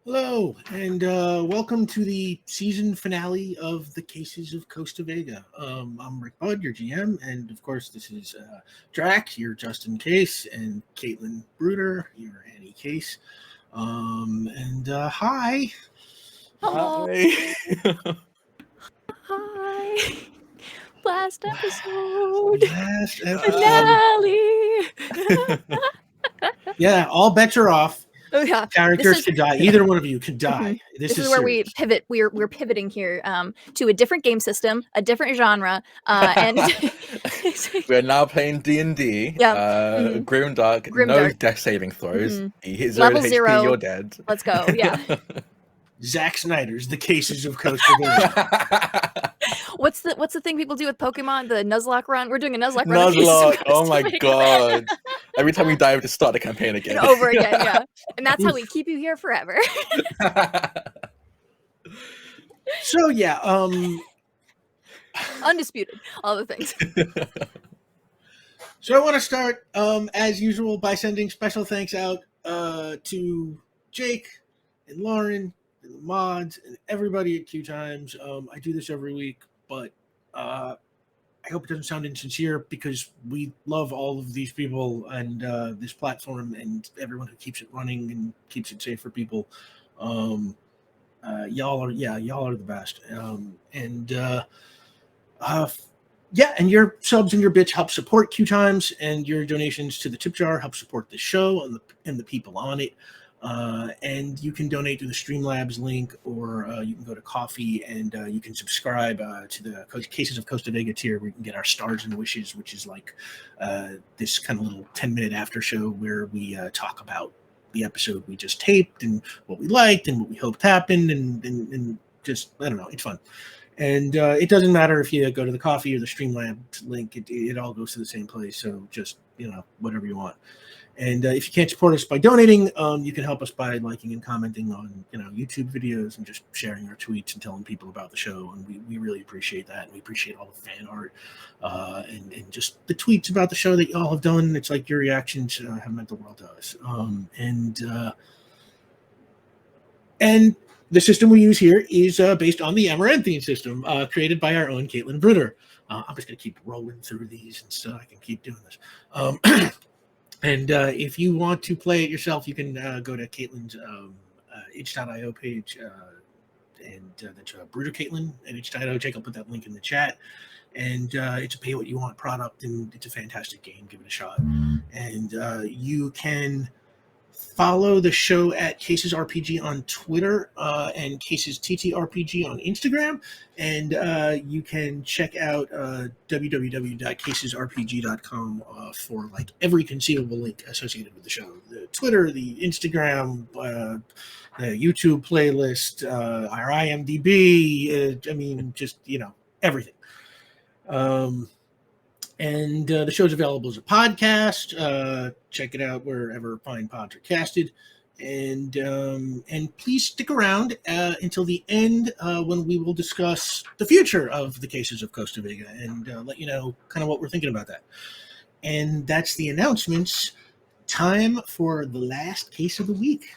Hello, and welcome to the season finale of the Cases of Costa Vega. I'm Rick Budd, your GM, and of course, this is Drac, your Justin Case, and Caitlin Bruder, your Annie Case. Hi. Hello. Hi. Hi. Last episode. Last episode. Finale. Yeah, all bets are off. Oh yeah. Characters could die. Either one of you could die. Mhm. This is is where serious. we pivot. We're pivoting here to a different game system, a different genre, and We're now playing D&D. Yeah. Grimdark, no Grimdark. death saving throws. Mhm. He hits Level 0 HP, 0. you're dead. Let's go. Yeah. Zack Snyder's The Cases of Costa Vega. What's the thing people do with Pokemon? The Nuzlocke run. We're doing a Nuzlocke run. of Cases of Nuzlocke, oh Costa my Vega. god. Every time we die, we have to start the campaign again. And over again, yeah. And that's how we keep you here forever. So yeah, Undisputed. All the things. So I want to start, as usual, by sending special thanks out to Jake and Lauren and the mods and everybody at QueueTimes. I do this every week, but I hope it doesn't sound insincere because we love all of these people and this platform and everyone who keeps it running and keeps it safe for people. Y'all are the best. Yeah, and your subs and your bits help support QueueTimes, and your donations to the tip jar help support the show and the people on it. And you can donate through the Streamlabs link, or you can go to Coffee and you can subscribe to the Cases of Costa Vega tier, where you can get our stars and wishes, which is like this kind of little 10-minute after show where we talk about the episode we just taped and what we liked and what we hoped happened, and just, I don't know, it's fun. And it doesn't matter if you go to the Coffee or the Streamlabs link; it all goes to the same place. So just, whatever you want. And if you can't support us by donating, you can help us by liking and commenting on YouTube videos and just sharing our tweets and telling people about the show. And we really appreciate that. And we appreciate all the fan art and just the tweets about the show that you all have done. It's like your reactions have meant the world to us. And the system we use here is based on the Amaranthine system, created by our own Caitlin Bruder. I'm just going to keep rolling through these and so I can keep doing this. And if you want to play it yourself, you can go to Caitlin's itch.io page, and that's Bruder Caitlin at itch.io. Jake, I'll put that link in the chat. And it's a pay-what-you-want product, and it's a fantastic game. Give it a shot. And you can follow the show at Cases RPG on Twitter and Cases TTRPG on Instagram. And you can check out www.casesrpg.com for like every conceivable link associated with the show. The Twitter, the Instagram, the YouTube playlist, our IMDb, just, everything. And the show's available as a podcast. Check it out wherever fine pods are casted. And please stick around until the end when we will discuss the future of the Cases of Costa Vega and let you know kind of what we're thinking about that. And that's the announcements. Time for the last case of the week.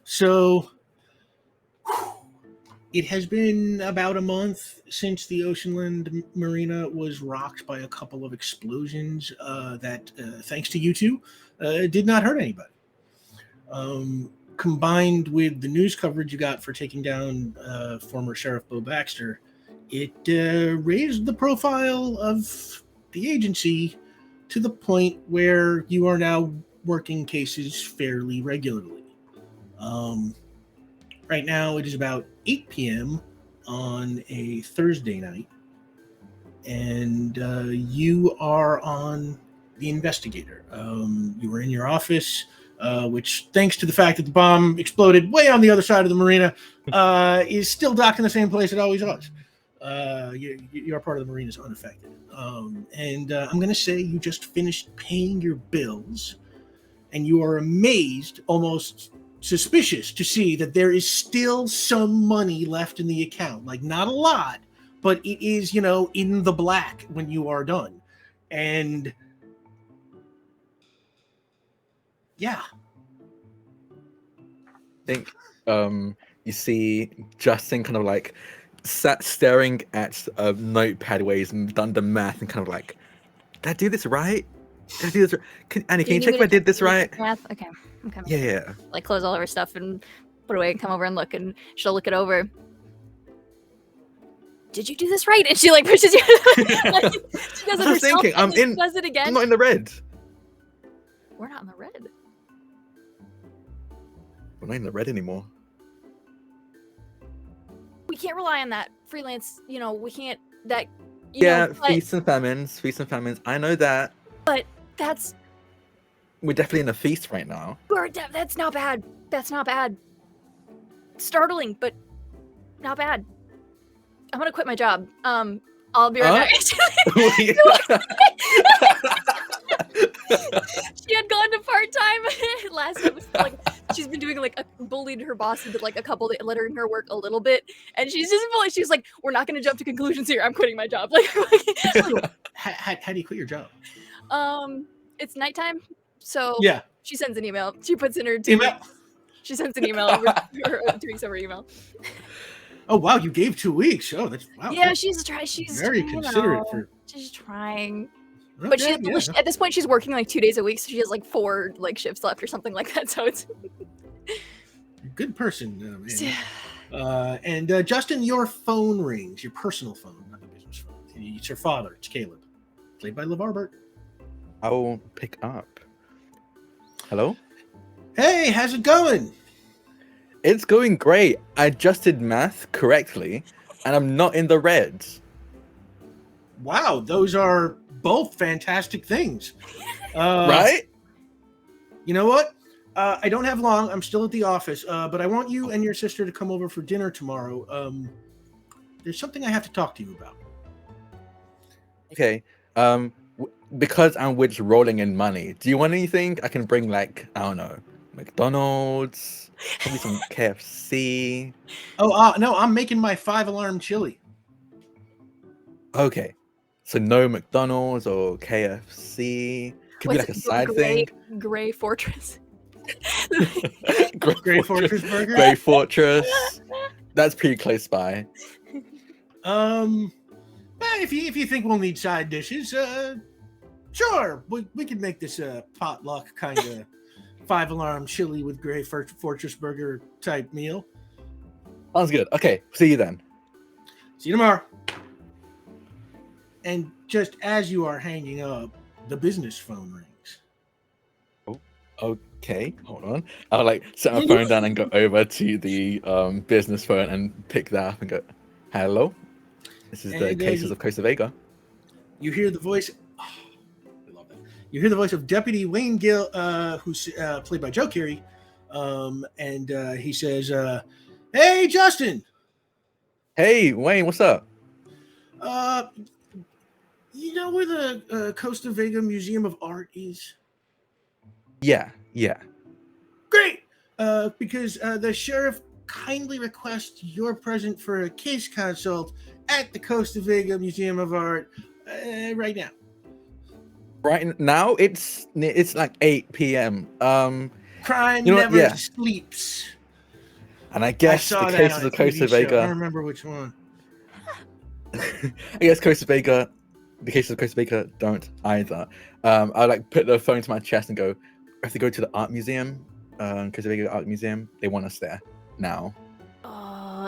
So it has been about a month since the Oceanland Marina was rocked by a couple of explosions that, thanks to you two, did not hurt anybody. Combined with the news coverage you got for taking down former Sheriff Bo Baxter, it raised the profile of the agency to the point where you are now working cases fairly regularly. Right now it is about 8 p.m. on a Thursday night, and you are on the Investigator. You were in your office, which, thanks to the fact that the bomb exploded way on the other side of the marina, is still docked in the same place it always was. You're part of the marina is unaffected. And I'm going to say you just finished paying your bills, and you are amazed, almost suspicious, to see that there is still some money left in the account. Like, not a lot, but it is, in the black when you are done. And yeah. I think you see Justin kind of like sat staring at a notepad where he's done the math and kind of like, did I do this right? Did I do this right? Annie, can you check if I did this right? Math? Okay. Yeah. Like, close all of her stuff and put it away and come over and look, and she'll look it over. Did you do this right? And she like pushes you. Like, she does it herself. Thinking, and then does it again. I'm not in the red. We're not in the red. We're not in the red anymore. We can't rely on that freelance. We can't. That. Feasts and famines. I know that. But that's. We're definitely in a feast right now. That's not bad. That's not bad. Startling, but not bad. I'm gonna quit my job. I'll be right back. She had gone to part-time last episode. Like, she's been doing like bullied her boss into like a couple that letting her work a little bit, and she's like, we're not gonna jump to conclusions here. I'm quitting my job. Like how do you quit your job? It's nighttime, so yeah. She sends an email. She puts in her email. She sends an email over 2 weeks over email. Oh wow, you gave 2 weeks. Oh, that's wow. Yeah, she's very considerate for. She's trying. Okay, But at this point, she's working like 2 days a week, so she has like 4 like shifts left or something like that. So it's good person, man. And Justin, your phone rings. Your personal phone, not the business phone. It's your father. It's Caleb, played by LeVar Burton. I'll pick up. Hello? Hey, how's it going? It's going great. I just did math correctly, and I'm not in the red. Wow, those are both fantastic things. Right? You know what? I don't have long. I'm still at the office, but I want you and your sister to come over for dinner tomorrow. There's something I have to talk to you about. Okay. Because I'm with rolling in money, do you want anything? I can bring, like, I don't know, McDonald's, probably some KFC. Oh, no, I'm making my 5-alarm chili. Okay. So no McDonald's or KFC. Could be like a side thing. Gray Fortress. Gray Fortress burger? Gray Fortress. That's pretty close by. If you think we'll need side dishes, sure, we can make this a potluck kind of 5-alarm chili with Gray Fortress burger type meal. Sounds good. Okay, see you then. See you tomorrow. And just as you are hanging up, the business phone rings. Oh, okay. Hold on. I'll like set my phone down and go over to the business phone and pick that up and go, hello? This is the Cases of Costa Vega. You hear the voice. Oh, I love that. You hear the voice of Deputy Wayne Gill, who's played by Joe Keery. And he says, hey, Justin. Hey, Wayne, what's up? You know where the Costa Vega Museum of Art is? Yeah. Great! Because the sheriff kindly requests your presence for a case consult at the Costa Vega Museum of Art right now. Right now? It's like 8 p.m. Crime never sleeps. And I guess the Cases of Costa Vega. I don't remember which one. I guess the Cases of Costa Vega don't either. I like put the phone to my chest and go, I have to go to the art museum, Costa Vega Art Museum. They want us there now.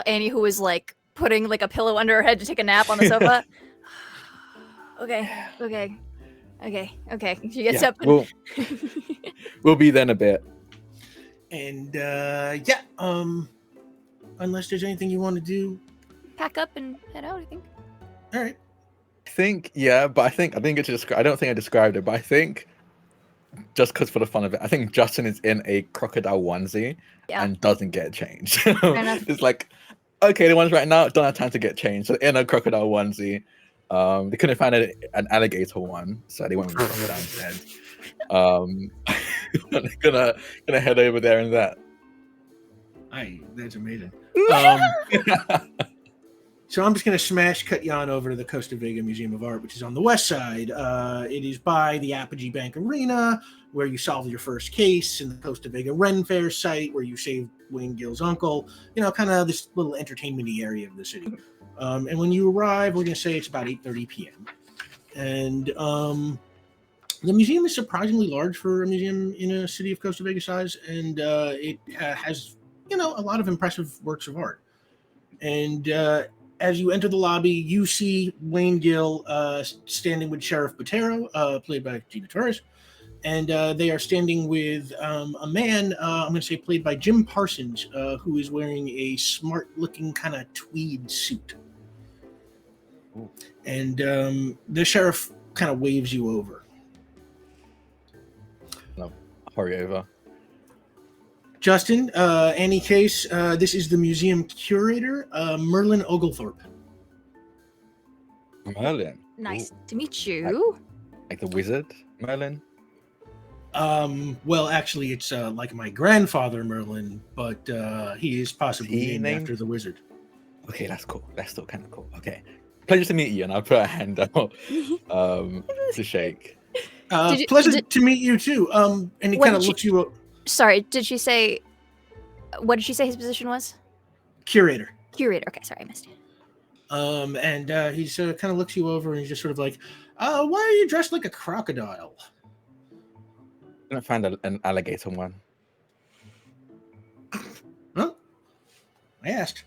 Annie, who was like putting like a pillow under her head to take a nap on the sofa. Okay. She gets up. We'll be there in a bit. And unless there's anything you want to do, pack up and head out, I think. All right. I think, yeah, but I think it's just, I don't think I described it, but I think just because for the fun of it, I think Justin is in a crocodile onesie and doesn't get changed. enough. It's like, okay, the ones right now don't have time to get changed. So in a crocodile onesie, they couldn't find an alligator one, so they went with the crocodile instead. Gonna head over there and that. That's amazing. So I'm just going to smash cut you on over to the Costa Vega Museum of Art, which is on the west side. It is by the Apogee Bank Arena, where you solve your first case, and the Costa Vega Ren Fair site, where you saved Wayne Gill's uncle. You know, kind of this little entertainment-y area of the city. And when you arrive, we're going to say it's about 8:30 p.m. And the museum is surprisingly large for a museum in a city of Costa Vega size, and it has, you know, a lot of impressive works of art. And as you enter the lobby, you see Wayne Gill standing with Sheriff Botero, played by Gina Torres, and they are standing with a man, I'm going to say played by Jim Parsons, who is wearing a smart-looking kind of tweed suit. Ooh. And the sheriff kind of waves you over. No, hurry over. Justin, any case, this is the museum curator, Merlin Oglethorpe. Merlin. Nice Ooh. to meet you. Like the wizard, Merlin? Well, actually, it's like my grandfather, Merlin, but he is possibly named after the wizard. Okay, that's cool. That's still kind of cool. Okay. Pleasure to meet you, and I'll put a hand out to shake. Pleasure to meet you, too. And he kind of looks you up. Sorry, did she say... What did she say his position was? Curator. Curator. Okay, sorry, I missed it. And he's kind of looks you over and he's just sort of like, why are you dressed like a crocodile? I'm gonna find an alligator one. Well, I asked.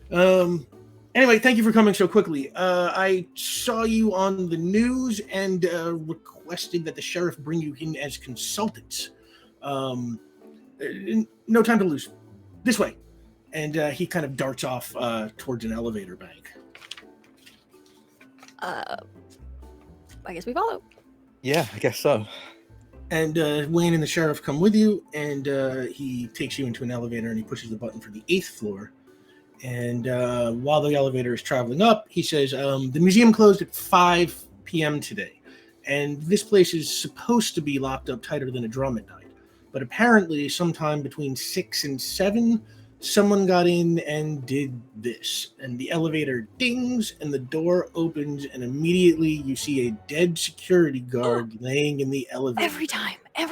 Anyway, thank you for coming so quickly. I saw you on the news and requested that the sheriff bring you in as consultants. No time to lose. This way. And he kind of darts off towards an elevator bank. I guess we follow. Yeah, I guess so. And Wayne and the sheriff come with you, and he takes you into an elevator, and he pushes the button for the 8th floor. And while the elevator is traveling up, he says, the museum closed at 5 p.m. today. And this place is supposed to be locked up tighter than a drum at night. But apparently, sometime between 6 and 7, someone got in and did this. And the elevator dings, and the door opens, and immediately you see a dead security guard laying in the elevator. Every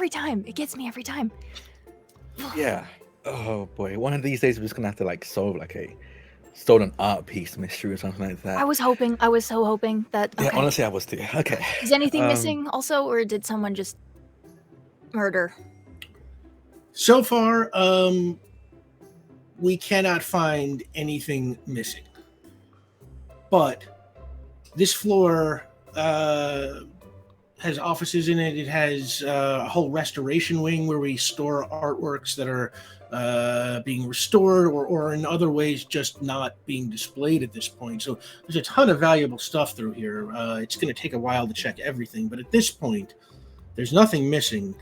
time. It gets me every time. Yeah. Oh boy. One of these days we're just gonna have to like solve like a stolen art piece mystery or something like that. I was so hoping that. Okay. Yeah, honestly, I was too. Okay. Is anything missing also, or did someone just murder? So far, we cannot find anything missing. But this floor has offices in it. It has a whole restoration wing where we store artworks that are being restored or in other ways just not being displayed at this point. So there's a ton of valuable stuff through here. It's going to take a while to check everything, but at this point, there's nothing missing.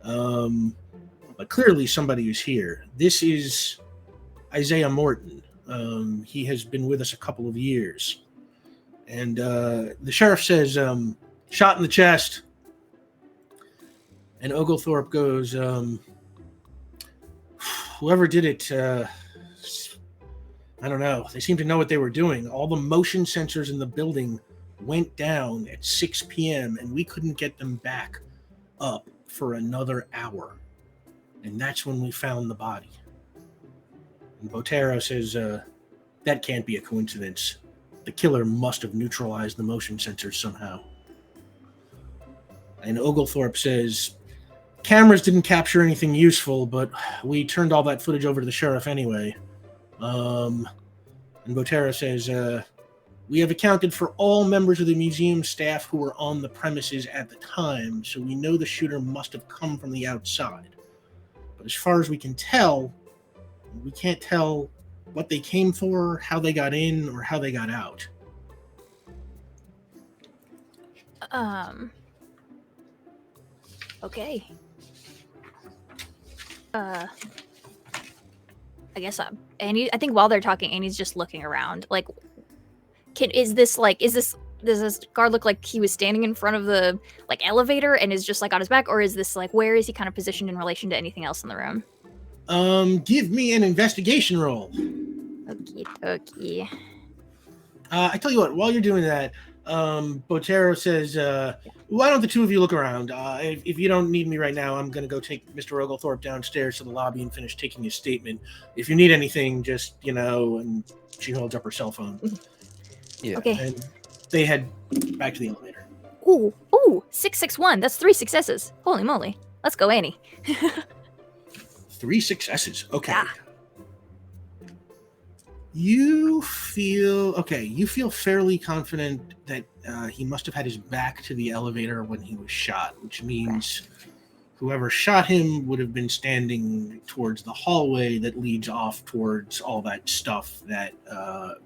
But clearly somebody is here. This is Isaiah Morton. He has been with us a couple of years. And the sheriff says, shot in the chest. And Oglethorpe goes, whoever did it, I don't know. They seem to know what they were doing. All the motion sensors in the building went down at 6 p.m. and we couldn't get them back up for another hour. And that's when we found the body. And Botero says, that can't be a coincidence. The killer must have neutralized the motion sensors somehow. And Oglethorpe says, cameras didn't capture anything useful, but we turned all that footage over to the sheriff anyway. And Botero says, we have accounted for all members of the museum staff who were on the premises at the time, so we know the shooter must have come from the outside. But as far as we can tell, we can't tell what they came for, how they got in, or how they got out. Okay. I guess Annie. I think while they're talking, Annie's just looking around. Like, does this guard look like he was standing in front of the like elevator and is just like on his back, or is this like where is he kind of positioned in relation to anything else in the room? Give me an investigation roll. Okay. I tell you what, while you're doing that, Botero says, why don't the two of you look around? If you don't need me right now, I'm going to go take Mr. Oglethorpe downstairs to the lobby and finish taking his statement. If you need anything, just, and she holds up her cell phone. Yeah. Okay. And they head back to the elevator. Ooh, 661. That's 3 successes. Holy moly. Let's go, Annie. 3 successes. Okay. Yeah. You feel fairly confident that he must have had his back to the elevator when he was shot, which means whoever shot him would have been standing towards the hallway that leads off towards all that stuff that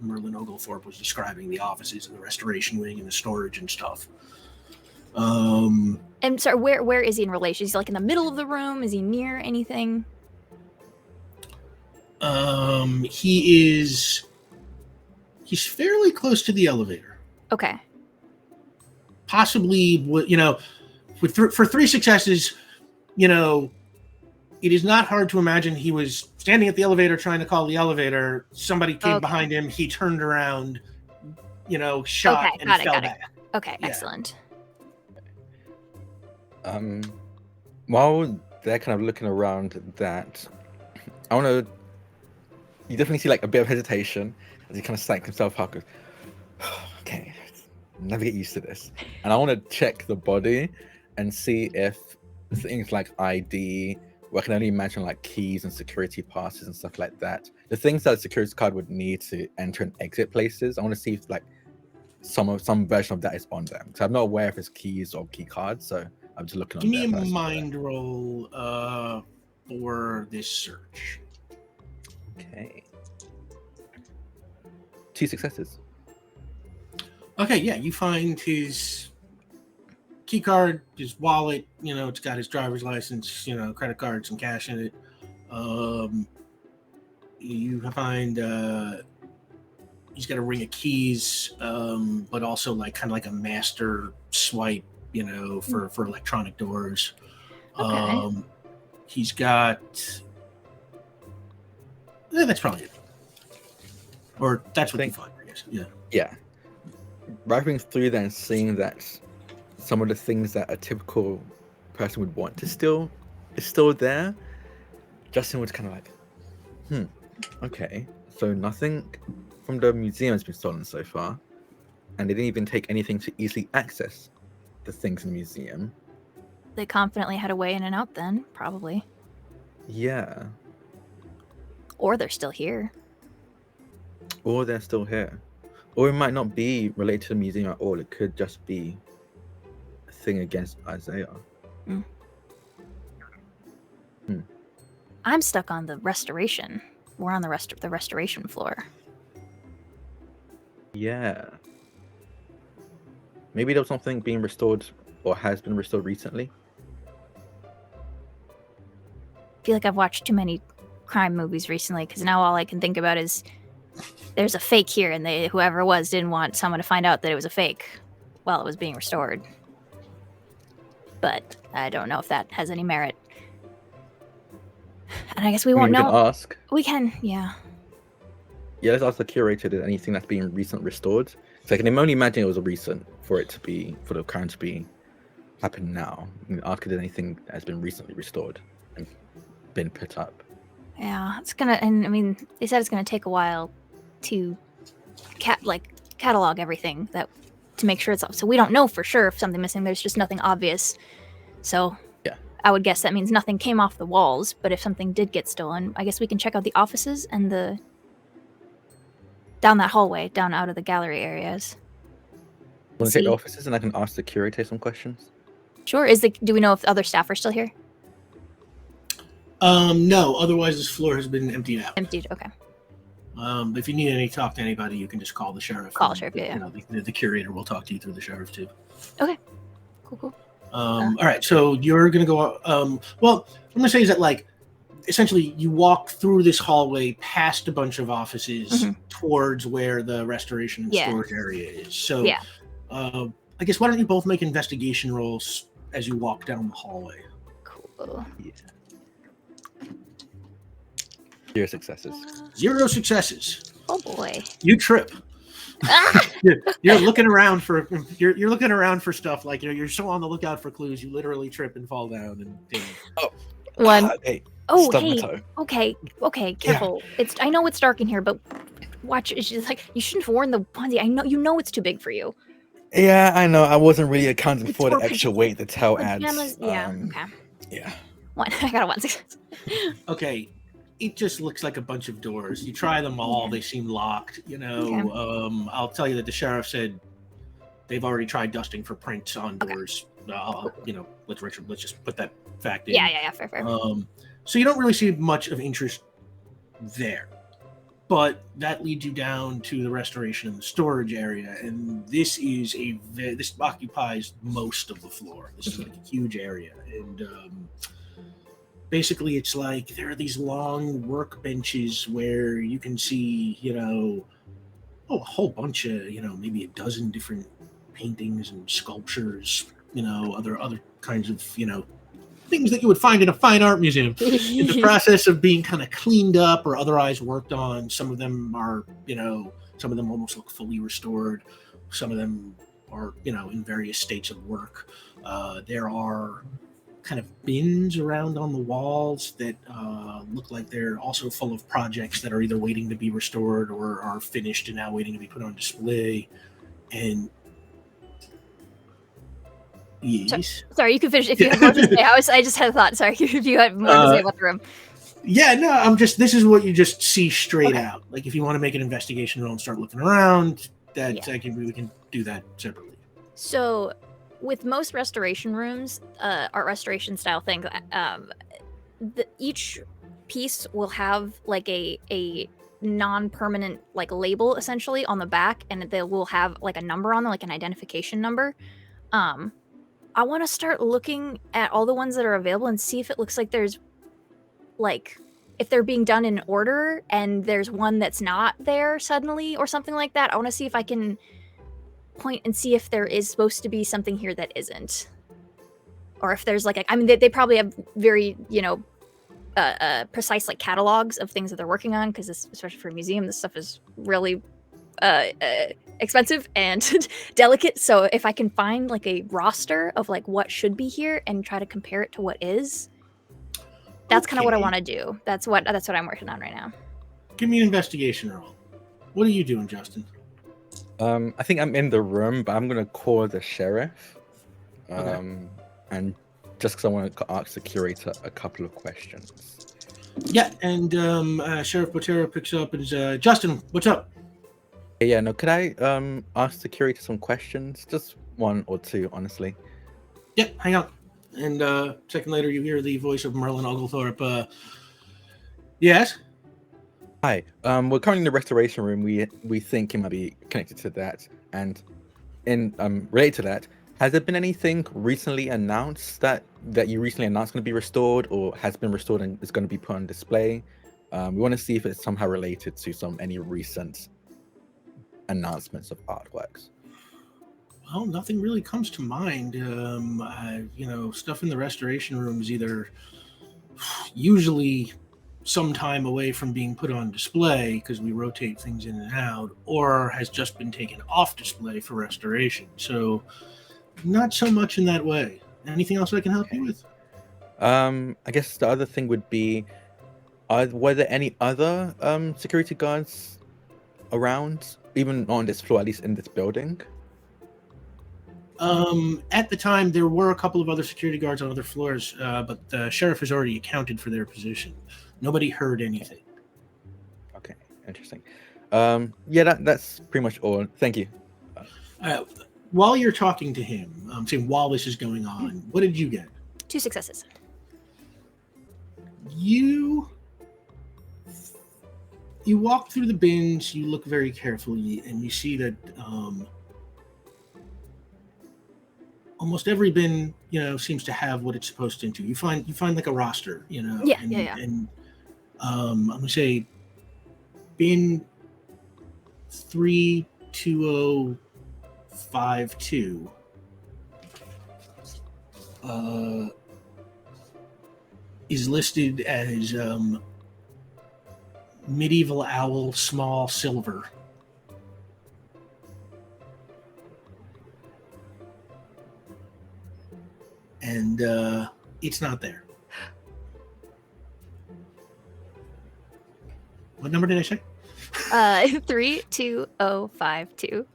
Merlin Oglethorpe was describing, the offices and the restoration wing and the storage and stuff. And sorry, where is he in relation? Is he like in the middle of the room? Is he near anything? He's fairly close to the elevator. Okay. Possibly, for 3 successes, it is not hard to imagine he was standing at the elevator trying to call the elevator. Somebody came behind him. He turned around, shot and fell back. Okay, Yeah. excellent. While they're kind of looking around that, you definitely see like a bit of hesitation as he kind of psyched himself up. Okay, never get used to this. And I want to check the body and see if things like ID, where I can only imagine like keys and security passes and stuff like that. The things that a security card would need to enter and exit places. I want to see if like some version of that is on them. So I'm not aware if it's keys or key cards. So I'm just looking. Give me a mind roll for this search. Okay. 2 successes. Okay, yeah, you find his key card, his wallet, it's got his driver's license, credit card, some cash in it. You find he's got a ring of keys, but also like kind of like a master swipe, for electronic doors. Okay. He's got that's probably it. Or that's what you find, I guess. Yeah. Yeah. Driving through there and seeing that some of the things that a typical person would want to steal is still there, Justin was kind of like, okay. So nothing from the museum has been stolen so far, and they didn't even take anything to easily access the things in the museum. They confidently had a way in and out then, probably. Yeah. Or they're still here. Or they're still here. Or it might not be related to the museum at all. It could just be a thing against Isaiah. I'm stuck on the restoration. We're on the restoration floor. Yeah. Maybe there was something being restored or has been restored recently. I feel like I've watched too many crime movies recently because now all I can think about is there's a fake here and whoever it was didn't want someone to find out that it was a fake while it was being restored. But I don't know if that has any merit. And I guess we won't know. We can ask. We can, yeah. Yeah, let's ask the curator, did anything that's being recently restored? So I can only imagine it was a recent for the crime to be happening now. Ask if there's anything that has been recently restored and been put up. Yeah, they said it's gonna take a while to catalog everything to make sure it's up. So we don't know for sure if something missing. There's just nothing obvious. So yeah, I would guess that means nothing came off the walls. But if something did get stolen, I guess we can check out the offices and down that hallway, down out of the gallery areas. Want to take the offices and I can ask the curator some questions? Sure. Do we know if the other staff are still here? No, otherwise this floor has been emptied out. Emptied, okay. If you need any talk to anybody, you can just call the sheriff. Call and, sheriff, yeah. The curator will talk to you through the sheriff too. Cool. All right, so you're gonna go. Well, I'm gonna say is that like, essentially, you walk through this hallway past a bunch of offices towards where the restoration and storage area is. So, I guess why don't you both make investigation rolls as you walk down the hallway? Cool. Yeah. 0 successes. 0 successes. Oh boy. You trip. Ah! You're looking around for you're looking around for stuff, like you're so on the lookout for clues. You literally trip and fall down and. One. Hey. Oh, Stub my hey. toe. Okay. Careful. I know it's dark in here, but watch. It's just like you shouldn't have worn the onesie. I know it's too big for you. Yeah, I know. I wasn't really accounting for the for extra weight the tail adds. Okay. Yeah. One. I got a 1 success. Okay. It just looks like a bunch of doors. You try them all; they seem locked. Okay. I'll tell you that the sheriff said they've already tried dusting for prints on doors. Let's just put that fact in. Yeah. Fair. So you don't really see much of interest there, but that leads you down to the restoration and the storage area, and this occupies most of the floor. This is like a huge area, and basically it's like there are these long workbenches where you can see, a whole bunch of, maybe a dozen different paintings and sculptures, other kinds of, things that you would find in a fine art museum in the process of being kind of cleaned up or otherwise worked on. Some of them are, some of them almost look fully restored. Some of them are, in various states of work. There are kind of bins around on the walls that look like they're also full of projects that are either waiting to be restored or are finished and now waiting to be put on display. And yes. Sorry, you can finish if you have more to say. I just had a thought. Sorry, if you had more to say about the room. Yeah, no, this is what you just see straight out. Like if you want to make an investigation roll and start looking around, we can do that separately. So with most restoration rooms, art restoration style things, each piece will have like a non-permanent like label essentially on the back, and they will have like a number on them, like an identification number. I want to start looking at all the ones that are available and see if it looks like there's like if they're being done in order and there's one that's not there suddenly or something like that. I want to see if I can point and see if there is supposed to be something here that isn't, or if there's like they probably have very precise like catalogs of things that they're working on, because especially for a museum, this stuff is really expensive and delicate. So if I can find like a roster of like what should be here and try to compare it to what is, that's kind of what I want to do. That's what I'm working on right now. Give me an investigation roll. What are you doing, Justin? I think I'm in the room, but I'm gonna call the sheriff. And just because I want to ask the curator a couple of questions. Yeah, and Sheriff Botero picks up and says, Justin, what's up? Yeah, no, could I ask the curator some questions? Just one or two, honestly. Yeah, hang on. And a second later, you hear the voice of Merlin Oglethorpe. Yes? Hi, we're currently in the restoration room. We think it might be connected to that. And in related to that, has there been anything recently announced that you recently announced going to be restored or has been restored and is going to be put on display? We want to see if it's somehow related to any recent announcements of artworks. Well, nothing really comes to mind. Stuff in the restoration room is either usually some time away from being put on display because we rotate things in and out, or has just been taken off display for restoration. So not so much in that way. Anything else I can help you with? I guess the other thing would be, were there any other security guards around, even on this floor, at least in this building? At the time, there were a couple of other security guards on other floors, but the sheriff has already accounted for their position. Nobody heard anything. Okay, interesting. That's pretty much all. Thank you. While you're talking to him, while this is going on, what did you get? 2 successes. You You walk through the bins, you look very carefully, and you see that almost every bin, seems to have what it's supposed to. You find like a roster, Yeah, and yeah. and I'm gonna say bin 32052 is listed as medieval owl small silver. And it's not there. What number did I say? 32052.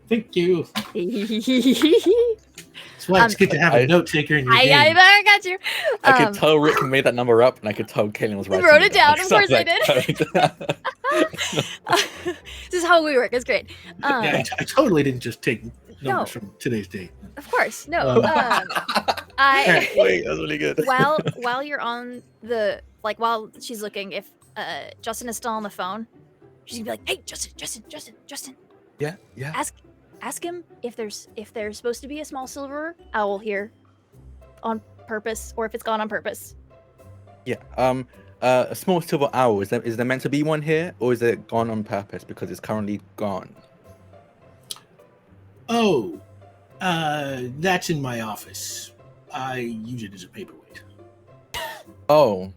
Thank you. That's why it's good to have I- a note taker in your I game. got you. I could tell Rick made that number up, and I could tell Kaylin was writing wrote it down. So Of course I did. This is how we work. It's great. Yeah, I totally didn't just take numbers No. from today's date. Of course, no. Wait, that's really good. while you're on the while she's looking, if Justin is still on the phone, she's gonna be like, "Hey, Justin, Yeah. ask him if there's supposed to be a small silver owl here on purpose, or if it's gone on purpose." Yeah. A small silver owl. Is there meant to be one here, or is it gone on purpose because it's currently gone? Oh, that's in my office. I use it as a paperweight. Oh.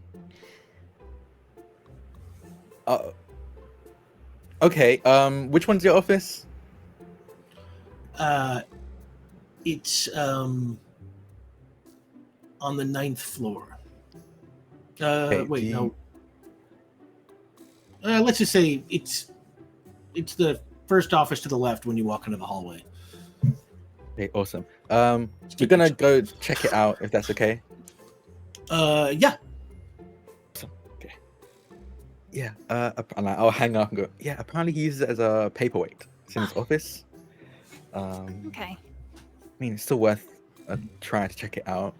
Okay. Which one's your office? It's on the 9th floor. Wait, no. Let's just say it's the first office to the left when you walk into the hallway. Okay, awesome. We're gonna go check it out if that's okay. Yeah. Okay. Yeah. And I'll hang up and go. Yeah. Apparently he uses it as a paperweight. It's in his office. Okay. I mean, it's still worth a try to check it out.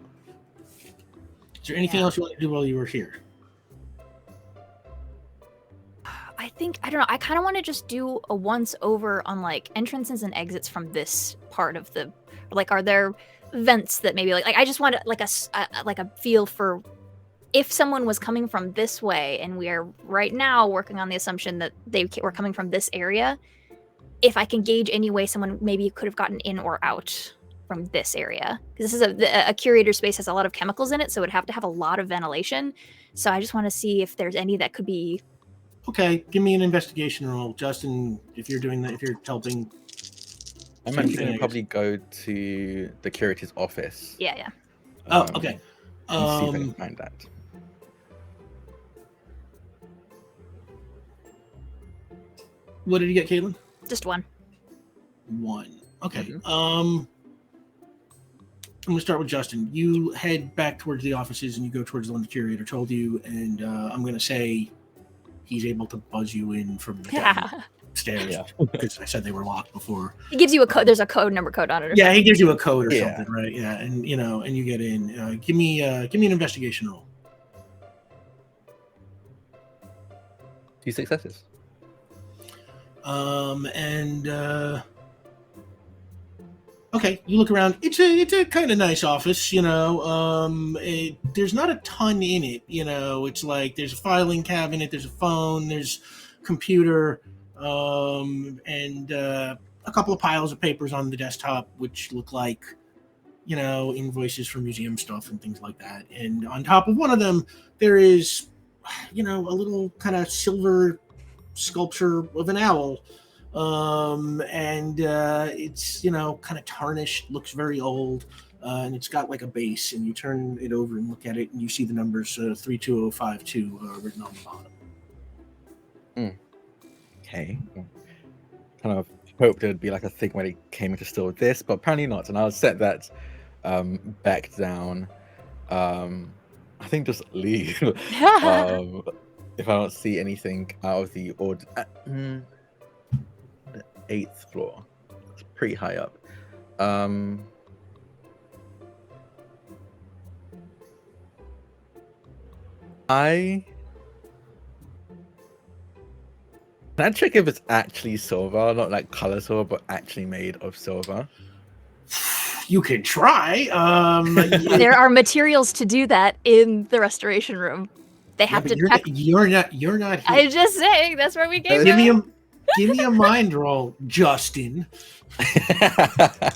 Is there anything else you want to do while you were here? I don't know. I kind of want to just do a once over on entrances and exits from this part of the. Are there vents that maybe I just want a feel for if someone was coming from this way, and we are right now working on the assumption that they were coming from this area. If I can gauge any way someone maybe could have gotten in or out from this area, because this is a curator space, has a lot of chemicals in it, so it would have to have a lot of ventilation. So I just want to see if there's any that could be. Okay, give me an investigation roll, Justin. If you're doing that, if you're helping. I'm actually gonna probably go to the curator's office. Yeah. Oh, okay. And see if I can find that. What did you get, Caitlin? Just one. 1. Okay. Mhm. I'm gonna start with Justin. You head back towards the offices and you go towards the one the curator told you, and I'm gonna say he's able to buzz you in from downstairs Yeah. because I said they were locked before. He gives you a code. There's a number code on it. Or Yeah, he gives you a code or Yeah. something, right? Yeah, and and you get in. Give me an investigation roll. 2 successes. Okay, you look around. It's a kind of nice office, there's not a ton in it, It's there's a filing cabinet, there's a phone, there's computer, and a couple of piles of papers on the desktop, which look like, invoices for museum stuff and things like that. And on top of one of them, there is, a little kind of silver sculpture of an owl. It's kind of tarnished, looks very old, and it's got a base, and you turn it over and look at it and you see the numbers 32052 written on the bottom. Okay. Kind of hoped there'd be a thing where they came to store this, but apparently not. And I'll set that back down. I think just leave if I don't see anything out of the order. The 8th floor. It's pretty high up. Can I check if it's actually silver, not like color silver, but actually made of silver? You can try. There are materials to do that in the restoration room. They Yeah, have but to check. you're not here. I'm just saying, that's where we came Give from. me a mind roll, Justin. I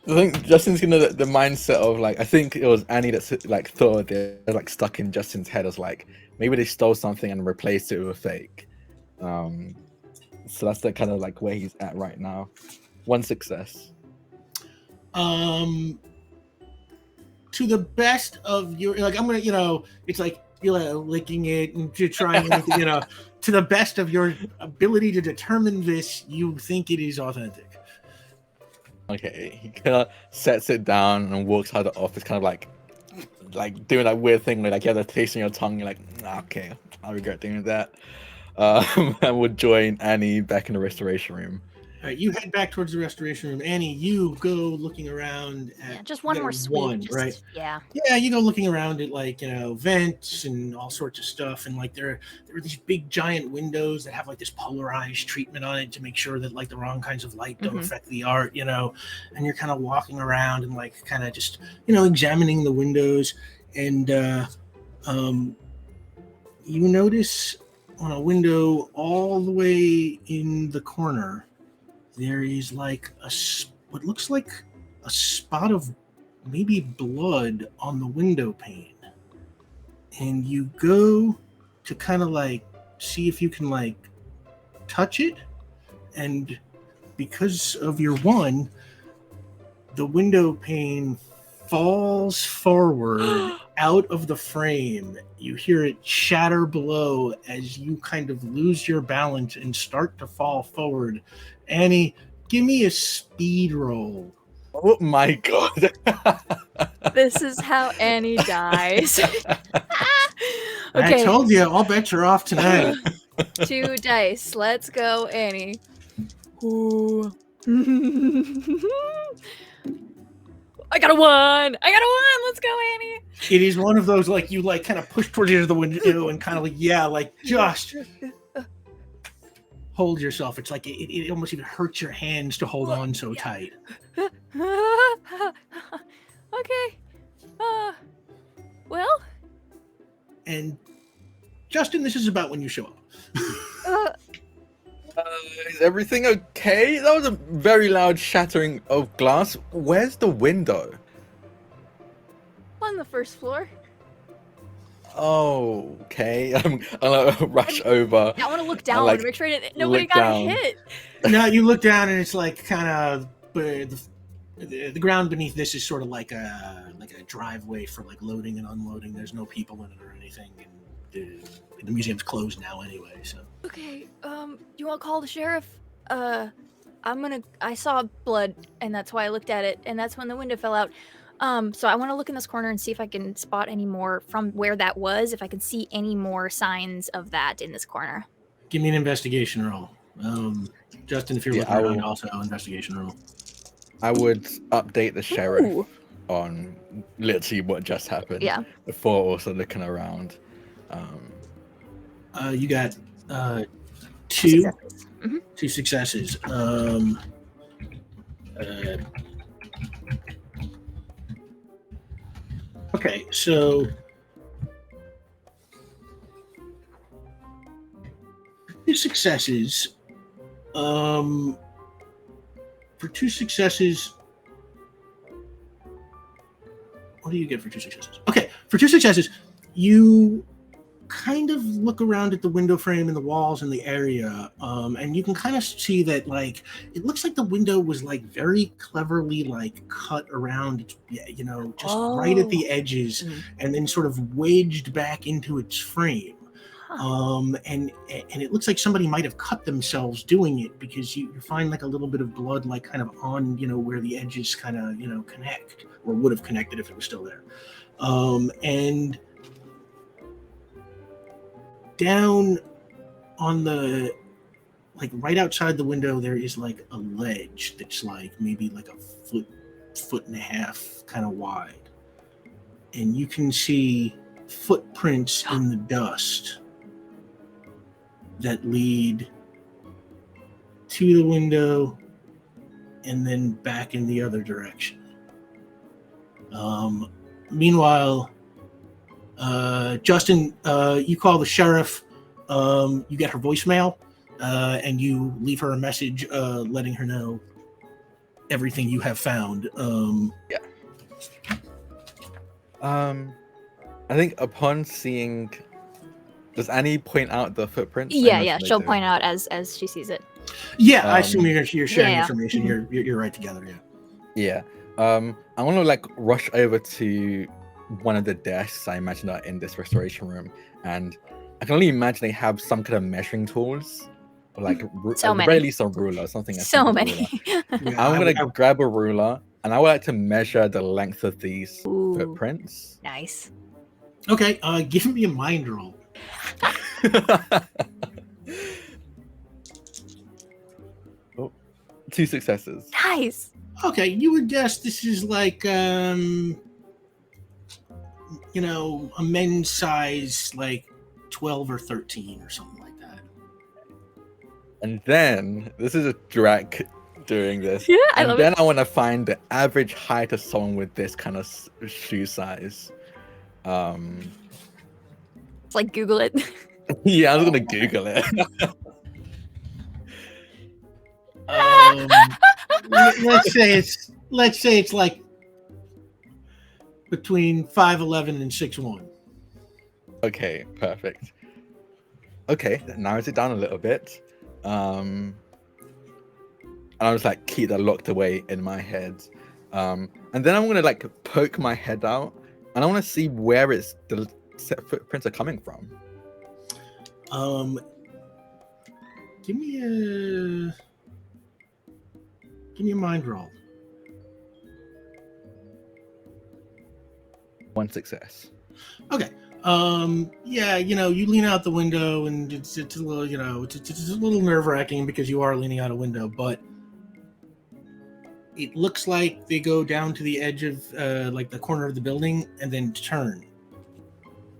think Justin's gonna the mindset of like I think it was Annie that like thought they're like stuck in Justin's head as like maybe they stole something and replaced it with a fake. So that's the kind of like where he's at right now. One success. To the best of your like, I'm gonna it's like you're licking it and to trying to the best of your ability to determine this, you think it is authentic. Okay, he kind of sets it down and walks out of the office, kind of like doing that weird thing where like you have the taste in your tongue. You're like, okay, I regret doing that. And we'll join Annie back in the restoration room. All right, you head back towards the restoration room. Annie, you go looking around at Just one more sweep. right? Yeah. Yeah, you go looking around at like vents and all sorts of stuff, and like there are these big giant windows that have like this polarized treatment on it to make sure that like the wrong kinds of light don't affect the art, and you're kind of walking around and like kind of just examining the windows, and you notice on a window all the way in the corner there is like what looks like a spot of maybe blood on the window pane, and you go to kind of like see if you can like touch it, and because of your one, the window pane falls forward out of the frame. You hear it shatter below as you kind of lose your balance and start to fall forward. Annie, give me a speed roll. Oh my god. This is how Annie dies. I told you, all bets are off tonight. 2 dice. Let's go, Annie. Ooh. I got a 1. Let's go, Annie. It is one of those like you like kind of push towards the edge of the window and kind of like just hold yourself. It's like it almost even hurts your hands to hold on so tight. Okay. Well. And Justin, this is about when you show up. Is everything okay? That was a very loud shattering of glass. Where's the window? On the first floor. Oh, okay. I'm gonna rush over. I want to look down to make sure nobody got down. hit. No, you look down and it's like kind of the ground beneath this is sort of like a driveway for like loading and unloading. There's no people in it or anything, and the museum's closed now anyway. So Okay. Do you want to call the sheriff? I saw blood, and that's why I looked at it, and that's when the window fell out. So I want to look in this corner and see if I can spot any more from where that was, if I can see any more signs of that in this corner. give me an investigation roll. Justin, if you're looking around, also investigation roll. I would update the sheriff on literally what just happened. Yeah. Before also looking around. You got two Successes. successes. Okay, so two successes. For two successes, what do you get for two successes? Okay, for two successes, you kind of look around at the window frame and the walls and the area, and you can kind of see that like it looks like the window was like very cleverly like cut around, just right at the edges, and then sort of wedged back into its frame. And it looks like somebody might have cut themselves doing it, because you find like a little bit of blood like kind of on where the edges kind of connect, or would have connected if it was still there. And down on the like right outside the window there is like a ledge that's like maybe like a foot and a half kind of wide, and you can see footprints in the dust. that lead to the window and then back in the other direction. Meanwhile, Justin, you call the sheriff. You get her voicemail, and you leave her a message letting her know everything you have found. I think upon seeing, does Annie point out the footprints? Yeah. She'll point out as she sees it. Yeah, I assume you're sharing yeah. information. You're right together. Yeah. I want to like rush over to one of the desks I imagine are in this restoration room, and I can only imagine they have some kind of measuring tools, or like So at the many. very least a ruler, something. So many. Ruler. I'm gonna grab a ruler, and I would like to measure the length of these footprints. Nice. Okay, give me a mind roll. 2 successes. Nice. Okay, you would guess this is like a men's size, like 12 or 13 or something like that. And then this is a Drac doing this. Yeah, I love it. I want to find the average height of someone with this kind of shoe size. It's like Google it. Yeah, I was gonna Google it. Let's say it's like between 5'11" and 6'1". Okay, perfect. Okay, that narrows it down a little bit. And I was like, keep that locked away in my head. And then I'm gonna like poke my head out, and I want to see where the footprints are coming from. Give me a mind roll. 1 success. Okay. Yeah, you lean out the window, and it's a little, it's a little nerve-wracking because you are leaning out a window, but it looks like they go down to the edge of like the corner of the building and then turn.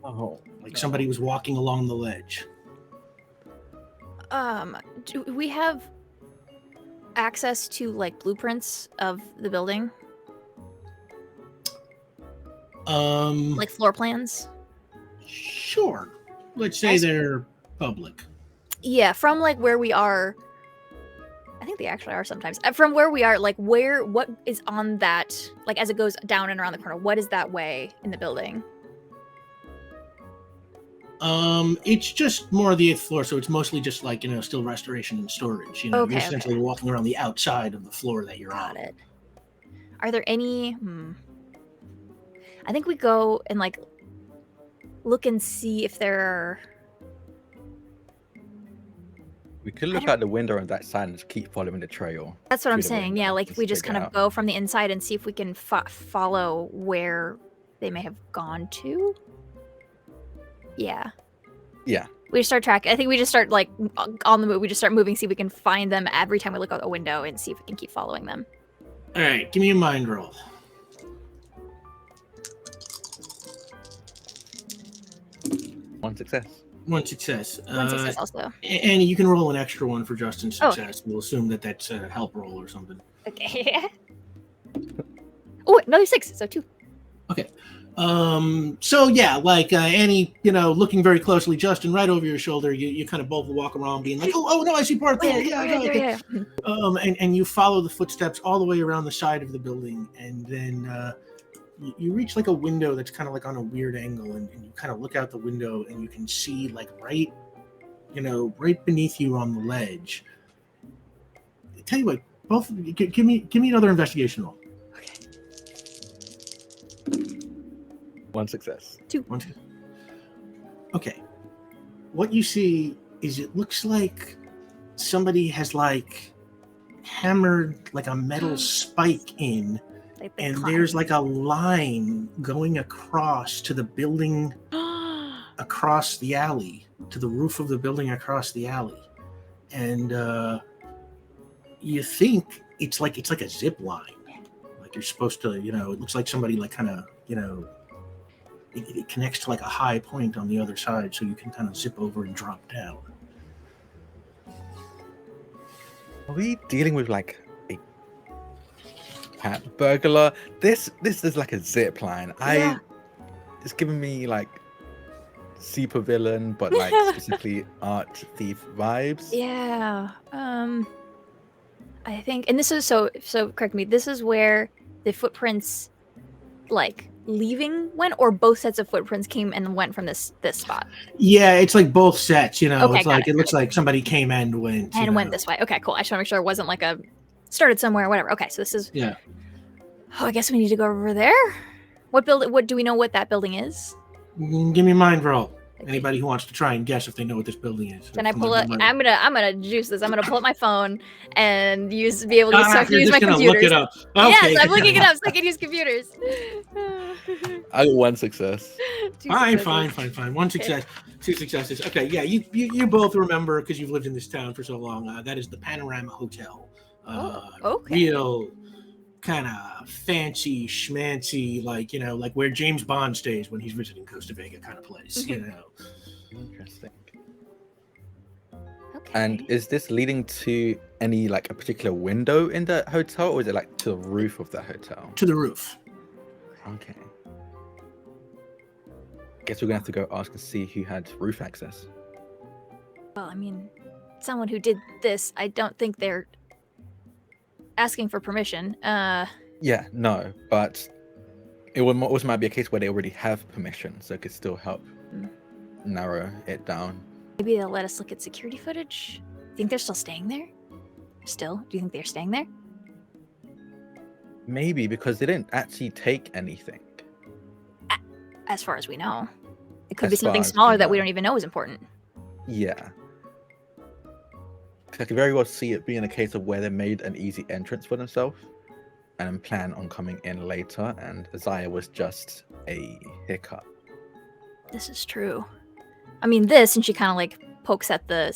Oh, like somebody was walking along the ledge. Do we have access to like blueprints of the building? Like floor plans? Sure. Let's say they're public. Yeah, from like where we are. I think they actually are sometimes. From where we are, like what is on that, like as it goes down and around the corner, what is that way in the building? It's just more of the 8th floor, so it's mostly just like, still restoration and storage. You're essentially walking around the outside of the floor that you're on. Got it. Are there any I think we go and like look and see if there are. We could look out the window on that side and just keep following the trail. That's what I'm saying. Yeah, like if we just kind of go from the inside and see if we can follow where they may have gone to. Yeah. Yeah. We just start tracking. I think we just start like on the move. We just start moving, see if we can find them every time we look out the window and see if we can keep following them. All right, give me a mind roll. 1 success. 1 success. 1 success also. And you can roll an extra one for Justin's success. Okay. We'll assume that that's a help roll or something. Okay. Oh, another 6, so 2. Okay. So yeah, like Annie, looking very closely, Justin, right over your shoulder, you kind of both walk around being like, oh no, I see part there. Yeah. And you follow the footsteps all the way around the side of the building, and then you reach like a window that's kind of like on a weird angle, and you kind of look out the window and you can see like right beneath you on the ledge. I tell you what, both of you, give me another investigation roll. 1 success. 2. Okay. What you see is it looks like somebody has like hammered like a metal spike in, and there's like a line going across to the building across the alley, to the roof of the building across the alley. And you think it's like a zip line. Like you're supposed to, it looks like somebody like kind of, it connects to like a high point on the other side, so you can kind of zip over and drop down. Are we dealing with like a cat burglar? This is like a zip line. Yeah. It's giving me like super villain, but like specifically art thief vibes. Yeah. I think, and this is so correct me. This is where the footprints, like leaving, went, or both sets of footprints came and went from this spot. Yeah, it's like both sets. Okay, it's like it looks like somebody came and went. And went this way. Okay, cool. I just want to make sure it wasn't like a started somewhere or whatever. Okay, so this is. Yeah. Oh, I guess we need to go over there. What building? What do we know what that building is? Give me a mind roll. Anybody who wants to try and guess if they know what this building is. Can I pull it? I'm gonna juice this. I'm gonna pull up my phone and be able to use my gonna computers. look it up. Okay. Yes, I'm looking it up so I can use computers. I got one success. Fine. One success, two successes. Okay, yeah, you both remember because you've lived in this town for so long. That is the Panorama Hotel. Okay. Real kind of fancy schmancy, like like where James Bond stays when he's visiting Costa Vega, kind of place. Interesting. Okay. And is this leading to any like a particular window in the hotel, or is it like to the roof of the hotel? To the roof. Okay. Guess we're gonna have to go ask and see who had roof access. Well, I mean, someone who did this, I don't think they're asking for permission. Yeah, no, but it would also might be a case where they already have permission, so it could still help narrow it down. Maybe they'll let us look at security footage. Think they're still staying there? Still? Do you think they're staying there? Maybe because they didn't actually take anything. As far as we know. It could be As far something as we smaller that we know. don't even know is important. Yeah. 'Cause I could very well see it being a case of where they made an easy entrance for themselves and then plan on coming in later, and Isaiah was just a hiccup. This is true. I mean, this, and she kind of like pokes at the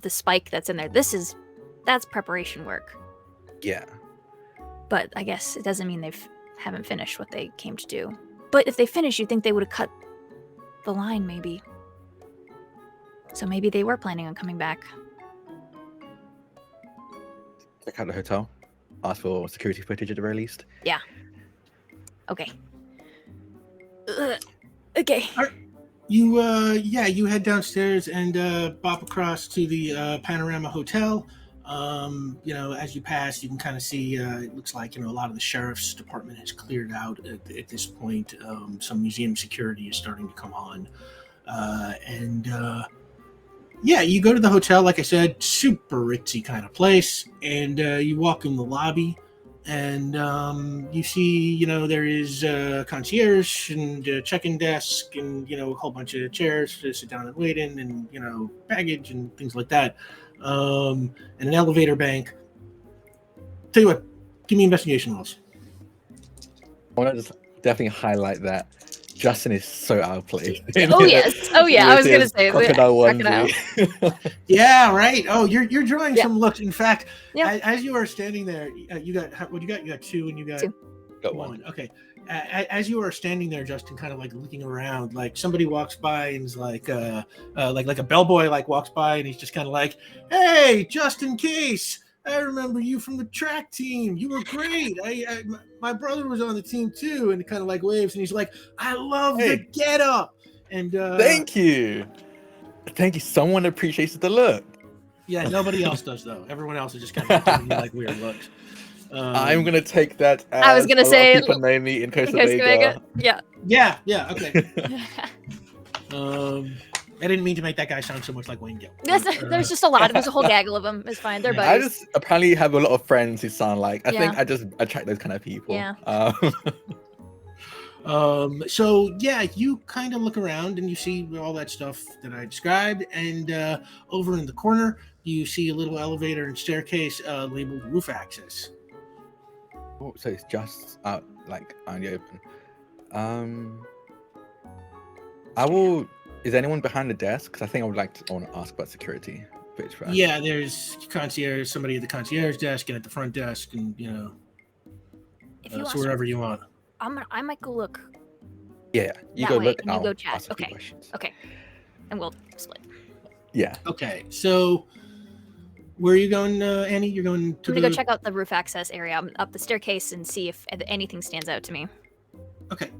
spike that's in there. That's preparation work. Yeah. But I guess it doesn't mean haven't finished what they came to do. But if they finished, you'd think they would have cut the line, maybe. So maybe they were planning on coming back. Check out the hotel. Ask for security footage at the very least. Okay. Okay. You head downstairs and bop across to the Panorama Hotel. As you pass, you can kind of see it looks like a lot of the sheriff's department has cleared out at this point. Some museum security is starting to come on, you go to the hotel. Like I said, super ritzy kind of place, and you walk in the lobby, and you see there is a concierge and a check-in desk, and a whole bunch of chairs to sit down and wait in, and baggage and things like that. And an elevator bank. Tell you what, give me investigation rolls. I want to just definitely highlight that Justin is so out of place. Oh yes. Oh yeah. I was gonna say crocodile crocodile. onesie. Yeah, right. Oh, you're drawing Yeah. some looks. In fact, Yeah. as you are standing there, you got what you got? You got two, and you got Two. Got one. one. Okay. As you are standing there, Justin, kind of like looking around, like somebody walks by and is like a bellboy like walks by, and he's just kind of like, "Hey, Justin Case, I remember you from the track team. You were great. My brother was on the team too," and kind of like waves, and he's like, "I love the get up." And Thank you. Someone appreciates the look. yeah, nobody else does though. Everyone else is just kind of giving you like weird looks. I'm gonna take that as I was gonna a lot of say- people name me in Costa Costa Vega. Yeah. Yeah, okay. I didn't mean to make that guy sound so much like Wayne Gill. There's just a lot. There's a whole gaggle of them. It's fine. They're Yeah. I buddies. just apparently have a lot of friends who sound like. I think Yeah. I just attract those kind of people. Yeah. So yeah, you kind of look around and you see all that stuff that I described, and over in the corner you see a little elevator and staircase labeled roof access. Oh, so it's just out like on the open. I will. Is anyone behind the desk? Because I think I want to ask about security footage first. Yeah, there's somebody at the concierge desk and at the front desk, and If you so ask, wherever you want. I might go look. Yeah. You That go way, look. and you I'll go chat. ask a few Okay. questions. Okay. And we'll split. Yeah. Okay, so Where are you going, Annie? You're going to I'm gonna go check out the roof access area. I'm up the staircase and see if anything stands out to me. Okay.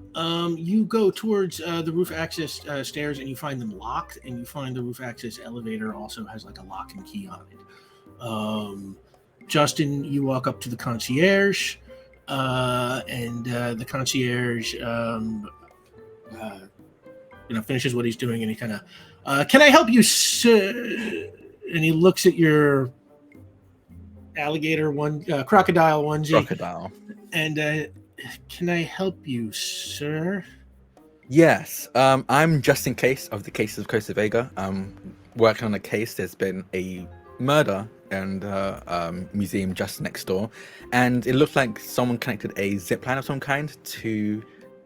You go towards the roof access stairs, and you find them locked. And you find the roof access elevator also has like a lock and key on it. Justin, you walk up to the concierge, and the concierge, finishes what he's doing, and he kind of, can I help you, sir? And he looks at your crocodile onesie. Crocodile. And can I help you, sir? Yes. I'm just in case of the Cases of Costa Vega. Working on a case. There's been a murder and museum just next door, and it looks like someone connected a zip line of some kind to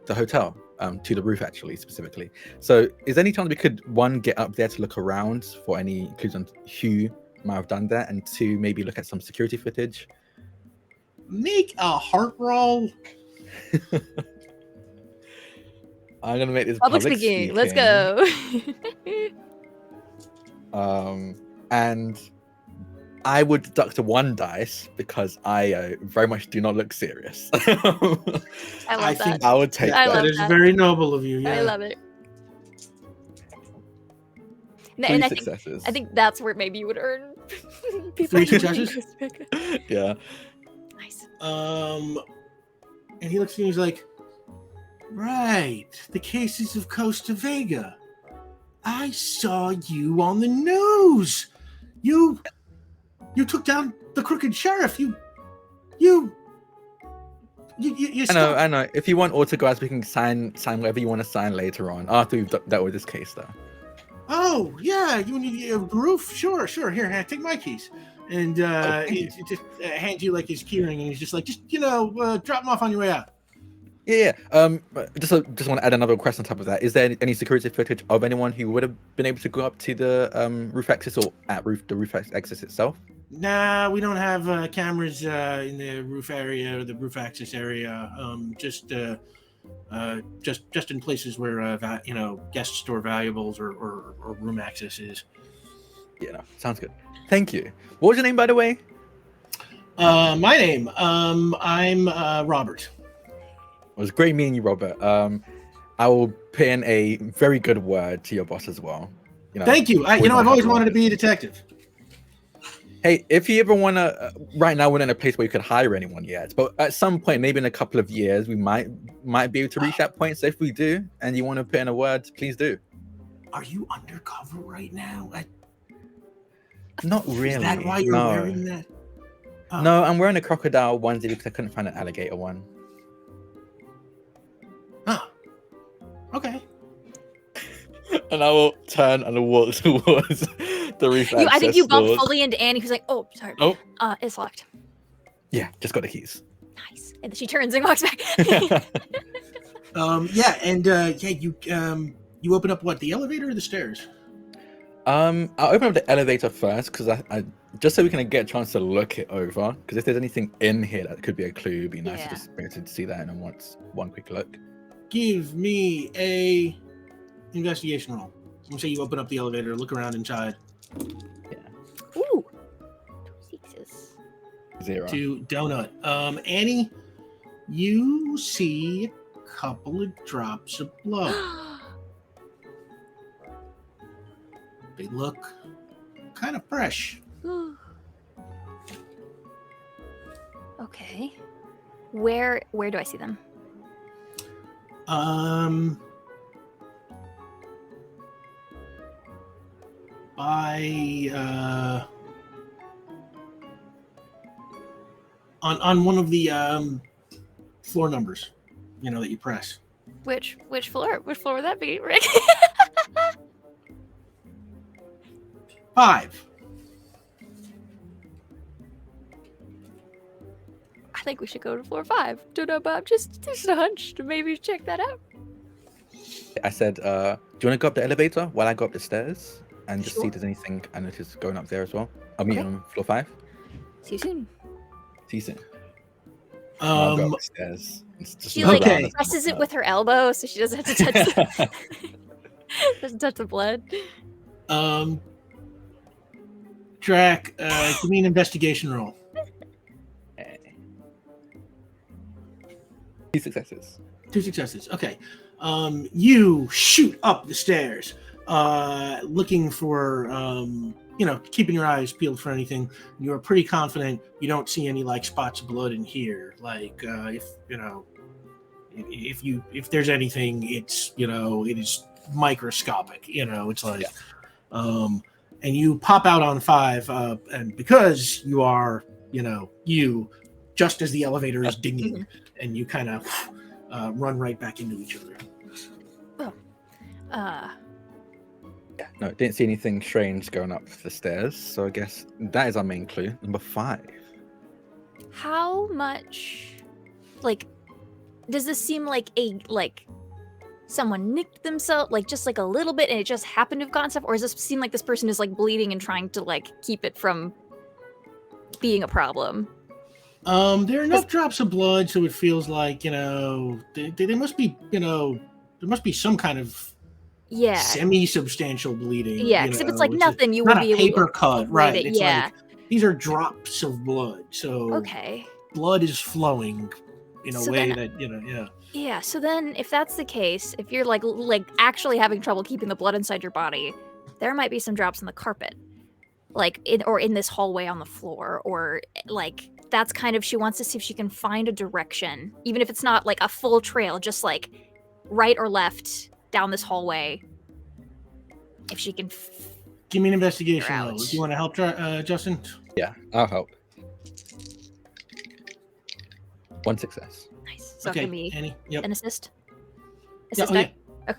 the hotel, to the roof actually specifically. So is there any chance we could, one, get up there to look around for any clues on who might have done that, and two, maybe look at some security footage? Make a heart roll. I'm gonna make this Public speaking. Let's go. And I would deduct a 1 dice because I very much do not look serious. I love I that. think I would take I that. love That is that. very noble of you. Yeah. I love it. And 3 I think successes. that's where maybe you would earn people. 3 successes? Yeah. Nice. And he looks at you and he's like, right, the Cases of Costa Vega. I saw you on the news. You took down the crooked sheriff. You I know. If you want autographs, we can sign whatever you want to sign later on after we've dealt with this case, though. Oh yeah, you need a roof? Sure. Here, take my keys. And he just hands you like his keyring, and he's just like, drop them off on your way out. Yeah. Just want to add another question on top of that. Is there any security footage of anyone who would have been able to go up to the roof access or the roof access itself? Nah, we don't have cameras in the roof area or the roof access area. Just in places where guests store valuables or room access is. Yeah, sounds good. Thank you. What was your name, by the way? My name, I'm Robert. It was great meeting you, Robert. I will put in a very good word to your boss as well. Thank you. I've always wanted to be a detective. Hey, if you ever want to, right now we're not in a place where you could hire anyone yet, but at some point, maybe in a couple of years, we might be able to reach that point. So if we do, and you want to put in a word, please do. Are you undercover right now? Not really. Is that why you're wearing that? Oh. No, I'm wearing a crocodile onesie because I couldn't find an alligator one. Oh. Okay. And I will turn and walk towards the roof access I think you bumped doors. fully into Annie, who's like, "Oh, sorry. Oh. It's locked." Yeah, just got the keys. Nice. And then she turns and walks back. You open up what, the elevator or the stairs? I'll open up the elevator first because I just so we can get a chance to look it over. Because if there's anything in here that could be a clue, it'd be nice to just be able to see that in one quick look. Give me a investigation roll. I'm gonna say you open up the elevator, look around inside. Yeah. Ooh. 6s. 0. To donut. Annie, you see a couple of drops of blood. They look kind of fresh. Okay. Where do I see them? By on one of the floor numbers, that you press. Which floor? Which floor would that be, Rick? 5. I think we should go to floor 5. Don't know, Bob. Just a hunch to maybe check that out. I said, do you want to go up the elevator while I go up the stairs and just see Sure. if there's anything I notice going up there as well? I'll meet you on floor 5. See you soon. See you soon. I'll go up the stairs. She look like around and presses stuff. it with her elbow so she doesn't have to touch doesn't touch the blood. Drac, give me an investigation roll. Okay. 2 successes. 2 successes. Okay. You shoot up the stairs, looking for, keeping your eyes peeled for anything. You are pretty confident you don't see any like spots of blood in here. Like, if there's anything, it's, it is microscopic. It's like, and you pop out on 5, and because you are, just as the elevator is dinging, and you kind of run right back into each other. Yeah, no, didn't see anything strange going up the stairs, so I guess that is our main clue. Number 5. How much, does this seem like someone nicked themselves, just a little bit, and it just happened to have gotten stuff, or does this seem like this person is bleeding and trying to keep it from being a problem? There are enough drops of blood, so it feels like there must be there must be some kind of semi-substantial bleeding. Yeah, because if it's nothing, you would be able to paper cut, right? It's like these are drops of blood, so blood is flowing in a way that Yeah, so then if that's the case, if you're actually having trouble keeping the blood inside your body, there might be some drops in the carpet, in this hallway on the floor, or that's kind of, she wants to see if she can find a direction, even if it's not a full trail, just right or left down this hallway. If she can give me an investigation roll. Do you want to help, Justin? Yeah, I'll help. 1 success. Nice. So okay, give me Annie. Yep. an assist. Yeah, Assist die? Okay.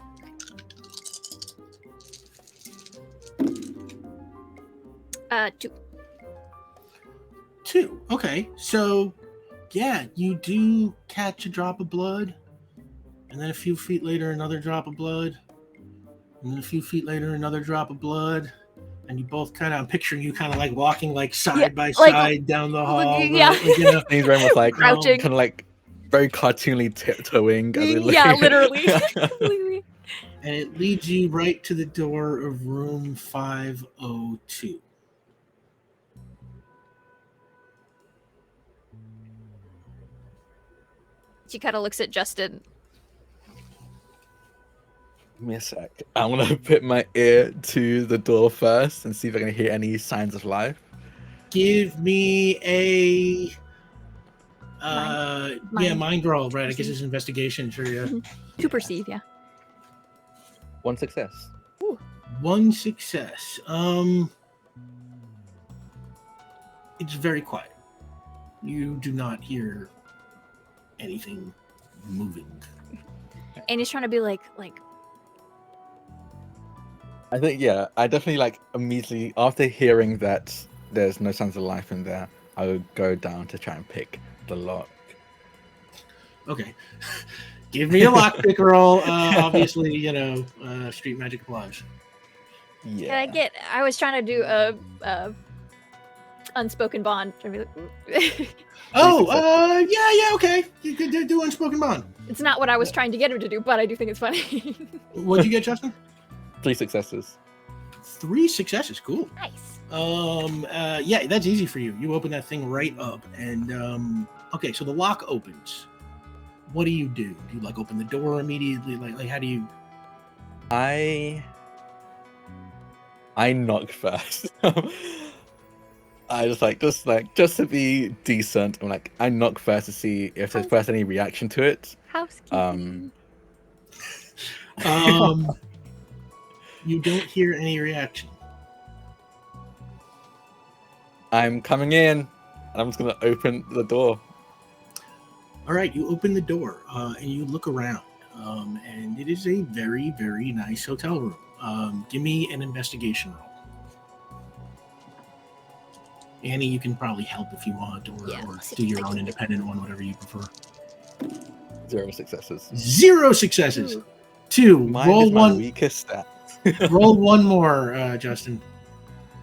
2. 2. Okay. So, yeah, you do catch a drop of blood, and then a few feet later, another drop of blood, and then a few feet later, another drop of blood, and you both I'm picturing you walking side by side down the hall. Yeah. He's very much crouching, kind of very cartoonly tiptoeing. Yeah, literally. And it leads you right to the door of room 502. She kind of looks at Justin. Give me a sec. I'm gonna put my ear to the door first and see if I can hear any signs of life. Give me a Mind. mind roll, right? I guess it's investigation, sure, yeah. To perceive, yeah. 1 success. Ooh. 1 success. It's very quiet. You do not hear anything moving. And he's trying to be like I think, yeah, I definitely immediately after hearing that there's no signs of life in there, I would go down to try and pick the lock. Okay. Give me a lockpick roll. Obviously, street magic applies. Yeah. I was trying to do a unspoken bond. Yeah, okay. You could do unspoken bond. It's not what I was trying to get him to do, but I do think it's funny. What'd you get, Justin? 3 successes. 3 successes. Cool. Nice. Yeah, that's easy for you. You open that thing right up, and okay, so the lock opens. What do? Do you open the door immediately? How do you? I knock first. I just to be decent. I knock first to see if there's first any reaction to it. Housekeeping. You don't hear any reaction. I'm coming in. I'm just gonna open the door. All right, you open the door and you look around, and it is a very, very nice hotel room. Give me an investigation roll. Annie, you can probably help if you want, or do your own independent one, whatever you prefer. 0 successes. 0 successes. Ooh. 2. Mine roll is my one. weakest stat. Roll one more, Justin.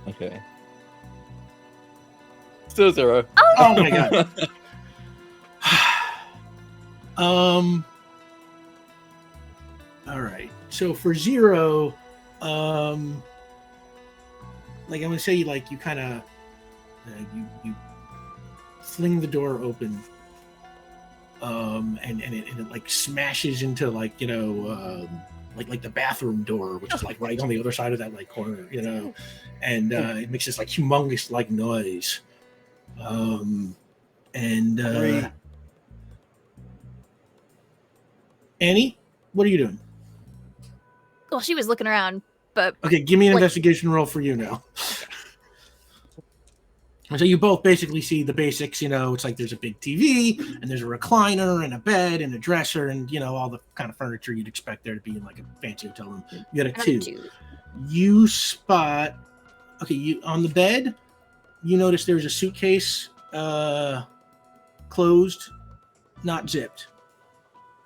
Okay. Still 0. Oh my god. All right. So for 0, like I'm gonna say, you kind of you fling the door open, and it like smashes into like like the bathroom door, which is like right on the other side of that like corner, and it makes this like humongous like noise, and Annie, what are you doing? Well, she was looking around, but Okay, give me an Like- investigation roll for you now. So you both basically see the basics, it's like there's a big TV and there's a recliner and a bed and a dresser and, all the kind of furniture you'd expect there to be in like a fancy hotel room. You got a another 2. two. You spot, you on the bed, you notice there's a suitcase closed, not zipped.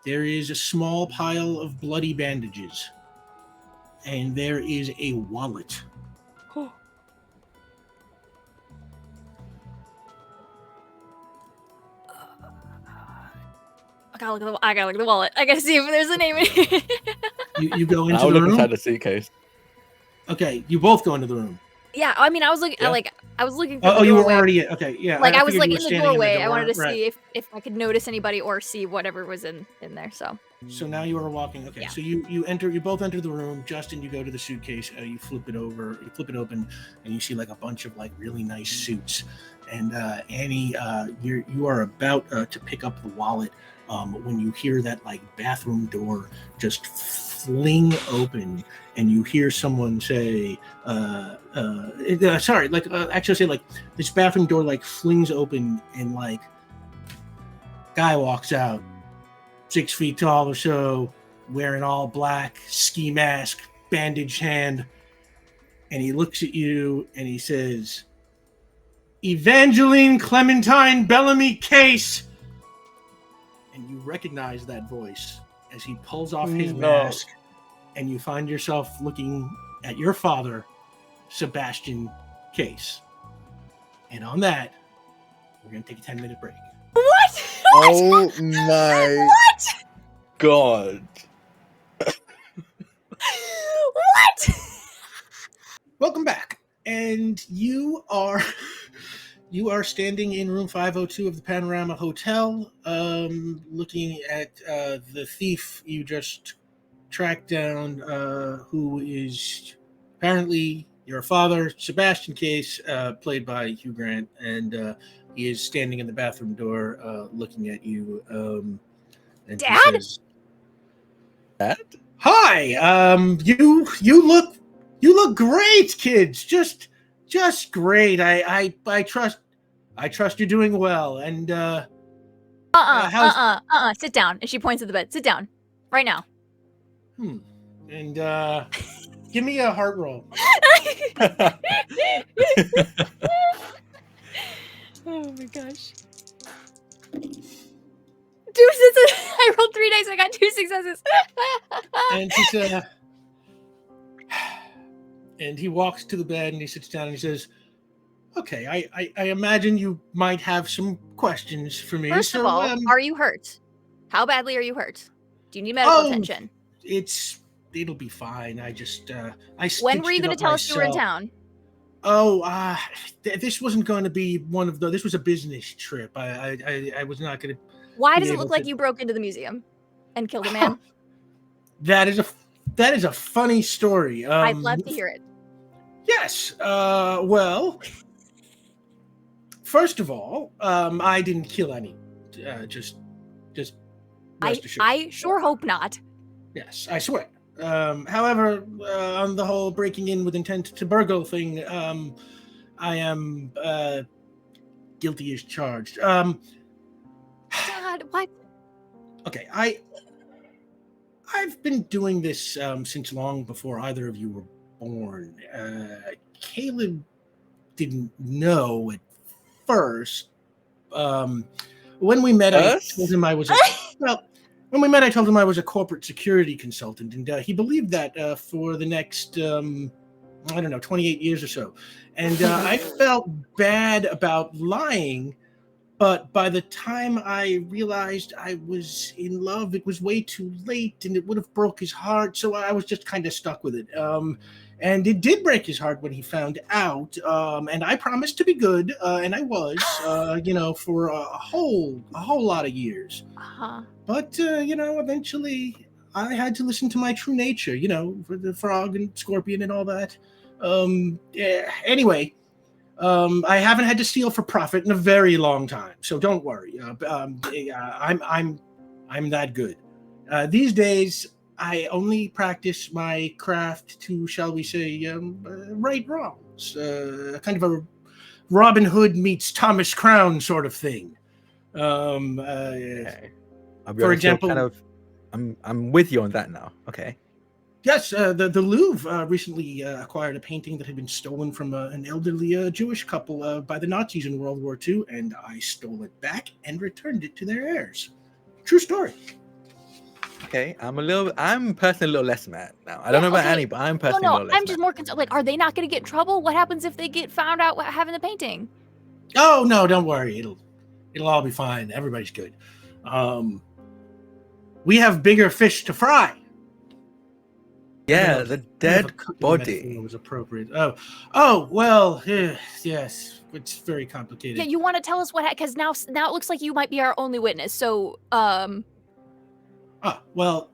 There is a small pile of bloody bandages. And there is a wallet. I gotta look at the wallet. I gotta see if there's a name in here. You go into I'll the look room. inside the suitcase. Okay, you both go into the room. Yeah, I mean, I was looking. Yeah. I was looking. Through Oh, the you were doorway. already okay. Yeah, Like I was figured like you in were the standing doorway. door, I wanted to right. see if I could notice anybody or see whatever was in there. So So now you are walking. Okay, Yeah. so you both enter the room. Justin, you go to the suitcase. You flip it open, and you see like a bunch of like really nice suits. And Annie, you are about to pick up the wallet when you hear that like bathroom door just fling open, and you hear someone say, "Sorry." Actually, say like this bathroom door like flings open, and like guy walks out. 6 feet tall or so, wearing all black, ski mask, bandaged hand. And he looks at you and he says, Evangeline Clementine Bellamy Case. And you recognize that voice as he pulls off his mask, and you find yourself looking at your father, Sebastian Case. And on that, we're going to take a 10-minute break. what? Oh my What? god. What? Welcome back. And you are standing in room 502 of the Panorama Hotel, looking at the thief you just tracked down, who is apparently your father, Sebastian Case, played by Hugh Grant, and he is standing in the bathroom door, looking at you. And Dad? He says, Dad? "Hi. You look great, kids. Just great. I trust you're doing well. And Sit down. And she points at the bed. Sit down, right now. And give me a heart roll. Oh my gosh. 2 successes. I rolled 3 dice. I got 2 successes. And he said, and he walks to the bed and he sits down and he says, "Okay, I imagine you might have some questions for me. First of all, are you hurt? How badly are you hurt? Do you need medical attention? It'll be fine. I just When were you going to tell us you were in town? Oh, this wasn't going to be one of those. This was a business trip. I was not going to. Why does be it look able like to- you broke into the museum and killed a man? That is a funny story. I'd love to hear it. Yes. Well, first of all, I didn't kill any. Just rest assured. I sure hope not. Yes, I swear. However, on the whole breaking in with intent to burgle thing, I am guilty as charged. God, what? Okay, I've been doing this since long before either of you were born. Caleb didn't know at first. When we met, I told him I was when we met, I told him I was a corporate security consultant, and he believed that for the next 28 years or so. And I felt bad about lying. But by the time I realized I was in love, it was way too late, and it would have broke his heart. So I was just kind of stuck with it. And it did break his heart when he found out. And I promised to be good, and I was, for a whole lot of years. Uh-huh. But eventually, I had to listen to my true nature. For the frog and scorpion and all that. Anyway, I haven't had to steal for profit in a very long time, so don't worry. I'm that good. These days, I only practice my craft to, shall we say, right wrongs. Kind of a Robin Hood meets Thomas Crown sort of thing. Okay. I'll be For honest, you're example, I'm with you on that now. Okay. yes, the Louvre recently acquired a painting that had been stolen from an elderly Jewish couple by the Nazis in World War II, and I stole it back and returned it to their heirs. True story. Okay. I'm personally a little less mad now. I don't know about Annie, but I'm personally a little less I'm just mad. more concerned. Like, are they not going to get in trouble? What happens if they get found out having the painting? Oh no, don't worry. It'll all be fine. Everybody's good. We have bigger fish to fry. Yeah, the dead Metaphor body. was appropriate. Oh well, yes, it's very complicated. Yeah, you want to tell us what? Because now it looks like you might be our only witness. So, Well,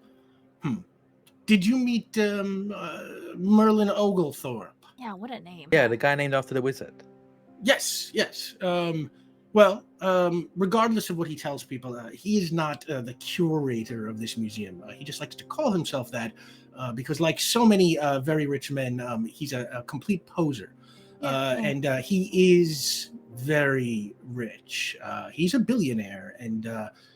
did you meet Merlin Oglethorpe? Yeah, what a name. Yeah, the guy named after the wizard. Yes. Regardless of what he tells people, he is not the curator of this museum. He just likes to call himself that because, like so many very rich men, he's a complete poser. And he is very rich. He's a billionaire, and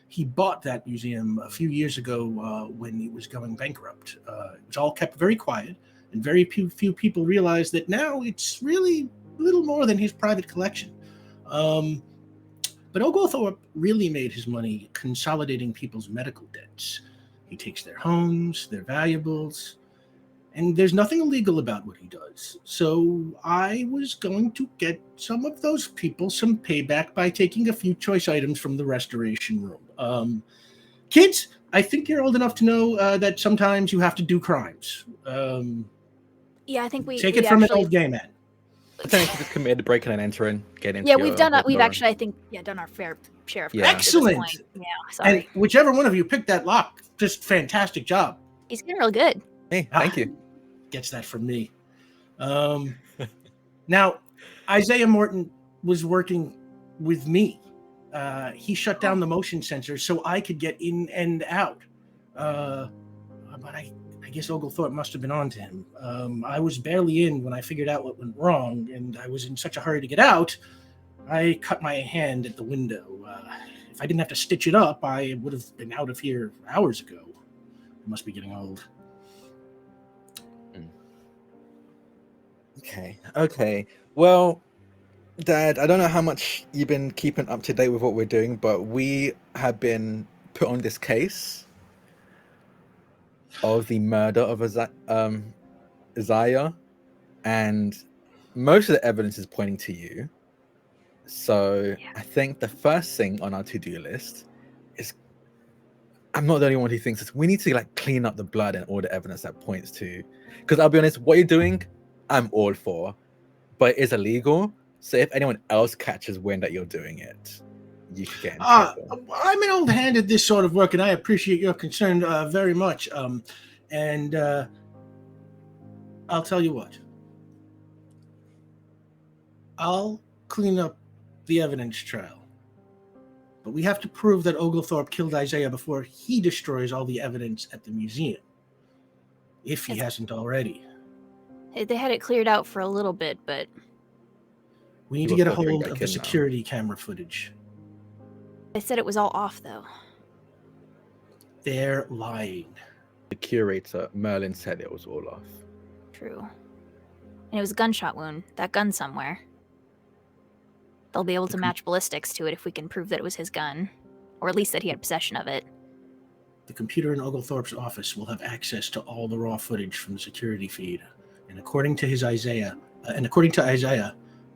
he bought that museum a few years ago when it was going bankrupt. It was all kept very quiet, and very few people realized that now it's really little more than his private collection. But Oglethorpe really made his money consolidating people's medical debts. He takes their homes, their valuables, and there's nothing illegal about what he does. So I was going to get some of those people some payback by taking a few choice items from the restoration room. Kids, I think you're old enough to know that sometimes you have to do crimes. Yeah, I think we take it from an old gay man. I think we just committed breaking and entering, getting into Yeah, we've done. We've door. actually, I think, done our fair share of Yeah. crimes at this Excellent. point. Yeah, sorry. And whichever one of you picked that lock, just fantastic job. He's getting real good. Hey, thank you. Gets that from me. Now, Isaiah Morton was working with me. He shut down the motion sensor so I could get in and out. But I guess Oglethorpe must have been on to him. I was barely in when I figured out what went wrong, and I was in such a hurry to get out, I cut my hand at the window. If I didn't have to stitch it up, I would have been out of here hours ago. I must be getting old. Okay. Well, Dad, I don't know how much you've been keeping up to date with what we're doing, but we have been put on this case of the murder of Isaiah, and most of the evidence is pointing to you. So I think the first thing on our to-do list is, I'm not the only one who thinks this, we need to clean up the blood and all the evidence that points to, because I'll be honest, what you're doing, I'm all for, but it is illegal. So if anyone else catches wind that you're doing it, you could get in trouble. I'm an old hand at this sort of work, and I appreciate your concern very much. And I'll tell you what. I'll clean up the evidence trail. But we have to prove that Oglethorpe killed Isaiah before he destroys all the evidence at the museum. If he hasn't already. They had it cleared out for a little bit, but we need to get a hold of the security camera footage. They said it was all off, though. They're lying. The curator, Merlin, said it was all off. True. And it was a gunshot wound. That gun somewhere. They'll be able to match ballistics to it if we can prove that it was his gun. Or at least that he had possession of it. The computer in Oglethorpe's office will have access to all the raw footage from the security feed. And according to Isaiah,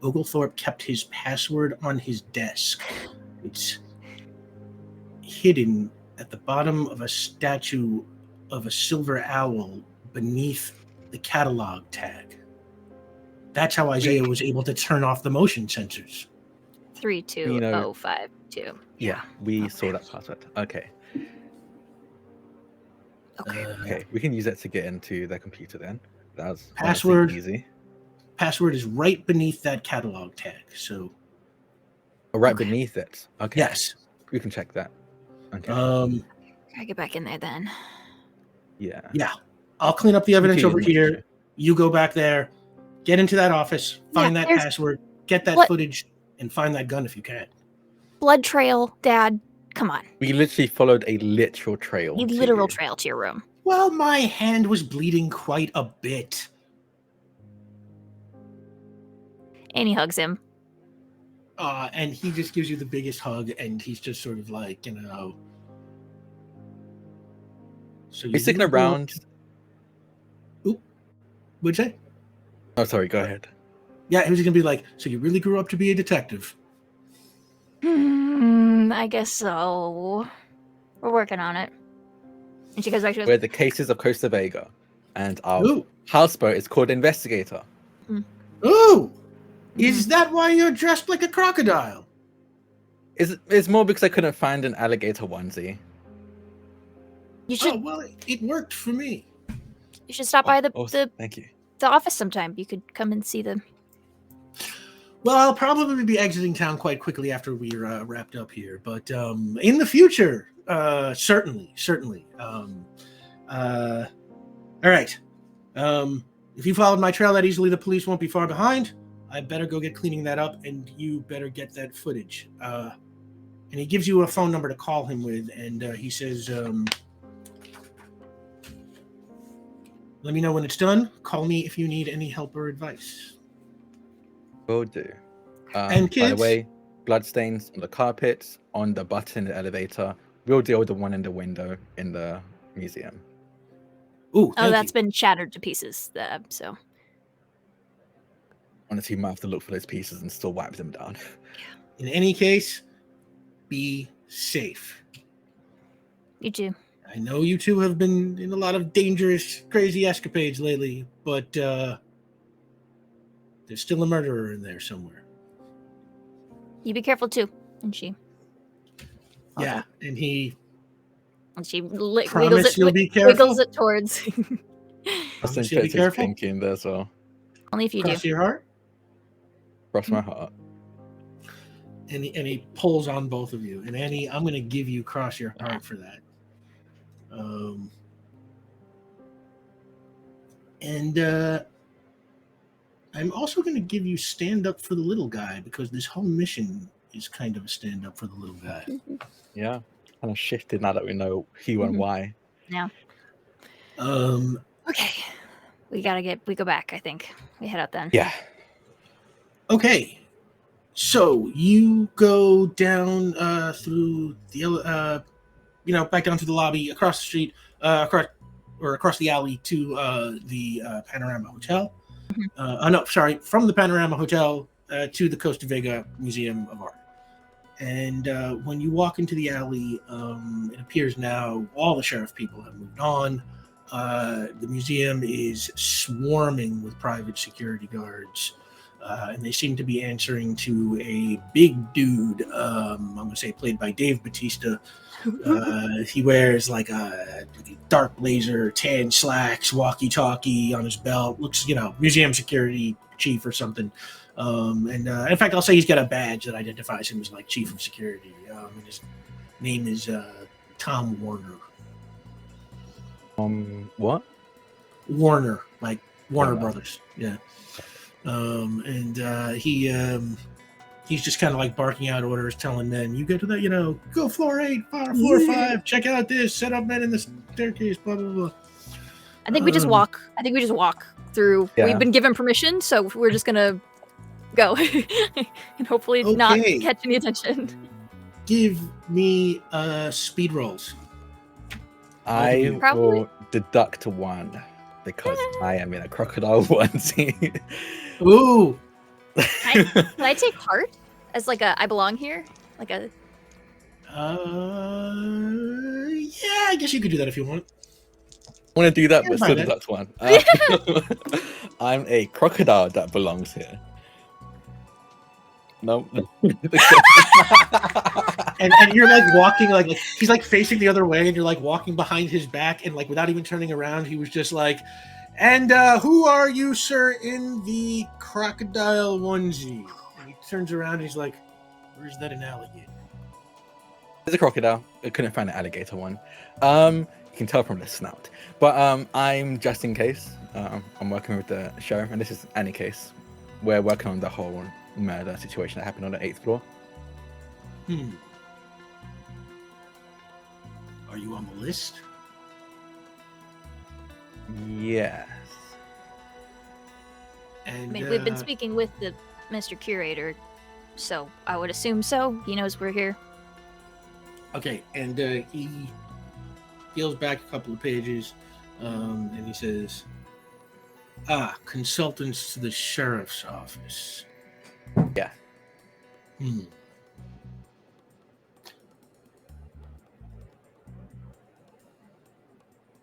Oglethorpe kept his password on his desk. It's hidden at the bottom of a statue of a silver owl beneath the catalog tag. That's how Isaiah was able to turn off the motion sensors. 32052. Yeah, we Okay. saw that password. Okay. Okay. Okay, we can use that to get into the computer then. That was Password. honestly easy. Password is right beneath that catalog tag. So Right Okay. beneath it. Okay. yes. We can check that. Okay. Gotta get back in there then. Yeah. Yeah. I'll clean up the evidence Computer's over much here. easier. You go back there, get into that office, find Yeah, that there's- password, get that What? footage, and find that gun if you can. Blood trail, Dad. Come on. We literally followed a literal trail. A to literal you. trail to your room. Well, my hand was bleeding quite a bit. And he hugs him. And he just gives you the biggest hug, and he's just sort of like, So He's sticking really grew up- around. What'd you say? Oh, sorry. Go ahead. Yeah, he was gonna be like, so you really grew up to be a detective? I guess so. We're working on it. And she goes back to We're the Cases of Costa Vega, and our Ooh, houseboat is called Investigator. ooh, is that why you're dressed like a crocodile? It's more because I couldn't find an alligator onesie. You should Oh well, it worked for me. you should stop by the Thank you. office sometime. You could come and see them. Well, I'll probably be exiting town quite quickly after we're wrapped up here, but in the future, certainly. All right. If you followed my trail that easily, the police won't be far behind. I better go get cleaning that up, and you better get that footage. And he gives you a phone number to call him with, and he says, let me know when it's done. Call me if you need any help or advice. Will do. And By the kids- way, bloodstains on the carpets, on the button in the elevator. We'll deal with the one in the window in the museum. Ooh, Oh, thank that's you. been shattered to pieces. So Honestly, you might have to look for those pieces and still wipe them down. In any case, be safe. you too. I know you two have been in a lot of dangerous, crazy escapades lately, but there's still a murderer in there somewhere. You be careful too. And she. Yeah, and he And she promise you'll be careful. wiggles it towards. Promise you'll be careful. Pinky in there as well. Only if you Cross do. your heart. Cross my heart. And he pulls on both of you. And Annie, I'm going to give you cross your heart for that. I'm also going to give you stand up for the little guy, because this whole mission is kind of a stand up for the little guy. Yeah. Kind of shifted now that we know who and why. Yeah. Um, Okay. We go back, I think. We head out then. Yeah. Okay, so you go down through the, back down to the lobby, across the street, across the alley to the Panorama Hotel. From the Panorama Hotel to the Costa Vega Museum of Art. And when you walk into the alley, it appears now all the sheriff people have moved on. The museum is swarming with private security guards. And they seem to be answering to a big dude, I'm going to say played by Dave Bautista. He wears like a dark blazer, tan slacks, walkie-talkie on his belt. Looks, museum security chief or something. In fact, I'll say he's got a badge that identifies him as like chief of security. And his name is Tom Warner. What? Warner, like Warner Warner. Brothers. Yeah. He's just kind of like barking out orders, telling men, you go to that, go floor 8, floor 5, check out this, set up men in the staircase, blah, blah, blah. I think we just walk. Through. Yeah. We've been given permission, so we're just gonna go and hopefully not Okay. catch any attention. Give me speed rolls. I Probably. will deduct 1 because I am in a crocodile onesie. Ooh. Can I take heart as like a I belong here? Like a Yeah, I guess you could do that if you want. I want to do that, Yeah, but buy still that. deduct one. I'm a crocodile that belongs here. No. And you're like walking like he's like facing the other way, and you're like walking behind his back, and like without even turning around, he was just like, "And who are you, sir, in the crocodile onesie?" And he turns around, and he's like, "Where's that an alligator?" There's a crocodile. I couldn't find an alligator one. You can tell from the snout. But I'm just in case. I'm working with the sheriff, and this is any case. We're working on the whole murder situation that happened on the 8th floor. Are you on the list? Yes. And I mean, we've been speaking with the Mr. Curator, so I would assume so. He knows we're here. Okay, and he peels back a couple of pages, and he says, consultants to the sheriff's office. Yeah.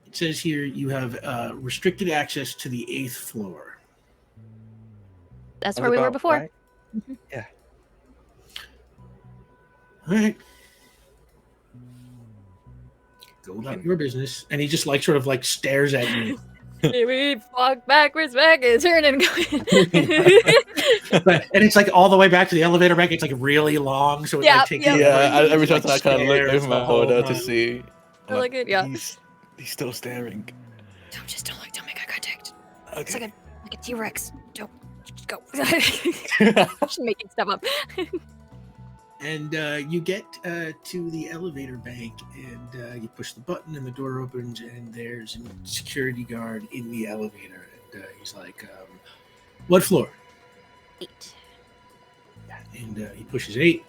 It says here you have restricted access to the 8th floor. That's where we were before. Right? Yeah. All right. Go about your business. And he just like sort of like stares at you. We walk backwards, back and turn and go. And it's like all the way back to the elevator back. It's like really long, so it Yeah, like takes yeah. you Every time I kind of look stares over my the whole shoulder to time. see. I like it, yeah. He's still staring. Don't make eye contact. Okay. It's like a T-Rex. Don't just go. Just making stuff up. And you get to the elevator bank, and you push the button, and the door opens, and there's a security guard in the elevator. And he's like, "What floor?" 8. And he pushes 8,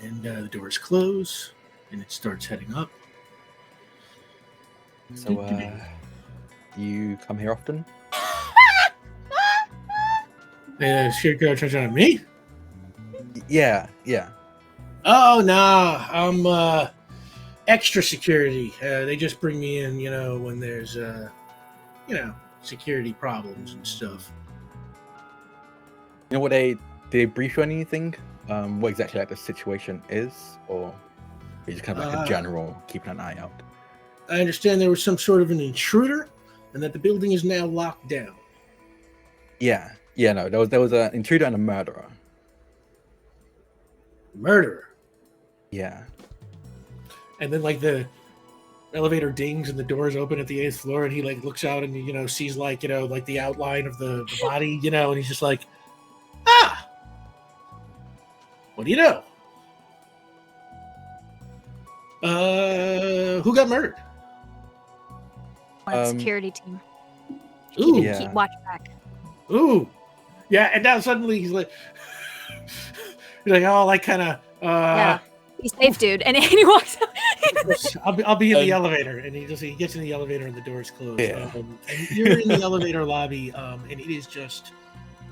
and the doors close, and it starts heading up. So, you come here often? The security guard turns around at me. Yeah. Oh, nah, I'm extra security. They just bring me in, when there's, security problems and stuff. You know what did they brief you on anything? What exactly like the situation is, or are you just kind of like a general keeping an eye out? I understand there was some sort of an intruder, and that the building is now locked down. Yeah. No, there was an intruder and a murderer. Murderer. Yeah. And then like the elevator dings and the doors open at the 8th floor, and he like looks out and sees like like the outline of the body, and he's just like, what do you know? Who got murdered? One of the security team. Ooh. Yeah. Keep watch back. Ooh. Yeah, and now suddenly he's like oh, like kind of Yeah. Be safe, dude. And he walks out. I'll be in the elevator, and he gets in the elevator and the doors close. Yeah. And you're in the elevator lobby, and it is just,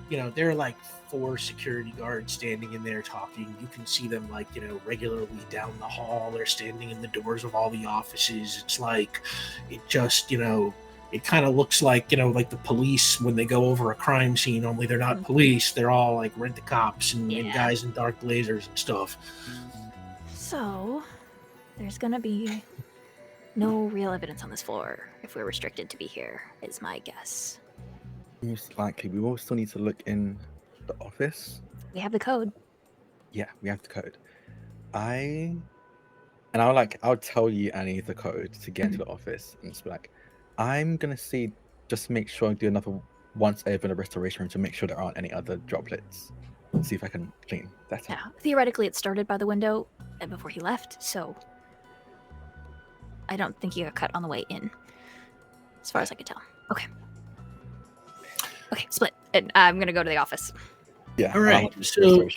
there are like 4 security guards standing in there talking. You can see them like, regularly down the hall. They're standing in the doors of all the offices. It's like, it just, it kind of looks like, like the police when they go over a crime scene, only they're not police. They're all like rent-a-cops and guys in dark blazers and stuff. So, there's gonna be no real evidence on this floor if we're restricted to be here, is my guess. Most likely, we will still need to look in the office. We have the code. Yeah, we have the code. I'll tell you Annie the code to get into the office, and just be like, I'm gonna see, just make sure I do another once over in the restoration room to make sure there aren't any other droplets. See if I can clean that up. Yeah, theoretically it started by the window before he left, so I don't think he got cut on the way in, as far as I could tell. Okay, split. And I'm gonna go to the office. Yeah. All right, so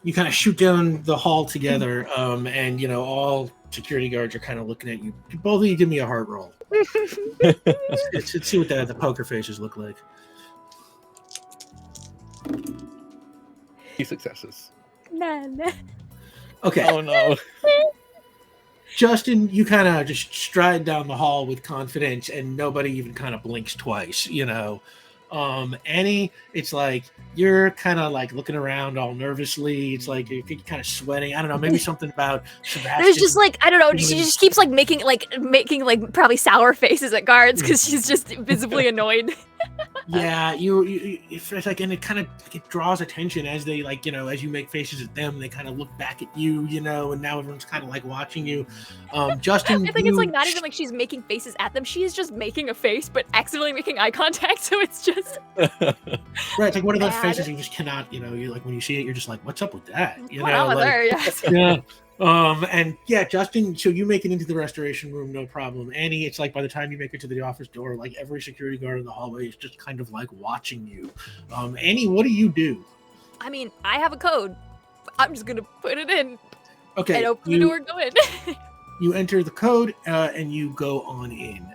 you kind of shoot down the hall together, and all security guards are kind of looking at you. Both of you give me a heart roll. Let's see what the poker faces look like. 2 successes. None. Okay. Oh no. Justin, you kind of just stride down the hall with confidence, and nobody even kind of blinks twice. Annie, it's like you're kind of like looking around all nervously. It's like you're kind of sweating. I don't know, maybe something about Sebastian. There's just like, I don't know, she just keeps like making probably sour faces at guards because she's just visibly annoyed. Yeah, it's like, and it draws attention as they as you make faces at them, they kind of look back at you, and now everyone's kind of like watching you. Justin, I think it's like not even like she's making faces at them. She is just making a face, but accidentally making eye contact. So it's just right. It's like one of those bad. faces you just cannot, you like when you see it, you're just like, what's up with that? What on with her? Yes. Yeah. And yeah, Justin, so you make it into the restoration room, no problem. Annie, it's like by the time you make it to the office door, like every security guard in the hallway is just kind of like watching you. Annie, what do you do? I mean, I have a code. I'm just gonna put it in. Okay. And open the door and go in. You enter the code and you go on in.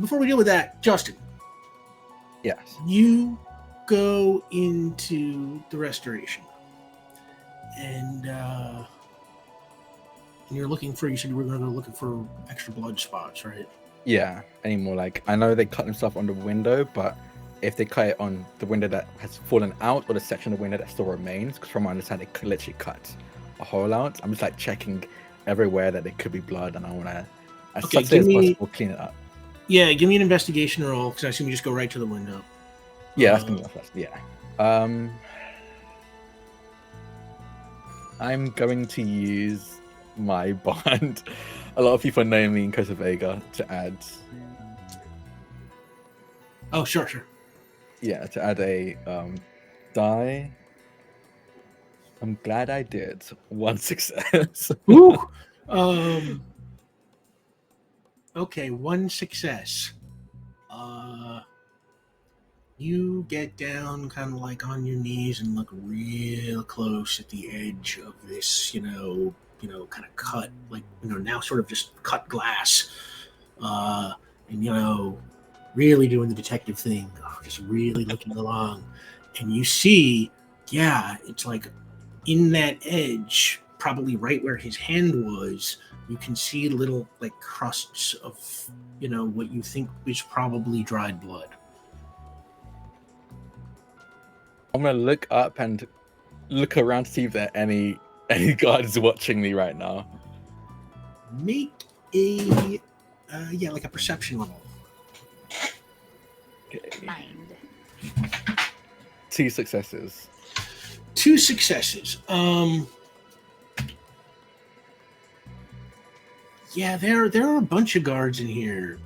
Before we deal with that, Justin. Yes. You go into the restoration. And you're looking for, you said you were going to go looking for extra blood spots, right? Yeah, anymore. Like, I know they cut themselves on the window, but if they cut it on the window that has fallen out or the section of the window that still remains, because from my understanding, they literally cut a hole out. I'm just like checking everywhere that there could be blood, and I want to, as subtly as possible, clean it up. Yeah, give me an investigation roll, because I assume you just go right to the window. Yeah, that's gonna be first. Yeah. I'm going to use my bond. A lot of people know me in Costa Vega to add. Oh, sure. Yeah, to add a die. I'm glad I did. 1 success. Ooh. Okay, 1 success. You get down kind of like on your knees and look real close at the edge of this, kind of cut, like, now sort of just cut glass. And, really doing the detective thing, just really looking along. And you see, yeah, it's like in that edge, probably right where his hand was, you can see little like crusts of, what you think is probably dried blood. I'm gonna look up and look around to see if there are any guards watching me right now. Make a like a perception roll. Okay. Mind. 2 successes. 2 successes. Yeah, there are a bunch of guards in here.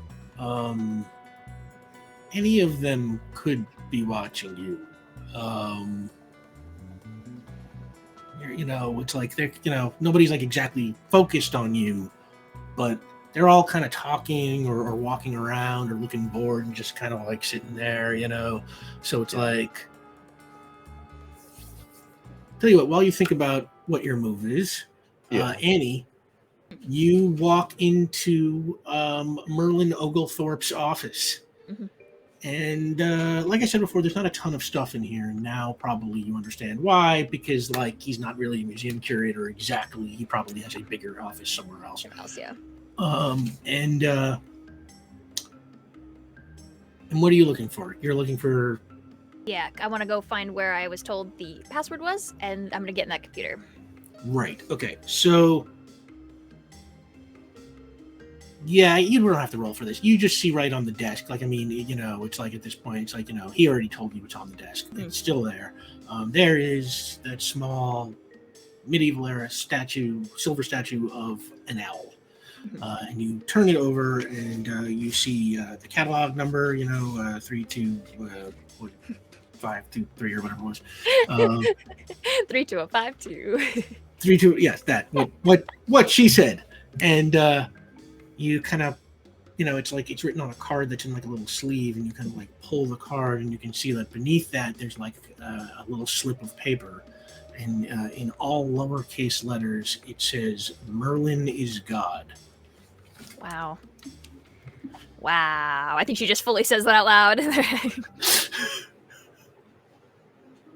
Any of them could be watching you. It's like they're, nobody's like exactly focused on you, but they're all kind of talking or walking around or looking bored and just kind of like sitting there, So it's like, tell you what, while you think about what your move is, Annie, you walk into Merlin Oglethorpe's office. Mm-hmm. And like I said before, there's not a ton of stuff in here. Now probably you understand why, because like he's not really a museum curator exactly. He probably has a bigger office somewhere else. Yeah. And what are you looking for? You're looking for... Yeah, I want to go find where I was told the password was, and I'm going to get in that computer. Right. Okay. So... Yeah, you don't have to roll for this. You just see right on the desk. Like, I mean, it's like at this point, it's like, he already told you it's on the desk. It's still there. There is that small medieval era silver statue of an owl. And you turn it over and you see the catalog number, 32523 or whatever it was. 32052. 32, yes, that. What she said. And you kind of, it's like it's written on a card that's in like a little sleeve, and you kind of like pull the card, and you can see that beneath that there's like a little slip of paper, and in all lowercase letters it says Merlin is God. Wow. I think she just fully says that out loud.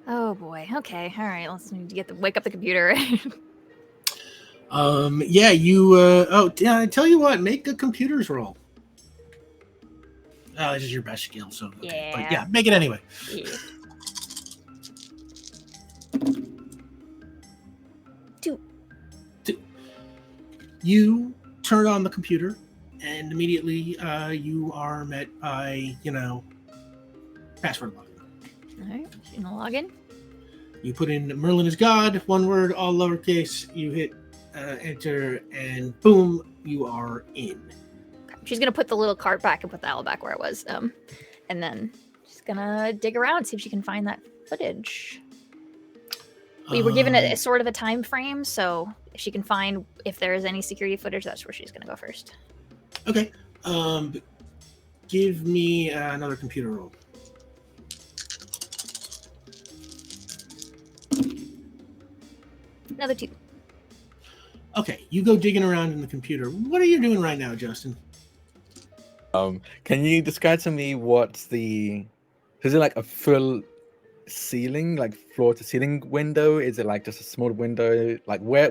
Oh boy. Okay. All right. Let's need to wake up the computer. Yeah, you. I tell you what, make a computers roll. Oh, this is your best skill, so okay. But yeah, make it anyway. Yeah. 2. You turn on the computer, and immediately you are met by, password login. All right, in the login. You put in Merlin is God, one word, all lowercase. You hit enter, and boom, you are in. She's gonna put the little cart back and put the owl back where it was. And then she's gonna dig around, see if she can find that footage. We were given a sort of a time frame, so if she can find if there is any security footage, that's where she's gonna go first. Okay. Give me another computer roll. Another 2. Okay, you go digging around in the computer. What are you doing right now, Justin? Can you describe to me what's is it like a full ceiling, like floor to ceiling window? Is it like just a small window? Like where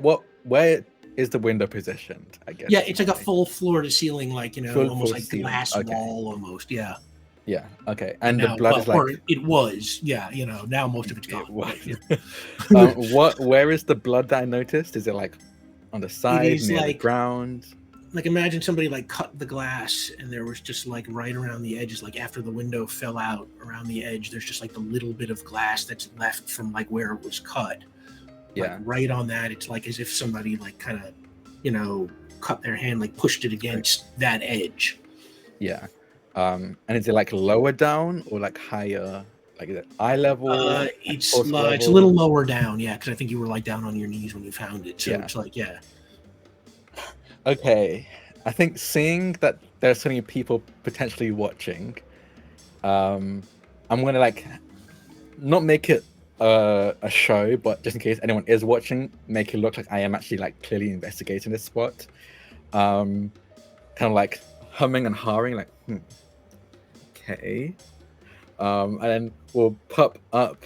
is the window positioned? I guess. Yeah, it's like a full floor to ceiling, like Full almost floor like to ceiling. glass Okay. wall, almost. Yeah. Yeah. Okay. And now, the blood is like. or it was. Yeah. Now most of it's gone. It was. Yeah. Where is the blood that I noticed? Is it like on the side, near the ground? Like imagine somebody like cut the glass, and there was just like right around the edges, like after the window fell out around the edge, there's just like a little bit of glass that's left from like where it was cut. Yeah. Like right on that, it's like as if somebody like kind of, cut their hand, like pushed it against that edge. Yeah. And is it like lower down or like higher? Like is it eye level? It's a little lower down, yeah, because I think you were like down on your knees when you found it. So it's like, yeah. Okay. I think seeing that there's so many people potentially watching, I'm gonna like not make it a show, but just in case anyone is watching, make it look like I am actually like clearly investigating this spot. Kind of like humming and hawing, like, okay. And then we'll pop up,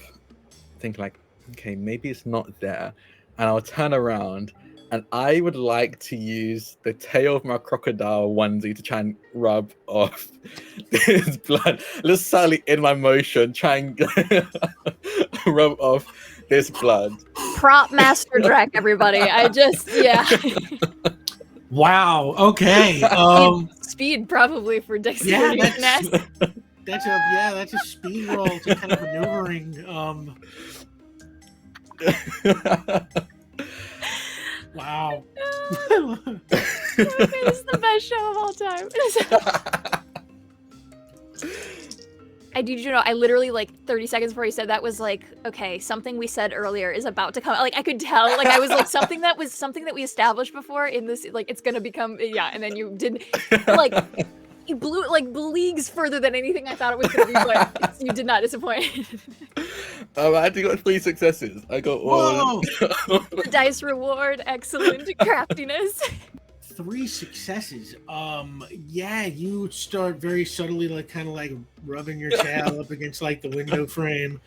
think like, okay, maybe it's not there. And I'll turn around, and I would like to use the tail of my crocodile onesie to try and rub off this blood. Just subtly in my motion, try and rub off this blood. Prop Master Drek, everybody. Yeah. Wow. Okay. Speed probably for dexterity. Yeah, that's a speed roll to kind of maneuvering. Wow. This is the best show of all time. I literally like 30 seconds before you said that was like, okay, something we said earlier is about to come. Like I could tell, like I was like something that we established before in this, like it's gonna become, yeah. And then you did, like you blew it like leagues further than anything I thought it was gonna be, but you did not disappoint. I actually got 3 successes. I got all. The dice reward, excellent craftiness. 3 successes. Yeah, you start very subtly, like kind of like rubbing your tail up against like the window frame,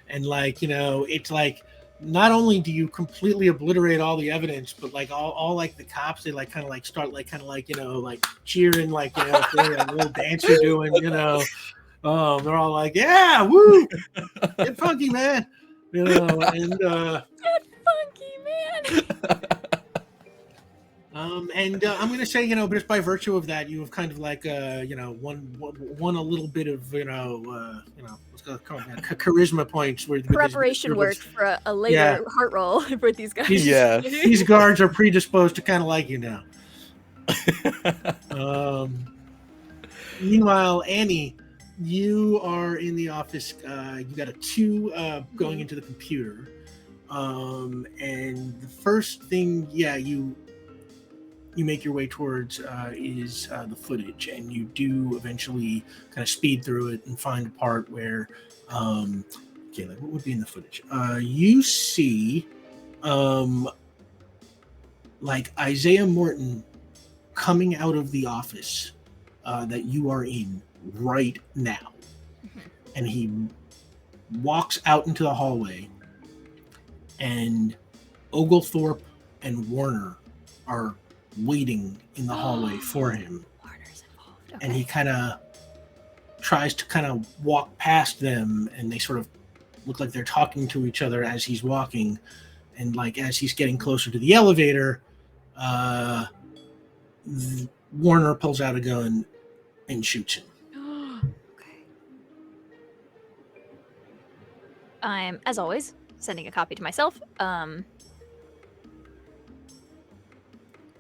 and like it's like not only do you completely obliterate all the evidence, but like all like the cops, they like kind of like start like kind of like like cheering, like for that little dance you're doing, they're all like, yeah, woo, get funky, man, and Get funky, man. And I'm gonna say, just by virtue of that, you have kind of like, won a little bit of, let's go charisma points. Preparation work for a later heart roll for these guys. These guards are predisposed to kind of like you now. Meanwhile, Annie, you are in the office. You got a 2 going into the computer, and the first thing, you make your way towards is the footage, and you do eventually kind of speed through it and find a part where, like what would be in the footage? You see, like Isaiah Morton coming out of the office that you are in right now, and he walks out into the hallway, and Oglethorpe and Warner are waiting in the hallway for him. Warner's involved. And he Okay. kind of tries to kind of walk past them, and they sort of look like they're talking to each other as he's walking. And like as he's getting closer to the elevator, Warner pulls out a gun and shoots him. Okay. I'm, as always, sending a copy to myself.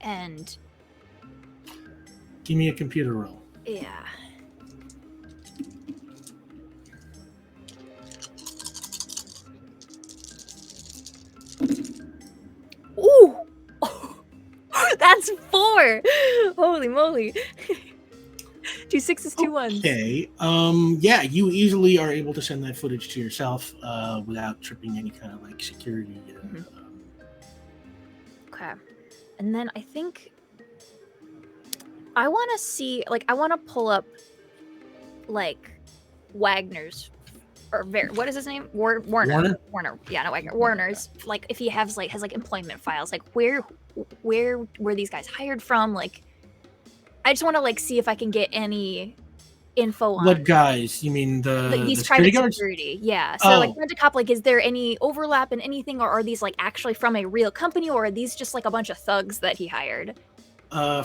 And Give me a computer roll. yeah. Ooh! That's 4! Holy moly. 2 6s, 2 1s. Okay. Yeah, you easily are able to send that footage to yourself without tripping any kind of like security. Okay. And then I think I want to see, like, I want to pull up, like, Wagner's, or what is his name? Warner. Warner? Yeah, not Wagner. Warner's, like, if he has like employment files, like, where were these guys hired from? Like, I just want to, like, see if I can get any info on What guys? You mean these the private security guards? security. Yeah. So, like, Oh. Rent-A-Cop, like, is there any overlap in anything, or are these, like, actually from a real company, or are these just, like, a bunch of thugs that he hired?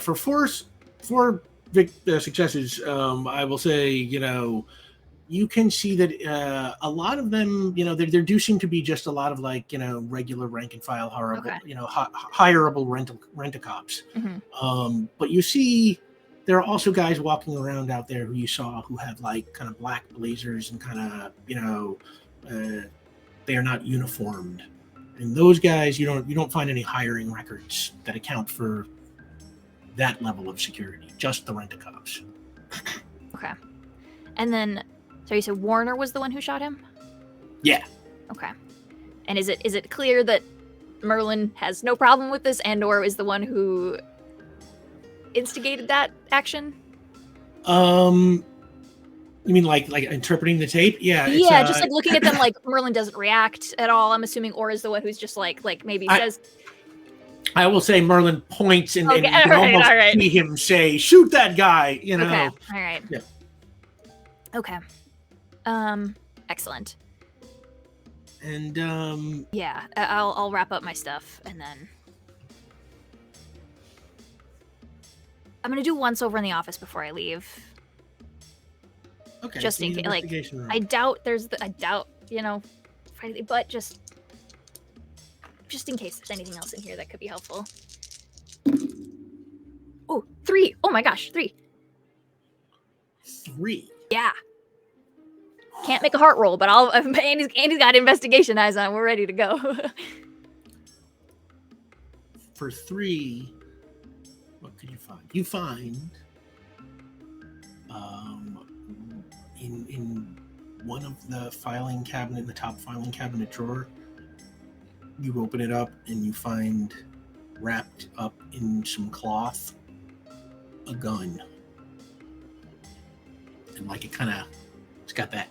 For four successes, I will say, you can see that a lot of them, there do seem to be just a lot of like, regular rank and file, horrible, Okay. hireable rent-a-cops. But you see, there are also guys walking around out there who you saw who have like kind of black blazers and kind of, they are not uniformed. And those guys, you don't find any hiring records that account for that level of security, just the rent-a-cops. Okay. And then, so you said Warner was the one who shot him? Yeah. Okay. And is it clear that Merlin has no problem with this, and/or is the one who instigated that action? You mean like interpreting the tape? Yeah. Yeah, just like looking at them, like Merlin doesn't react at all, I'm assuming, or is the one who's just like maybe says. I will say Merlin points and you Okay, can almost see him say, "Shoot that guy!" Okay, all right. Yeah. Okay. Excellent. And Yeah, I'll wrap up my stuff and then I'm gonna do once over in the office before I leave. okay. Just in case, like, investigation roll. I doubt, but just in case there's anything else in here that could be helpful. Oh, 3! Oh my gosh, 3! 3. Yeah. Can't make a heart roll, but Andy's got investigation eyes on. We're ready to go. For 3, what could you find? You find in one of the filing cabinet, the top filing cabinet drawer, you open it up and you find wrapped up in some cloth a gun. And like it's got that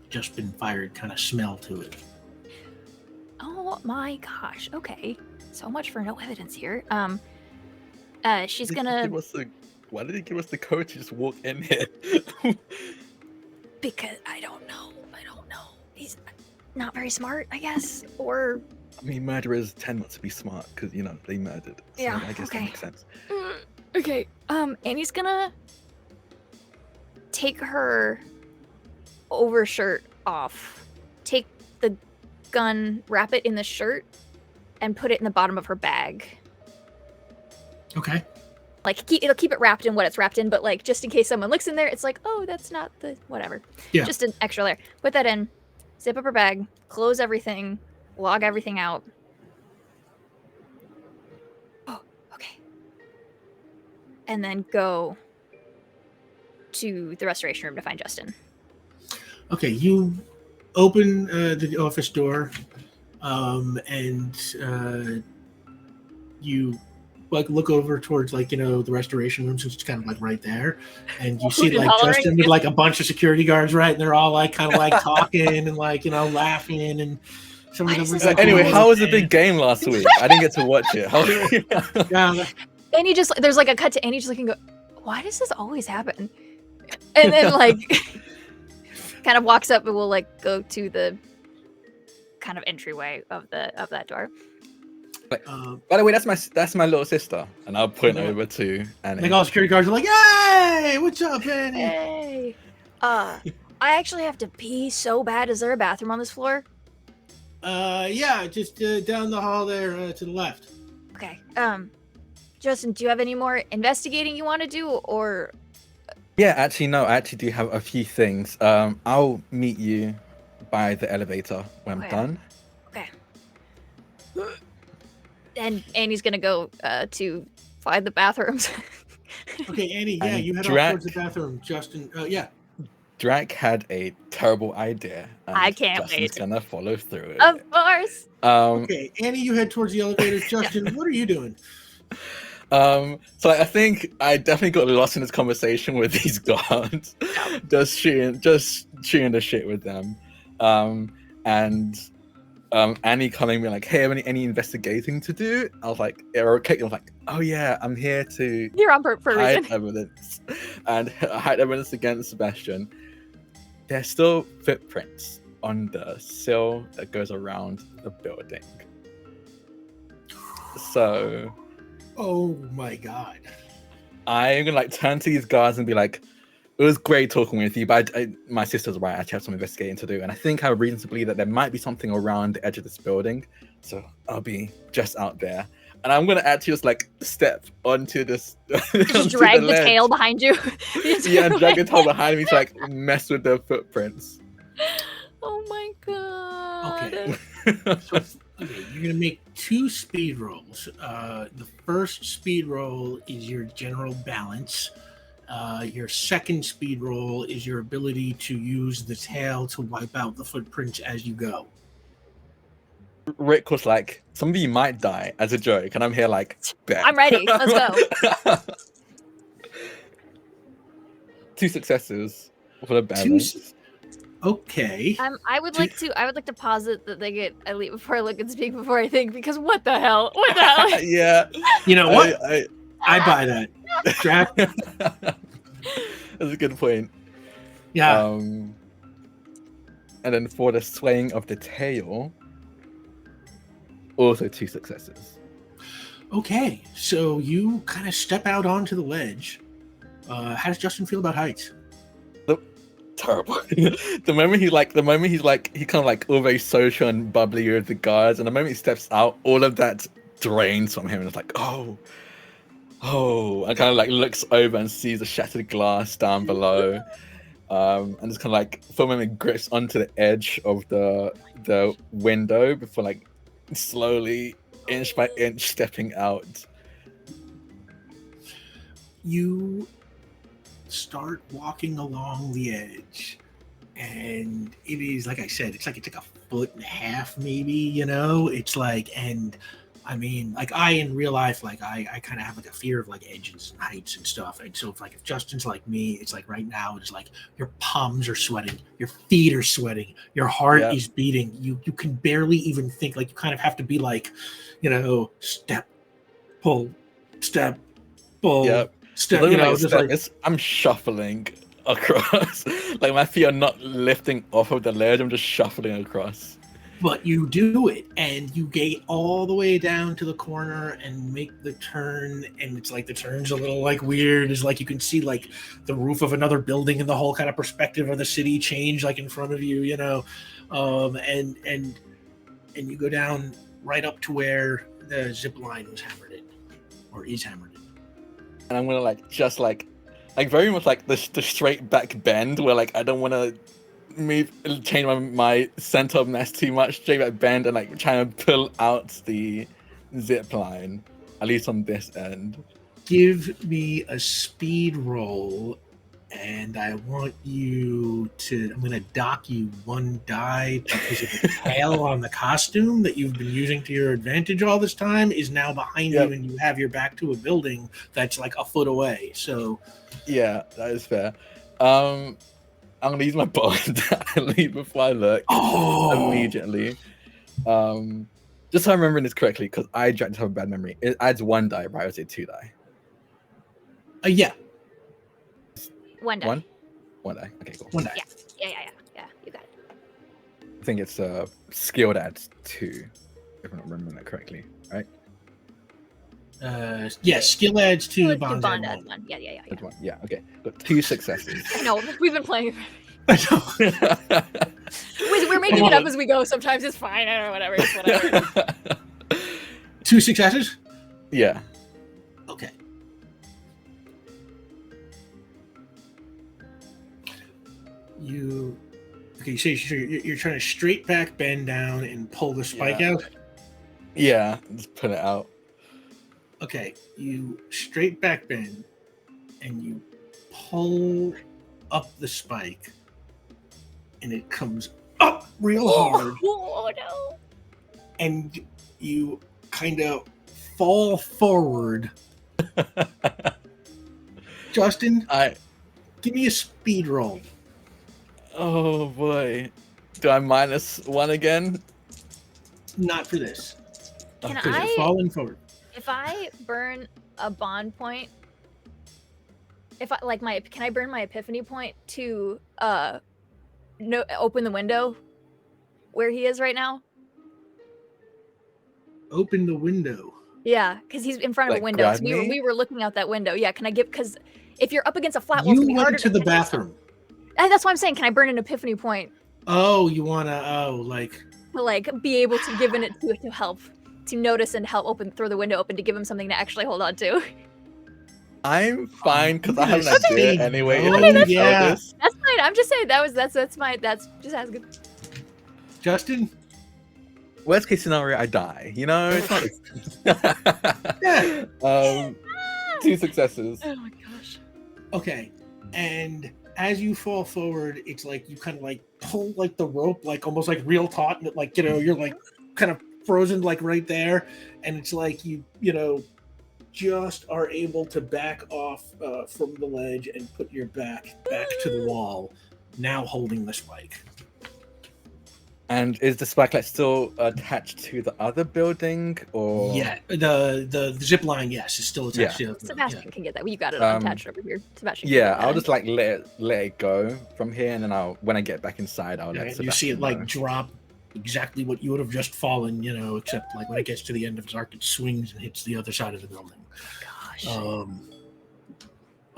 just been fired kind of smell to it. Oh my gosh. Okay. So much for no evidence here. She's gonna. Why did he give us the code to just walk in here? Because I don't know. He's not very smart, I guess. Or. I mean, murderers tend not to be smart because they murdered. So Yeah, I guess okay. that makes sense. Okay. Annie's gonna take her overshirt off, take the gun, wrap it in the shirt, and put it in the bottom of her bag. Okay. Like, it'll keep it wrapped in what it's wrapped in, but like, just in case someone looks in there, it's like, oh, that's not the whatever. Yeah. Just an extra layer. Put that in, zip up her bag, close everything, log everything out. Oh, okay. And then go to the restoration room to find Justin. Okay, you open the office door, and you like look over towards the restoration room, since it's kind of like right there, and you see like Justin with like a bunch of security guards, right, and they're all like kind of like talking and like laughing, and Some Why of them does were this like, Anyway, always- how was the big game last week? I didn't get to watch it. How... Yeah, Annie just there's like a cut to Annie just looking. Why does this always happen? And then like kind of walks up and will like go to the kind of entryway of that door. By the way, that's my little sister, and I'll point Yeah. over to Annie. like all security guards are like, "Hey, what's up, Annie?" Hey, I actually have to pee so bad. Is there a bathroom on this floor? Yeah, just down the hall there to the left. Okay. Justin, do you have any more investigating you want to do, or Yeah, actually, no. I actually do have a few things. I'll meet you by the elevator when I'm Okay. done. okay? And Annie's gonna go to find the bathrooms. Okay, Annie, yeah, And you head Drac- off towards the bathroom. Justin, yeah. Drac had a terrible idea. And I can't Justin's wait. gonna follow through it. Of course. Okay, Annie, you head towards the elevators. Justin, what are you doing? So I think I definitely got lost in this conversation with these guards, just shooting the shit with them, and Annie coming me like, "Hey, have any investigating to do?" I was like, "Okay." I was like, "Oh yeah, I'm here to You're on for a hide reason. evidence and hide evidence against Sebastian." There's still footprints on the sill that goes around the building. So Oh my god. I'm gonna like turn to these guards and be like, "It was great talking with you, but my sister's right. I actually have some investigating to do, and I think I have reason to believe that there might be something around the edge of this building. So I'll be just out there, and I'm gonna actually just like step onto this, Just onto drag the ledge. tail behind you. the Yeah, entire drag way. the tail behind me to like mess with the footprints. Oh my god. Okay. So, okay, you're gonna make 2 speed rolls. The first speed roll is your general balance. Your second speed roll is your ability to use the tail to wipe out the footprints as you go. Rick was like, "Some of you might die," as a joke, and I'm here like, "Bet." I'm ready. Let's go. 2 successes for the Two balance. s- Okay. I would like to posit that they get I leave before I look and speak before I think, because what the hell? What the hell? Yeah. You know what? I, I buy that. Drac, That's a good point. yeah. And then for the swaying of the tail, also 2 successes. Okay. So you kind of step out onto the ledge. How does Justin feel about heights? Terrible. the moment he's like, he kind of like all very social and bubbly with the guards, and the moment he steps out, all of that drains from him, and it's like, oh, and kind of like looks over and sees the shattered glass down below, and just kind of like for a moment grips onto the edge of the window before like slowly inch by inch stepping out. You start walking along the edge, and it is, like I said, it's like a 1.5 foot maybe, you know. It's like, and I mean, like, I in real life, like, I kind of have like a fear of like edges and heights and stuff. And so if Justin's like me, it's like right now it's like your palms are sweating, your feet are sweating, your heart Yeah. is beating, you can barely even think. Like, you kind of have to be like, you know, step, pull, step, pull, Yep. step, Literally, you know, like, just step, like, I'm shuffling across. Like my feet are not lifting off of the ledge. I'm just shuffling across. but you do it, and you get all the way down to the corner and make the turn, and it's like the turn's a little like weird. It's like you can see like the roof of another building and the whole kind of perspective of the city change like in front of you, you know. And you go down right up to where the zip line was hammered in, or is hammered in. And I'm gonna like just like very much like the straight back bend where like I don't want to change my center of mass too much, straight back bend, and like trying to pull out the zip line, at least on this end. Give me a speed roll, and I want you to, I'm going to dock you 1 die because of the tail on the costume that you've been using to your advantage all this time is now behind Yep. you, and you have your back to a building that's like a foot away. So Yeah, that is fair. I'm gonna use my bond and leave before I look oh, immediately. Just so I'm remembering this correctly, because I just have a bad memory. It adds 1 die, right? Or is it 2 die? Yeah, 1 die. 1 die. Okay, cool. 1 die. Yeah. You got it. I think it's skill that adds 2, if I'm not remembering that correctly, right? Yes, skill adds 2, Let's do bonds bond add adds 1. 1. Yeah. That's 1. Yeah, okay. Got 2 successes. I know. We've been playing. I We're making it up as we go. Sometimes it's fine. I don't know. Whatever. It's whatever. 2 successes? Yeah. Okay. Okay, so you're trying to straight back bend down and pull the spike out? Yeah, just put it out. Okay, you straight back bend and you pull up the spike and it comes up real hard Oh no. and you kind of fall forward. Justin, give me a speed roll. Oh boy. Do I -1 again? Not for this. Can Because you're falling forward. If I burn a bond point, can I burn my epiphany point to open the window where he is right now? Open the window. Yeah, because he's in front of a Like, window. grab 'Cause me? we were looking out that window. Yeah, can I give? Because if you're up against a flat wall, it's You gonna be harder went to the catch yourself. bathroom. And that's why I'm saying, can I burn an epiphany point Oh, you want to, to like be able to give it to help, to notice and help throw the window open to give him something to actually hold on to? I'm fine because I have an Okay. idea anyway. No, if I can yeah. tell this. That's fine. I'm just saying that's just asking. Justin? Worst case scenario, I die. You know, it's not. 2 successes. Oh my gosh. Okay. And as you fall forward, it's like you kind of like pull like the rope, like almost like real taut, and like, you're like kind of frozen like right there. And it's like you just are able to back off from the ledge and put your back to the wall, now holding the spike. And is the spike light still attached to the other building, or? Yeah, the zip line, yes, is still attached to the Sebastian can get that. You got it attached over here. Sebastian. Can Yeah, get I'll that. just like let it go from here, and then when I get back inside, I'll Yeah, let and you see it Sebastian like know. drop exactly what you would have just fallen, except like when it gets to the end of its arc, it swings and hits the other side of the building. Gosh.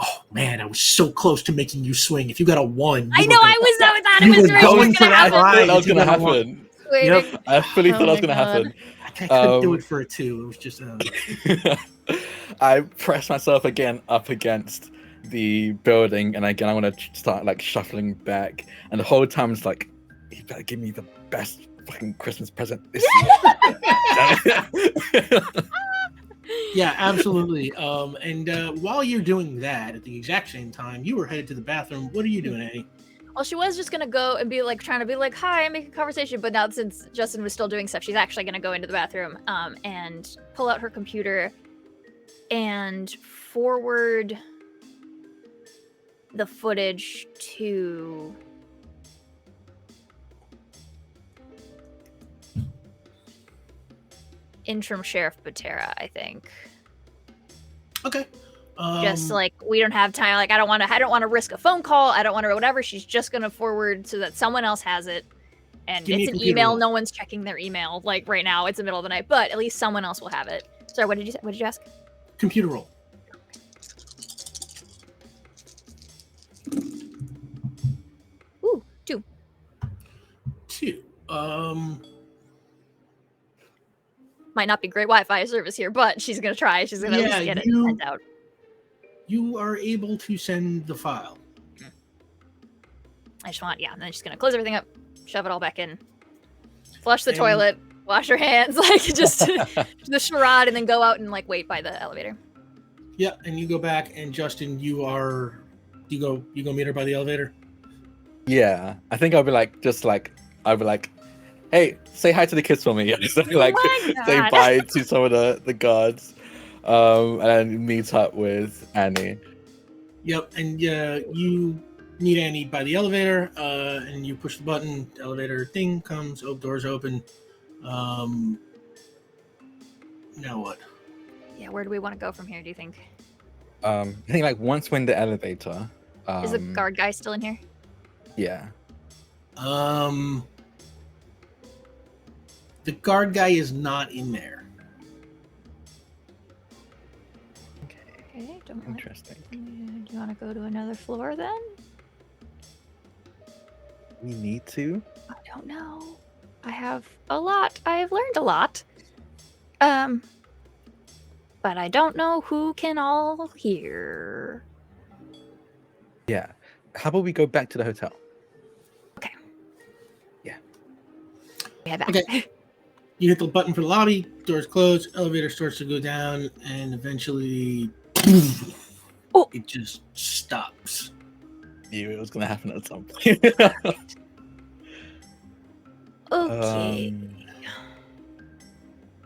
Oh man, I was so close to making you swing. If you got a 1, I know. I thought you it was were right. going What's for gonna that happen? ride. That was You gonna got a 1. happen. Waiting. Yep. I fully thought Oh that was my gonna God. happen. I couldn't do it for a 2. It was just I press myself again up against the building, and again I want to start like shuffling back, and the whole time it's like, you better give me the best fucking Christmas present this year. yeah, absolutely. And while you're doing that, at the exact same time, you were headed to the bathroom. What are you doing, Annie? Well, she was just gonna go and be like trying to be like, "Hi," and make a conversation. But now since Justin was still doing stuff, she's actually gonna go into the bathroom, and pull out her computer, and forward the footage to interim sheriff Patera, I think. Okay. Just like, we don't have time. Like, I don't want to risk a phone call. I don't want to whatever. She's just gonna forward so that someone else has it. And Give me it's a an computer email. roll. No one's checking their email. Like right now, it's the middle of the night. But at least someone else will have it. Sorry, what did you say? What did you ask? Computer roll. Ooh, 2. 2. Might not be great Wi-Fi service here, but she's gonna try. She's gonna at least get it sent out. You are able to send the file. I just want, and then she's gonna close everything up, shove it all back in, flush the And- toilet, wash her hands, like just the charade, and then go out and like wait by the elevator. Yeah, and you go back, and Justin, you go meet her by the elevator. Yeah, I think I'll be like, hey, say hi to the kids for me. So, like, my say God. bye to some of the guards, and meet up with Annie. Yep, and you meet Annie by the elevator, and you push the button. The elevator thing comes, doors open. Now what? Yeah, where do we want to go from here, do you think? I think like once we're in the elevator. Is the guard guy still in here? Yeah. The guard guy is not in there. Okay, don't want. Interesting. Do you want to go to another floor then? We need to. I don't know. I have a lot. I have learned a lot. But I don't know who can all hear. Yeah. How about we go back to the hotel? Okay. Yeah. We have that. Okay. You hit the button for the lobby, doors close, elevator starts to go down, and eventually it just stops. Knew it was gonna happen at some point. Okay.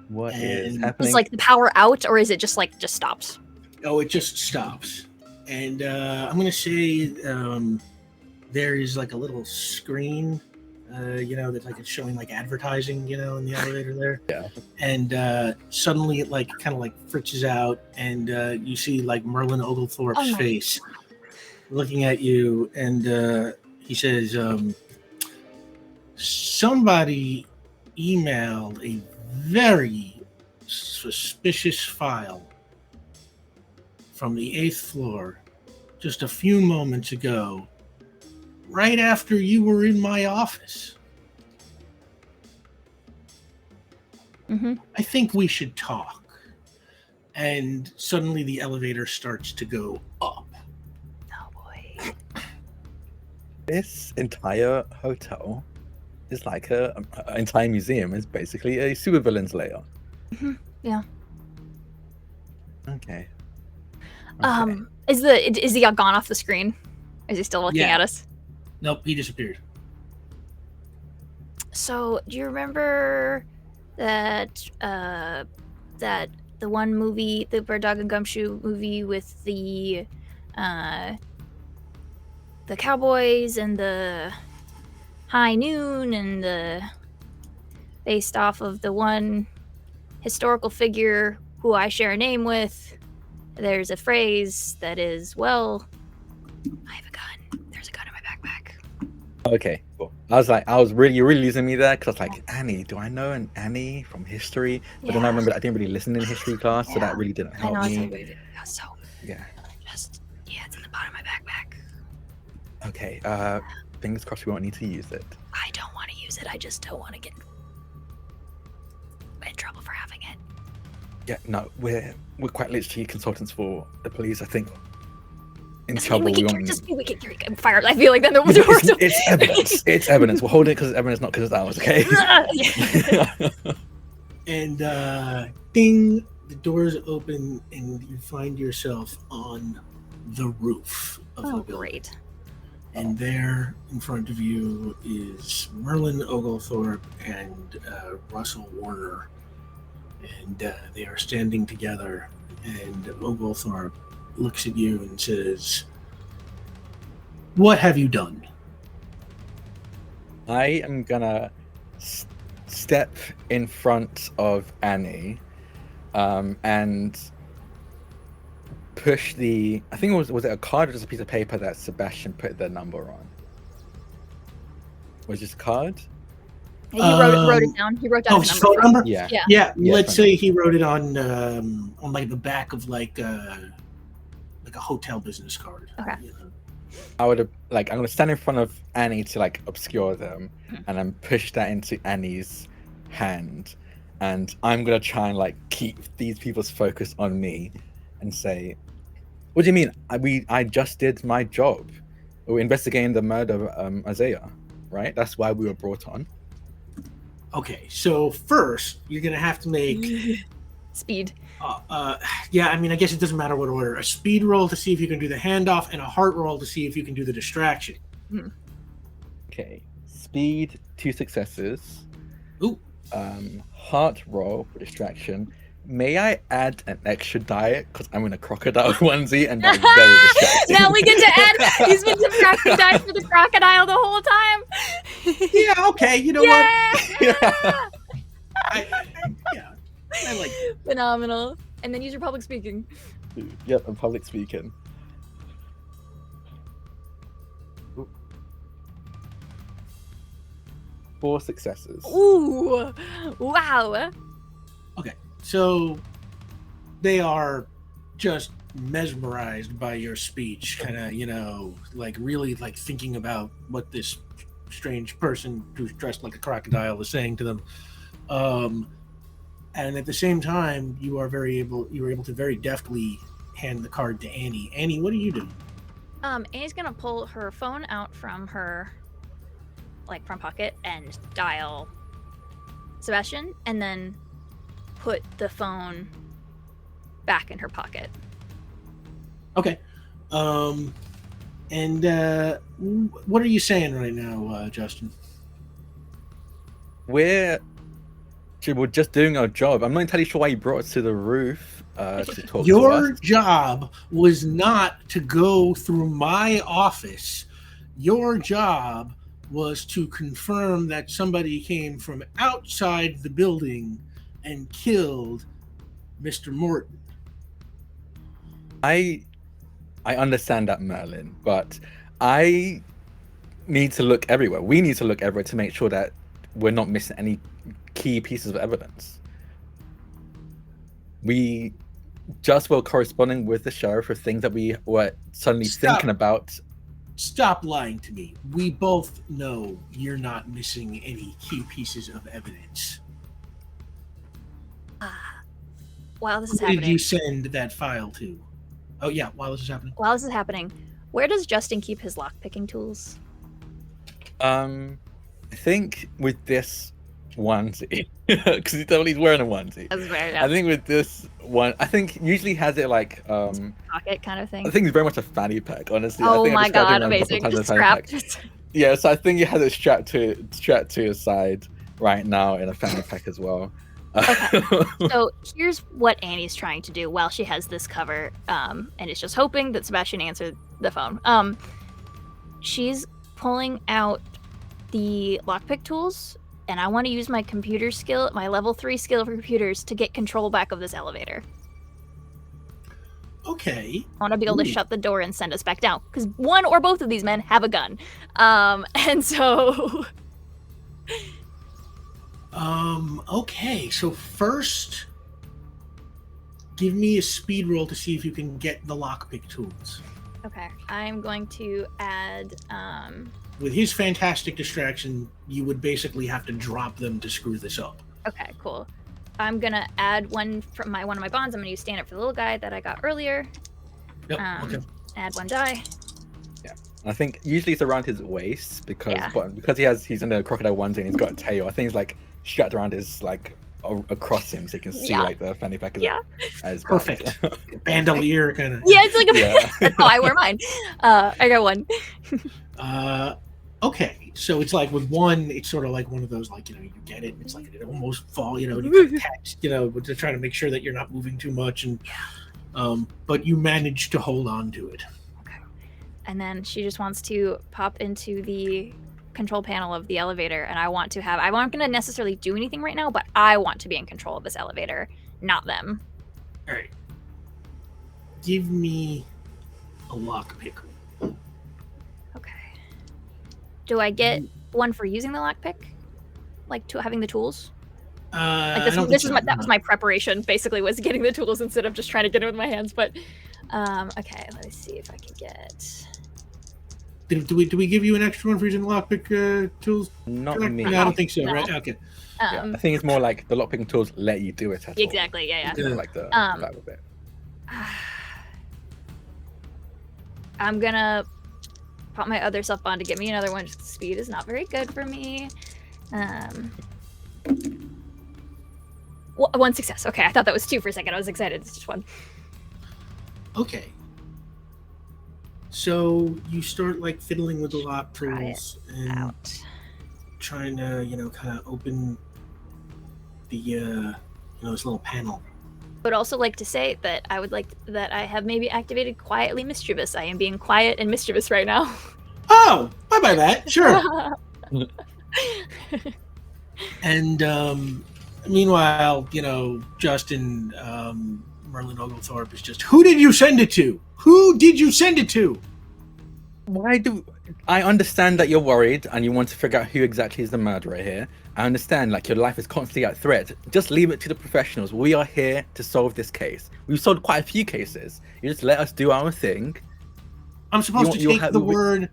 What is And- happening? Is like the power out, or is it just like just stops? Oh, it just stops. And I'm going to say there is like a little screen, that's like it's showing like advertising, in the elevator there. Yeah. And suddenly it like kind of like fritzes out, and you see like Merlin Oglethorpe's Oh my face looking at you, and he says, somebody emailed a very suspicious file from the 8th floor just a few moments ago, right after you were in my office. Mm-hmm. I think we should talk. And suddenly the elevator starts to go up. Oh boy. This entire hotel is like an entire museum. It's basically a supervillain's lair. Yeah. Okay. Is he gone off the screen? Is he still looking Yeah. at us? Nope, he disappeared. So, do you remember that the one movie, the Bird Dog and Gumshoe movie with the cowboys and the high noon, and based off of the one historical figure who I share a name with, there's a phrase that is, well, I have a gun. There's a gun in my backpack. Okay, cool. You're really losing me there, because I was like, Annie, do I know an Annie from history? But then I remembered I didn't really listen in history class, so that really didn't I help know, it's me. like, so, Yeah. just, it's in the bottom of my backpack. Okay, fingers crossed we won't need to use it. I don't want to use it. I just don't want to get in trouble for having it. Yeah, no, we're quite literally consultants for the police. I think in Doesn't trouble mean we we can won't. just we can fire. I feel like then the door. It's evidence. It's evidence. We're holding it because it's evidence, not because it's ours. Okay. And ding, the doors open, and you find yourself on the roof of the Oh, building. great. And there in front of you is Merlin Oglethorpe and Russell Warner. And they are standing together. And Oglethorpe looks at you and says, "What have you done?" I am gonna step in front of Annie, and push the. I think was it a card or just a piece of paper that Sebastian put their number on? Was it just a card? He wrote it down. He wrote down his his number. phone number? Yeah. Yeah. Yeah, Yeah, let's phone say he wrote it on like the back of like a hotel business card. Okay. you know. I would have I'm gonna stand in front of Annie to like obscure them, and then push that into Annie's hand, and I'm gonna try and like keep these people's focus on me, and say, "What do you mean? I just did my job. We're investigating the murder of Isaiah, right? That's why we were brought on." Okay, so first you're gonna have to make Speed. yeah, I mean, I guess it doesn't matter what order. A speed roll to see if you can do the handoff, and a heart roll to see if you can do the distraction. Okay, speed 2 successes. Ooh. Heart roll for distraction. May I add an extra die because I'm in a crocodile onesie and that's very distracting. Now we get to add. He's been subtracting dice for the crocodile the whole time. Yeah, okay, you know Yeah. what? Yeah, I like. Phenomenal. And then use your public speaking. Yep, I'm public speaking. Oop. 4 successes. Ooh, wow. Okay, so they are just mesmerized by your speech, kind of, like really like thinking about what this strange person who's dressed like a crocodile is saying to them. And at the same time, you were able to very deftly hand the card to Annie. Annie, what do you do? Annie's gonna pull her phone out from her front pocket and dial Sebastian, and then put the phone back in her pocket. Okay. And what are you saying right now, Justin? We're just doing our job. I'm not entirely sure why you brought us to the roof to talk to Your us. job was not to go through my office. Your job was to confirm that somebody came from outside the building and killed Mr. Morton. I understand that, Merlin, but I need to look everywhere. We need to look everywhere to make sure that we're not missing any key pieces of evidence. We just were corresponding with the sheriff for things that we were suddenly thinking about. Stop lying to me. We both know you're not missing any key pieces of evidence. While this is Who happening. did you send that file to? Oh yeah, while this is happening. While this is happening, where does Justin keep his lockpicking tools? I think with this onesie, because he's definitely wearing a onesie. That's very I think with this one, I think usually has it like pocket kind of thing. I think it's very much a fanny pack, honestly. I Oh think I my described it god, around a couple amazing! times as Just a fanny pack. strapped. Yeah, so I think he has it strapped to his side right now in a fanny pack as well. Okay. So here's what Annie's trying to do while she has this cover, and is just hoping that Sebastian answered the phone. She's pulling out the lockpick tools, and I want to use my computer skill, my level 3 skill for computers, to get control back of this elevator. Okay. I want to be able to shut the door and send us back down, because one or both of these men have a gun, and so. Okay, so first, give me a speed roll to see if you can get the lockpick tools. Okay, I'm going to add. With his fantastic distraction, you would basically have to drop them to screw this up. Okay, cool. I'm gonna add one from one of my bonds. I'm gonna use stand up for the little guy that I got earlier. Yep. Okay. Add 1 die. I think usually it's around his waist because Yeah. he's in a crocodile onesie and he's got a tail. I think it's like strapped around his like across him so you can see like the fanny pack as Perfect. Bandolier kind of. Yeah, it's like a. That's how I wear mine. I got 1. Okay, so it's like with one, it's sort of like one of those, like, you get it. It's like it almost fall, and you kind of catch, to try to make sure that you're not moving too much, and but you manage to hold on to it. Okay. And then she just wants to pop into the control panel of the elevator, and I'm not going to necessarily do anything right now, but I want to be in control of this elevator, not them. All right. Give me a lockpick. Okay. Do I get one for using the lockpick? Like to having the tools? That was my preparation, basically, was getting the tools instead of just trying to get it with my hands. But okay, let me see if I can get. Do we give you an extra one for using the lockpick tools? Not me. No, I don't think so. No. Right? Okay. I think it's more like the lockpicking tools let you do it. Exactly. Yeah. It's not like the vibe of it. I'm gonna pop my other self on to get me another one. Just speed is not very good for me. 1 success. Okay, I thought that was 2 for a second. I was excited. It's just 1. Okay. So you start like fiddling with the lock tools and trying to, kind of open the, this little panel. Would also like to say that I would like that I have maybe activated quietly mischievous. I am being quiet and mischievous right now. Oh, bye bye that. Sure. And Meanwhile, Justin Merlin Oglethorpe is just, who did you send it to? Who did you send it to? Why do I understand that you're worried and you want to figure out who exactly is the murderer here? I understand, like, your life is constantly at threat. Just leave it to the professionals. We are here to solve this case. We've solved quite a few cases. You just let us do our thing. I'm supposed to take the word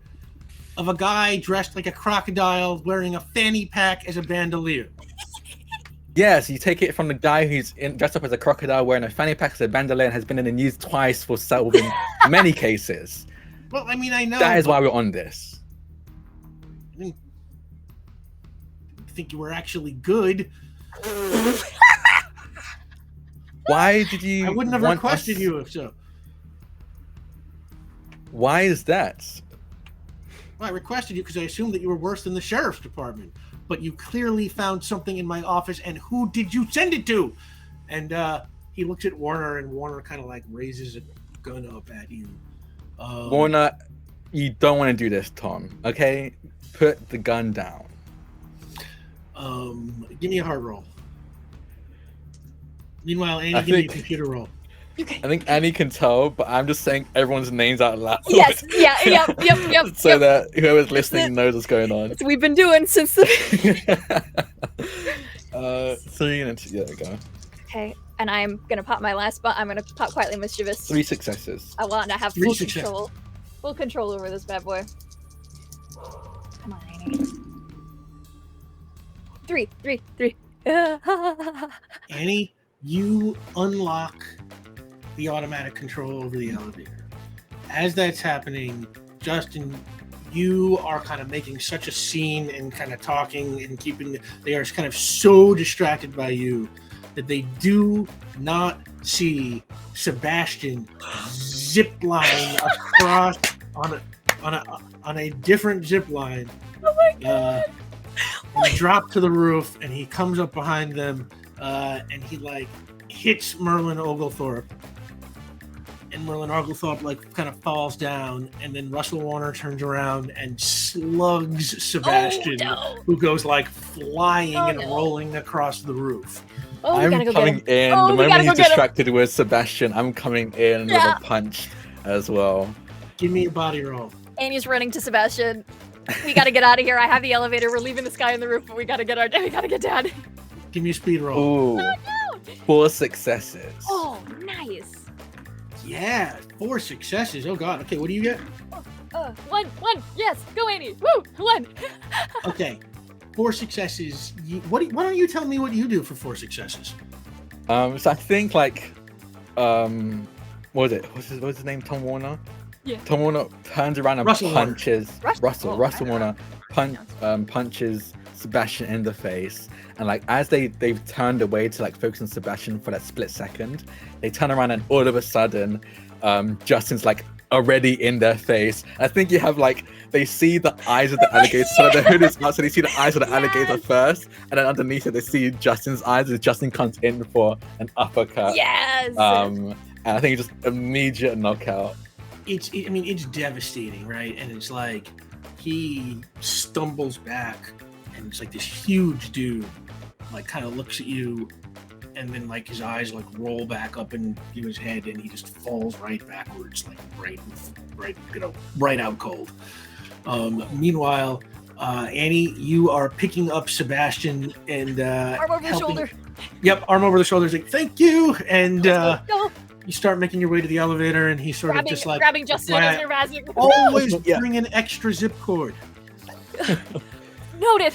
of a guy dressed like a crocodile wearing a fanny pack as a bandolier. Yes, you take it from the guy who's dressed up as a crocodile wearing a fanny pack as a bandolier and has been in the news twice for solving many cases. Well, I mean, I know. That is why we're on this. I didn't think you were actually good. Why did you? I wouldn't have requested you if so. Why is that? Well, I requested you because I assumed that you were worse than the sheriff's department. But you clearly found something in my office, and who did you send it to? And he looks at Warner, and Warner kind of like raises a gun up at you. Warner, you don't want to do this, Tom. Okay, put the gun down. Give me a heart roll. Meanwhile, Annie, give me a computer roll. Okay. I think Annie can tell, but I'm just saying everyone's names out loud. Yes. Yeah. Yep. So that whoever's listening knows what's going on. That's what we've been doing since the. 3 and 2. There we go. Okay, and I'm gonna pop my last spot. I'm gonna pop quietly mischievous. 3 successes. I want to have full control. Full control over this bad boy. Come on, Annie. 3. Annie, you unlock the automatic control over the elevator. As that's happening, Justin, you are kind of making such a scene and kind of talking and they are kind of so distracted by you that they do not see Sebastian zip line across on a different zip line. Oh my god! And drop to the roof, and he comes up behind them, and he like hits Merlin Oglethorpe. And Merlin Oglethorpe like kind of falls down, and then Russell Warner turns around and slugs Sebastian, who goes like flying and rolling across the roof. Oh, I'm coming in. The moment he's distracted with Sebastian, I'm coming in with a punch as well. Give me a body roll. Annie's running to Sebastian. We gotta get out of here. I have the elevator. We're leaving this guy on the roof, but we gotta get down. Give me a speed roll. Ooh, 4 successes. Oh, nice. Yeah, 4 successes. Oh god. Okay, what do you get? One. Yes, go Annie. Woo, 1. Okay, 4 successes. Why don't you tell me what you do for 4 successes? So I think like, what was it? What's his name? Tom Warner. Yeah. Tom Warner turns around and punches Russell Warner punches Sebastian in the face, and like as they've turned away to like focus on Sebastian for that split second, they turn around and all of a sudden, Justin's like already in their face. I think you have like they see the eyes of the alligator, so the hood is out, so they see the eyes of the alligator first, and then underneath it they see Justin's eyes as Justin comes in for an uppercut. Yes. And I think it's just immediate knockout. It's devastating, right? And it's like he stumbles back, and it's like this huge dude like kind of looks at you, and then like his eyes like roll back up into his head, and he just falls right backwards, like right out cold. Meanwhile, Annie, you are picking up Sebastian and arm over the shoulder. Yep, arm over the shoulder. Like, thank you, and go. You start making your way to the elevator, and he's sort of just like grabbing Justin as you're razzing. Always bring an extra zip cord. Noted.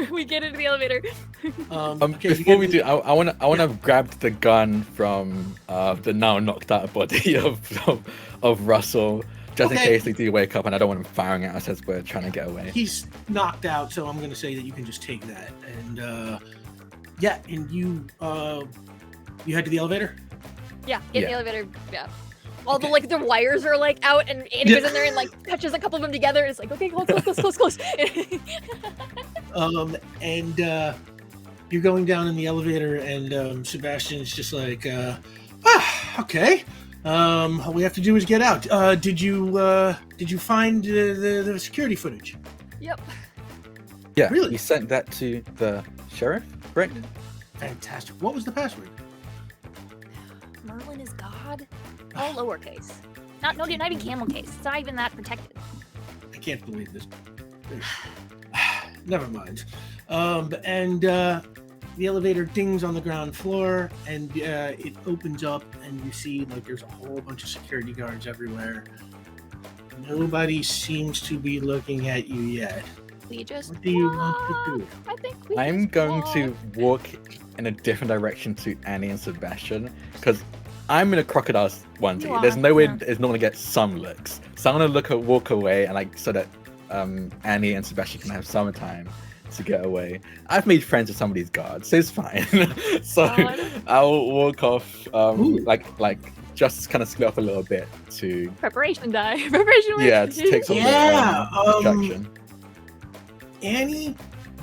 We get into the elevator. Before we do, I want to have grabbed the gun from the now knocked out body of Russell, just in case they do wake up, and I don't want him firing at us as we're trying to get away. He's knocked out, so I'm going to say that you can just take that, and and you head to the elevator. Yeah, in the elevator. Yeah. All the like the wires are like out, and Annie goes in there and like touches a couple of them together. It's like, okay, close. And you're going down in the elevator, and Sebastian's just like, okay. All we have to do is get out. Did you find the security footage? Yep. Yeah. Really? You sent that to the sheriff, right? Fantastic. What was the password? Merlin is God. All lowercase. Not even camel case. It's not even that protected. I can't believe this. Never mind. The elevator dings on the ground floor, and it opens up, and you see like there's a whole bunch of security guards everywhere. Nobody seems to be looking at you yet. We just What do you want to do? I think we I'm just going walk. to walk in a different direction to Annie and Sebastian because I'm in a crocodile onesie. You There's are, no way yeah. it's not gonna get some looks. So I'm gonna walk away and like so that Annie and Sebastian can have some time to get away. I've made friends with some of these guards, so it's fine. So God. I'll walk off Ooh. like just kind of split up a little bit to Preparation die. Preparation win. yeah to take some Yeah, of the distraction. Annie,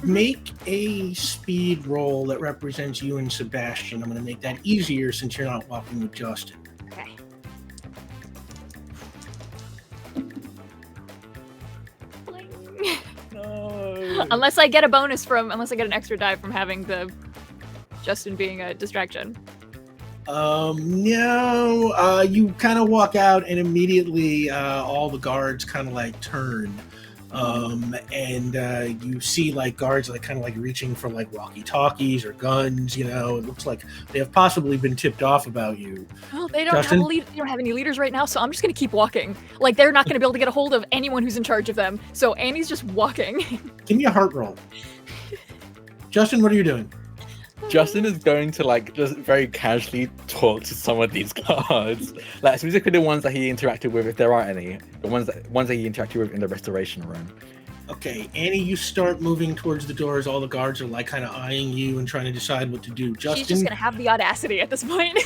make a speed roll that represents you and Sebastian. I'm going to make that easier since you're not walking with Justin. Okay. No. Unless I get an extra die from having the Justin being a distraction. No, you kind of walk out and immediately all the guards kind of like turn. And you see like guards like kind of like reaching for like walkie-talkies or guns. You know, it looks like they have possibly been tipped off about you. Well, they don't Justin? have they don't have any leaders right now, so I'm just gonna keep walking. Like they're not gonna be able to get a hold of anyone who's in charge of them. So Annie's just walking. Give me a heart roll. Justin, what are you doing? Justin is going to like just very casually talk to some of these guards, like specifically the ones that he interacted with, if there are any, the ones that he interacted with in the restoration room. Okay, Annie, you start moving towards the doors. All the guards are like kind of eyeing you and trying to decide what to do. She's just Justin, gonna have the audacity at this point.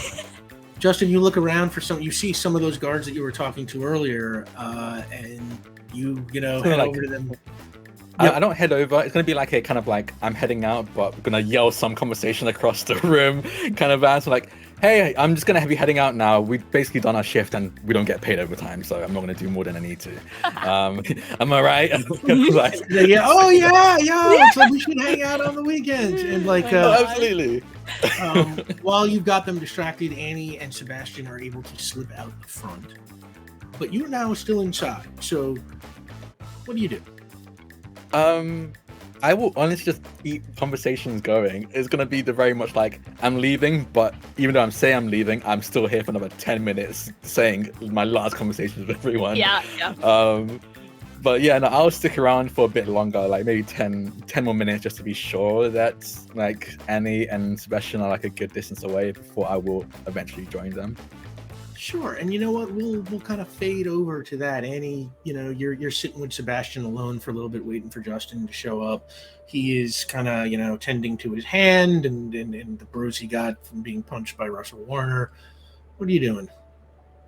Justin, you look around for some. You see some of those guards that you were talking to earlier, and you know head like- over to them. I don't head over. It's gonna be like a kind of like I'm heading out, but we're gonna yell some conversation across the room, kind of answer like, "Hey, I'm just gonna have you heading out now. We've basically done our shift and we don't get paid overtime, so I'm not gonna do more than I need to." Am I right? Like, Yeah. Oh yeah. It's like we should hang out on the weekends and like. absolutely. While you've got them distracted, Annie and Sebastian are able to slip out the front, but you're now still inside. So, what do you do? I will honestly just keep conversations going. It's gonna be the very much like I'm leaving, but even though I'm saying I'm leaving, I'm still here for another 10 minutes saying my last conversations with everyone. Yeah. But yeah, no, I'll stick around for a bit longer, like maybe 10 more minutes just to be sure that like Annie and Sebastian are like a good distance away before I will eventually join them. Sure, and you know what? We'll kind of fade over to that. Annie, you know, you're sitting with Sebastian alone for a little bit, waiting for Justin to show up. He is kind of tending to his hand and the bruise he got from being punched by Russell Warner. What are you doing?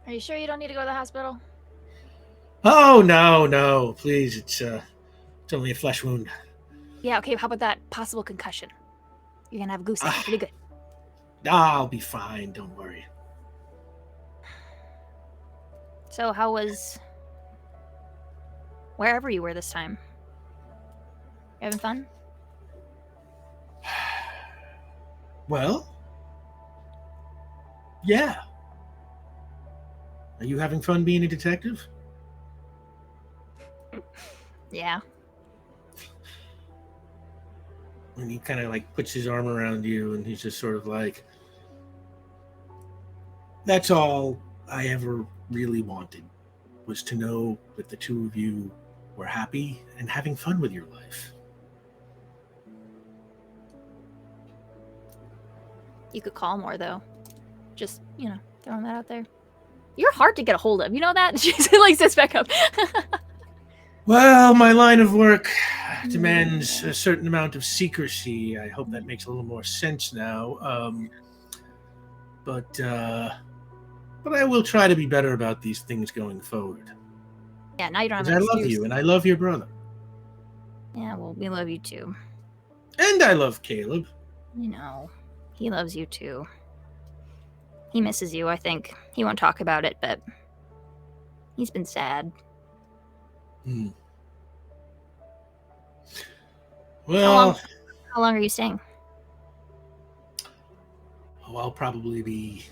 Are you sure you don't need to go to the hospital? Oh no, please! It's only a flesh wound. Yeah. Okay. How about that possible concussion? You're gonna have a goose egg. Pretty good. I'll be fine. Don't worry. So how was wherever you were this time? You having fun? Well, yeah. Are you having fun being a detective? Yeah. And he kind of like puts his arm around you and he's just sort of like, that's all I ever really wanted, was to know that the two of you were happy and having fun with your life. You could call more though. Just, throwing that out there. You're hard to get a hold of. You know that? She like sits back up. Well, my line of work demands a certain amount of secrecy. I hope that makes a little more sense now. But I will try to be better about these things going forward. Yeah, now you don't have 'Cause an I love excuse. you, and I love your brother. Yeah, well, we love you too. And I love Caleb. He loves you too. He misses you, I think. He won't talk about it, but he's been sad. Well, How long are you staying? I'll probably be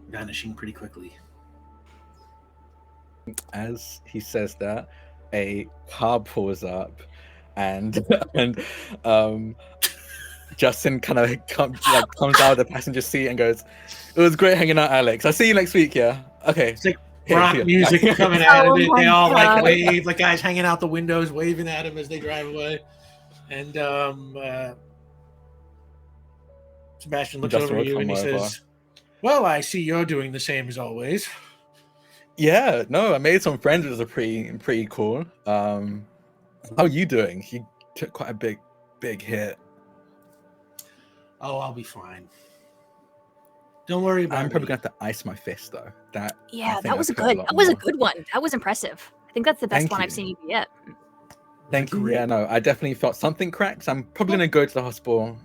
vanishing pretty quickly. As he says that, a car pulls up, and Justin kind of comes out of the passenger seat and goes, "It was great hanging out, Alex. I'll see you next week. Yeah, okay." It's like rock music coming out of it. They all like wave. Like guys hanging out the windows, waving at him as they drive away. And Sebastian looks Justin over will at you and he come over. says, "Well, I see you're doing the same as always." Yeah, no, I made some friends, which was pretty cool. How are you doing? He took quite a big hit. Oh, I'll be fine. Don't worry about I'm probably me. gonna have to ice my fist though. Yeah, I think that was a hurt good. lot That was a more. good one. That was impressive. I think that's the best Thank one you. I've seen you do yet. Thank you. Great. Yeah, no, I definitely felt something cracked. I'm probably gonna go to the hospital.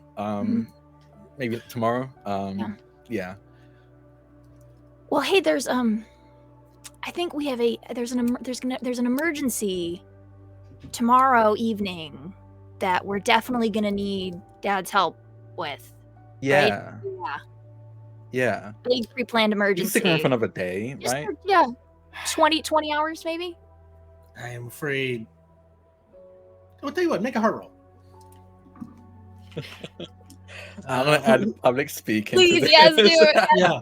Maybe tomorrow. Yeah. Well, hey, there's I think we have there's an emergency tomorrow evening that we're definitely gonna need Dad's help with. Yeah. Yeah, Yeah. big pre-planned You can emergency. stick around for another day, Just right? yeah, 20 hours maybe. I am afraid. I'll tell you what. Make a heart roll. I'm gonna add public speaking. Please, yes, do it. Yeah.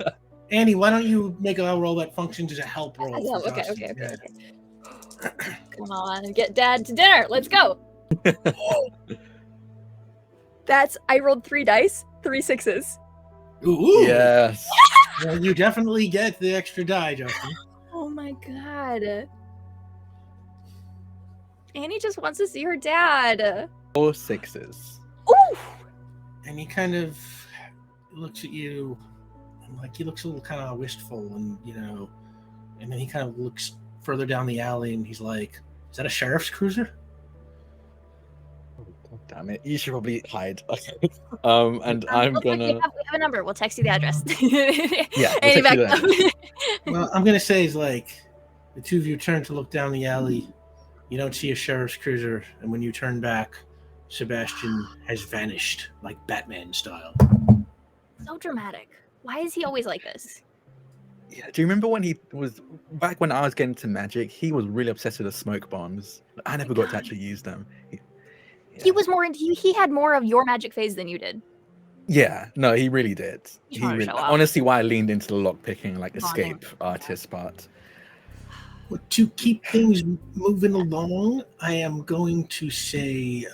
Annie, why don't you make a roll that functions as a help roll? Oh, for okay. Justin? Yeah. Come on, and get Dad to dinner. Let's go. I rolled 3 dice, 3 6s. Ooh. Yes. Well, you definitely get the extra die, Justin. Oh my god. Annie just wants to see her dad. 4 6s. Ooh! And he kind of looks at you, and like he looks a little kind of wistful, and and then he kind of looks further down the alley, and he's like, "Is that a sheriff's cruiser?" God damn it! You should probably hide. Okay. And I'm gonna. We have a number. We'll text you the address. Yeah, we'll Annie, text you back the up. Well, I'm gonna say is like the two of you turn to look down the alley. You don't see a sheriff's cruiser, and when you turn back, Sebastian has vanished like Batman style. So dramatic. Why is he always like this? Yeah. Do you remember when he was back when I was getting to magic? He was really obsessed with the smoke bombs. I never got to actually use them. He was more into he had more of your magic phase than you did. Yeah, no, he really did. He's trying to show off. Honestly, why I leaned into the lock picking, like Bonding. escape artist part. To keep things moving along, I am going to say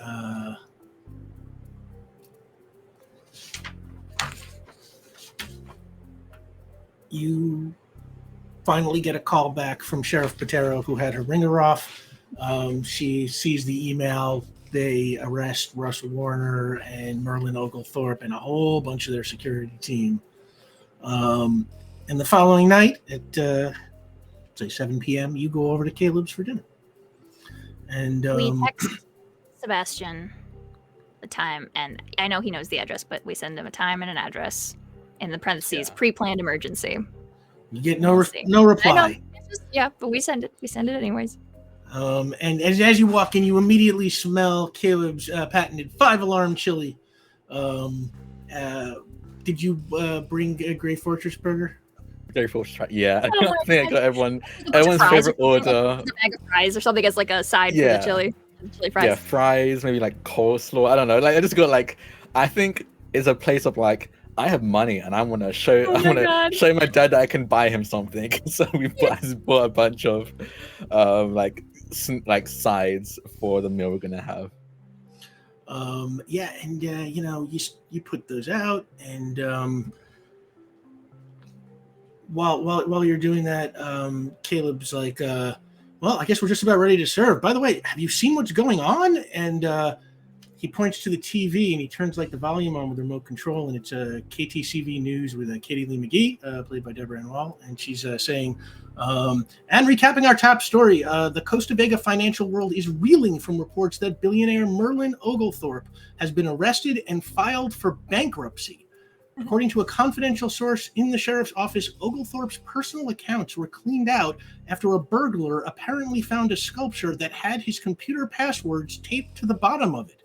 you finally get a call back from Sheriff Patero, who had her ringer off. She sees the email. They arrest Russ Warner and Merlin Oglethorpe and a whole bunch of their security team. And the following night at say 7 p.m., you go over to Caleb's for dinner. And We text Sebastian the time, and I know he knows the address, but we send him a time and an address in the parentheses, pre-planned emergency. you get We'll no see. reply. I know. It's just, yeah, but we send it. We send it anyways. And as you walk in, you immediately smell Caleb's patented 5-alarm chili. Did you bring a Grey Fortress burger? Very forced track. Yeah, Oh, I think I got Bunch of everyone's fries favorite or something, order. like a bag of fries or something as like a side for Yeah. the chili fries. Yeah, fries, maybe like coleslaw. I don't know. Like I just got like, I think it's a place of like, I have money and I want to show, Oh I my want to God. show my dad that I can buy him something. So I just bought a bunch of, like sides for the meal we're gonna have. Yeah, and you put those out, and while you're doing that, Caleb's like, well, I guess we're just about ready to serve. By the way, have you seen what's going on? And he points to the TV and he turns like the volume on with the remote control, and it's KTCV News with Katie Lee McGee, played by Deborah Ann Wall, and she's saying, and recapping our top story, the Costa Vega financial world is reeling from reports that billionaire Merlin Oglethorpe has been arrested and filed for bankruptcy. According to a confidential source in the sheriff's office, Oglethorpe's personal accounts were cleaned out after a burglar apparently found a sculpture that had his computer passwords taped to the bottom of it.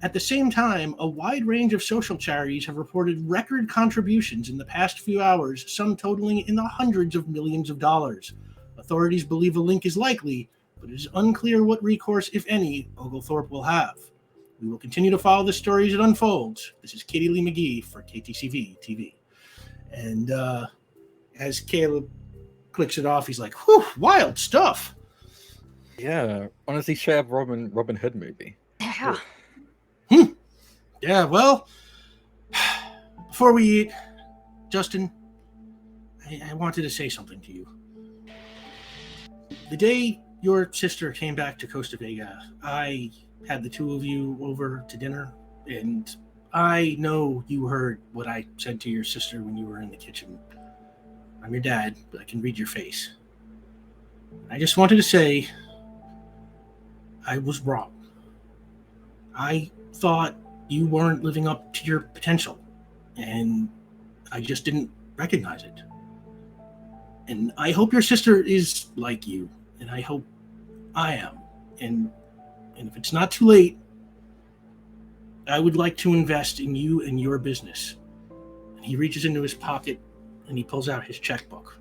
At the same time, a wide range of social charities have reported record contributions in the past few hours, some totaling in the hundreds of millions of dollars. Authorities believe a link is likely, but it is unclear what recourse, if any, Oglethorpe will have. We will continue to follow the story as it unfolds. This is Katie Lee McGee for KTCV TV. And as Caleb clicks it off, he's like, whew, wild stuff. Yeah, honestly, share Robin Hood movie. Yeah. Yeah, well, before we eat, Justin, I wanted to say something to you. The day your sister came back to Costa Vega, I had the two of you over to dinner, and I know you heard what I said to your sister when you were in the kitchen. I'm your dad, but I can read your face. I just wanted to say I was wrong. I thought you weren't living up to your potential, and I just didn't recognize it. And I hope your sister is like you, and I hope I am. And if it's not too late, I would like to invest in you and your business. And he reaches into his pocket and he pulls out his checkbook.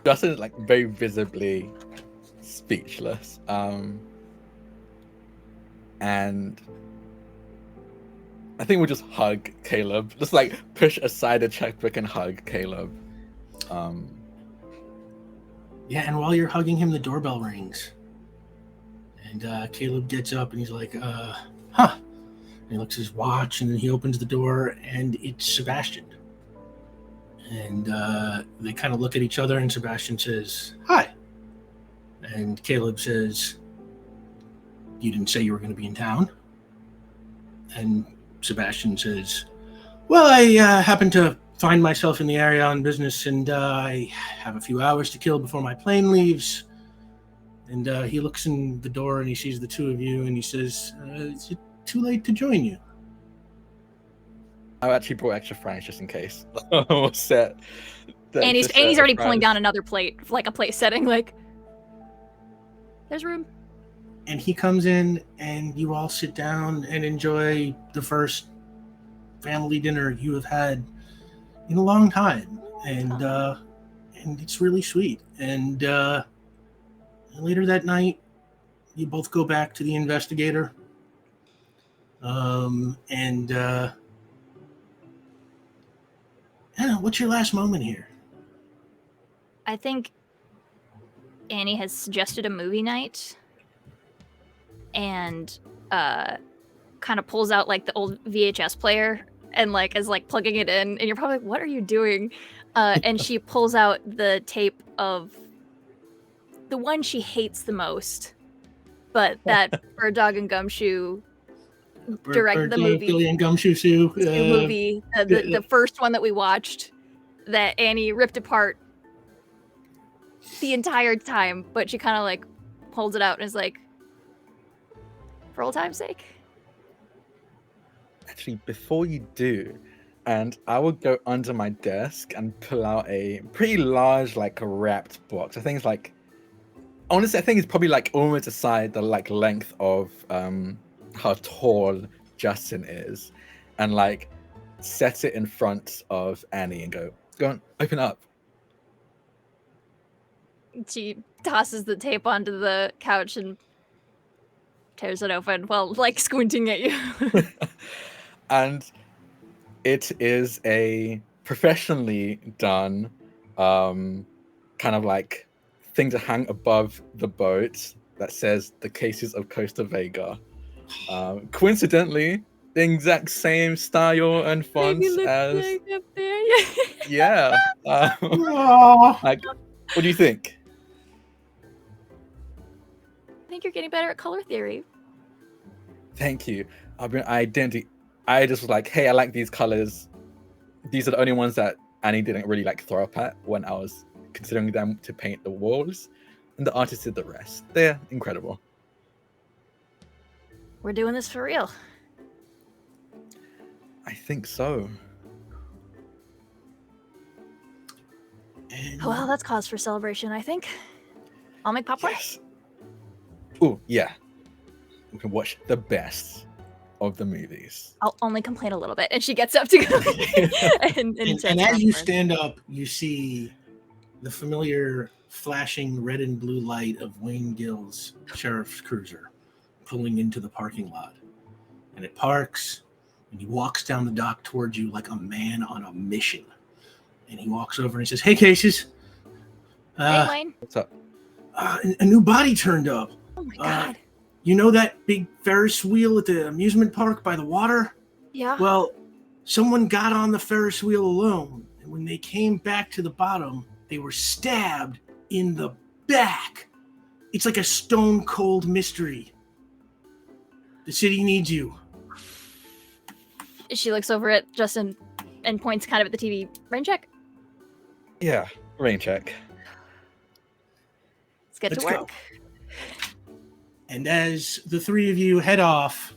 Justin is like very visibly speechless. And I think we'll just hug Caleb. Just like push aside the checkbook and hug Caleb. Yeah, and while you're hugging him, the doorbell rings. And Caleb gets up and he's like, huh. And he looks at his watch and then he opens the door and it's Sebastian. And they kind of look at each other and Sebastian says, hi. And Caleb says, you didn't say you were going to be in town. And Sebastian says, well, I happen to find myself in the area on business and I have a few hours to kill before my plane leaves. And he looks in the door and he sees the two of you and he says, is it too late to join you? I actually brought extra fries just in case. We'll set And he's already pulling down another plate, like a plate setting, like, there's room. And he comes in and you all sit down and enjoy the first family dinner you have had in a long time. And it's really sweet. And later that night, you both go back to the investigator. Anna, what's your last moment here? I think Annie has suggested a movie night and kind of pulls out like the old VHS player and like is like plugging it in and you're probably like, what are you doing? And she pulls out the tape of the one she hates the most, but that Bird Dog and Gumshoe directed the movie. Billy and Gumshoe Sue. Movie, the first one that we watched that Annie ripped apart the entire time, but she kind of like holds it out and is like, for old time's sake. Actually, before you do, and I will go under my desk and pull out a pretty large, like, wrapped box. I think it's like, honestly, I think it's probably like almost aside the like length of how tall Justin is, and like set it in front of Annie and go on, open up. She tosses the tape onto the couch and tears it open while like squinting at you. And it is a professionally done kind of like thing to hang above the boat that says the Cases of Costa Vega. Coincidentally, the exact same style and font as up there. yeah. Like, what do you think? I think you're getting better at color theory. Thank you. I just was like, hey, I like these colors. These are the only ones that Annie didn't really like throw up at when I was considering them to paint the walls, and the artist did the rest. They're incredible. We're doing this for real. I think so. And Well, that's cause for celebration, I think. I'll make popcorn. Yes. Oh yeah. We can watch the best of the movies. I'll only complain a little bit. And she gets up to go and And as you stand up, you see the familiar flashing red and blue light of Wayne Gill's sheriff's cruiser pulling into the parking lot. And it parks, and he walks down the dock towards you like a man on a mission. And he walks over and he says, "Hey, Cases. Hey, Wayne. What's up? A new body turned up. Oh my god. You know that big Ferris wheel at the amusement park by the water? Yeah. Well, someone got on the Ferris wheel alone, and when they came back to the bottom, they were stabbed in the back. It's like a stone cold mystery. The city needs you." She looks over at Justin and points kind of at the TV. Rain check. Yeah, rain check. Let's get Let's to go. work. And as the three of you head off,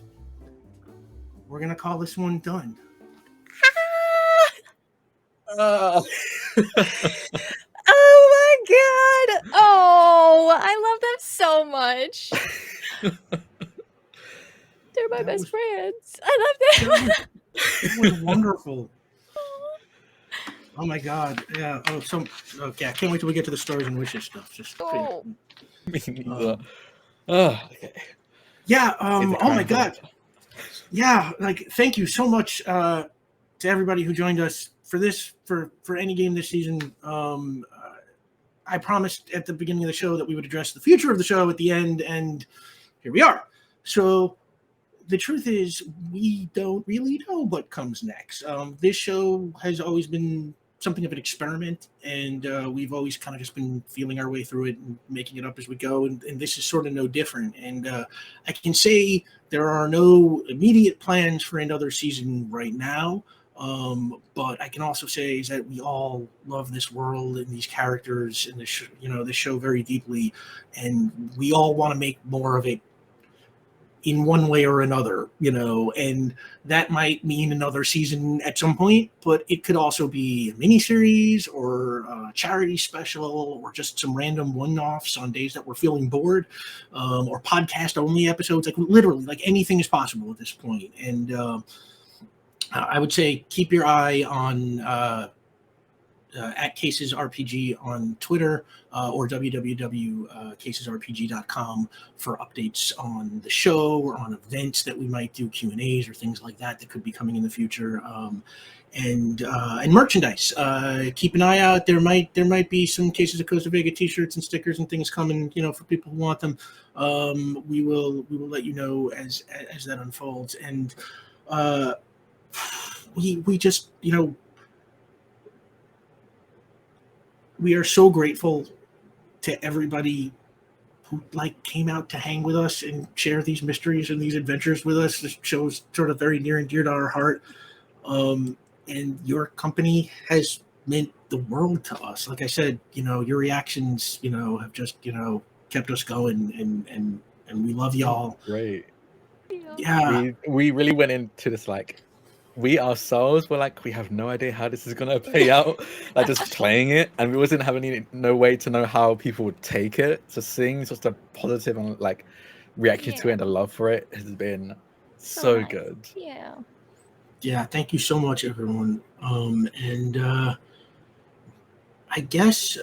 we're going to call this one done. Uh, Oh my god! Oh, I love them so much. They're my That best was- friends. I love them. It was wonderful. Oh my god. Yeah. Oh, okay. I can't wait till we get to the stars and wishes stuff. Just Oh. me neither. Okay. yeah. It's a Oh my crime god. film. Yeah. Like, thank you so much to everybody who joined us for this, for any game this season. I promised at the beginning of the show that we would address the future of the show at the end, and here we are. So the truth is, we don't really know what comes next. This show has always been something of an experiment, and we've always kind of just been feeling our way through it and making it up as we go, and this is sort of no different. And I can say there are no immediate plans for another season right now, but I can also say is that we all love this world and these characters and this show very deeply, and we all want to make more of it in one way or another, and that might mean another season at some point, but it could also be a miniseries or a charity special or just some random one-offs on days that we're feeling bored, or podcast only episodes. Like, literally, like, anything is possible at this point. And I would say keep your eye on at Cases RPG on Twitter, or www.casesrpg.com for updates on the show or on events that we might do, Q&As or things like that could be coming in the future, and merchandise. Keep an eye out. There might be some Cases of Costa Vega t-shirts and stickers and things coming, for people who want them. We will let you know as that unfolds. And we just, we are so grateful to everybody who came out to hang with us and share these mysteries and these adventures with us. This show's sort of very near and dear to our heart. And your company has meant the world to us. Like I said, your reactions, have just, kept us going, and we love y'all. Great. Yeah. We really went into this we ourselves were we have no idea how this is gonna play out, just playing it, and we wasn't having no way to know how people would take it. So seeing just a positive and reaction to it and a love for it has been so nice. good. Yeah, thank you so much, everyone. And I guess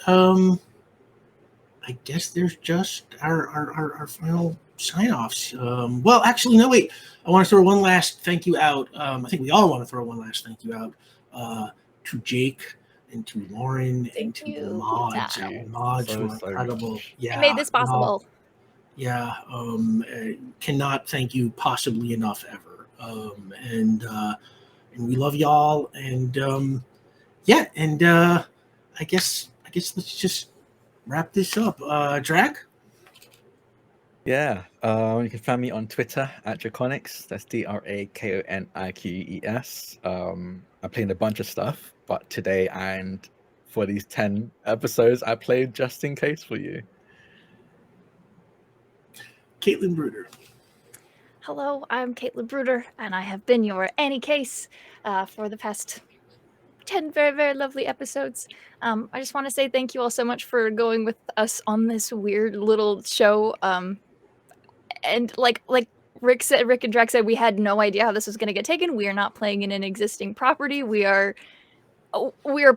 there's just our final sign-offs. Well, actually, no, wait. I want to throw one last thank you out. I think we all want to throw one last thank you out to Jake and to Lauren and to the mods. Our mods So were incredible. much. Yeah, I made this possible. Cannot thank you possibly enough ever. And we love y'all. And I guess let's just wrap this up. Drag? Yeah, you can find me on Twitter at Draconics. That's DRAKONIQES. I played a bunch of stuff, but today and for these 10 episodes, I played just in case for you. Caitlin Bruder. Hello, I'm Caitlin Bruder, and I have been your Annie Case for the past 10 very, very lovely episodes. I just want to say thank you all so much for going with us on this weird little show. And like Rick and Drax said, we had no idea how this was going to get taken. We are not playing in an existing property. We are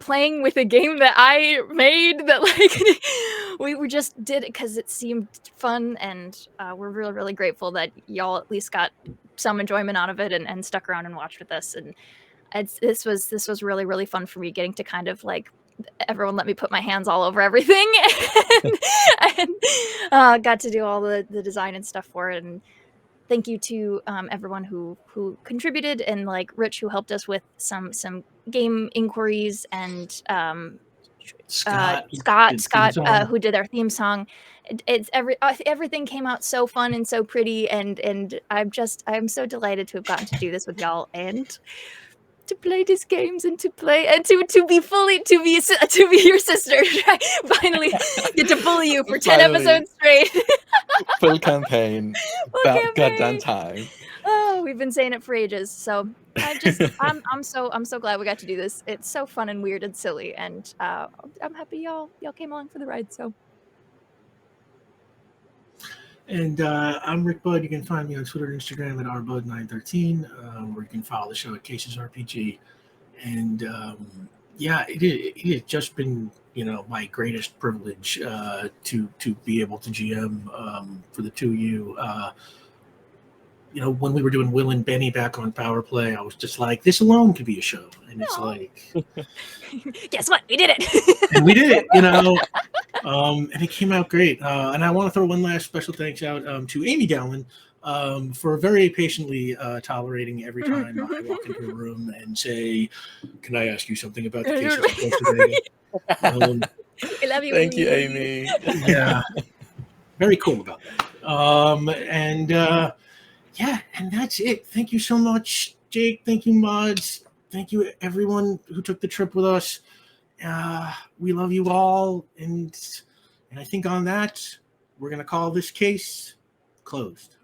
playing with a game that I made that like we just did it because it seemed fun, and we're really, really grateful that y'all at least got some enjoyment out of it and stuck around and watched with us. And this was really, really fun for me, getting to kind of like everyone let me put my hands all over everything and got to do all the design and stuff for it. And thank you to everyone who contributed, and like Rich, who helped us with some game inquiries, and Scott, who did our theme song. It's everything came out so fun and so pretty, and I'm so delighted to have gotten to do this with y'all, and to play these games, and to be your sister. Finally get to bully you for 10 episodes straight. Full campaign. About goddamn time. Oh, we've been saying it for ages. So I'm so glad we got to do this. It's so fun and weird and silly, and I'm happy y'all came along for the ride. So. And I'm Rick Budd. You can find me on Twitter and Instagram at rbud913, or you can follow the show at Cases RPG. And yeah, it has just been, my greatest privilege to be able to GM for the two of you. When we were doing Will and Benny back on Power Play, I was just like, this alone could be a show. And it's like, guess what? We did it. And we did it, and it came out great. And I want to throw one last special thanks out to Amy Gowan for very patiently tolerating every time I walk into a room and say, can I ask you something about the Cases of Costa Vega? I love you, Thank you, Amy. Yeah, very cool about that. Yeah, and that's it. Thank you so much, Jake. Thank you, Mods. Thank you, everyone who took the trip with us. We love you all. And I think on that, we're going to call this case closed.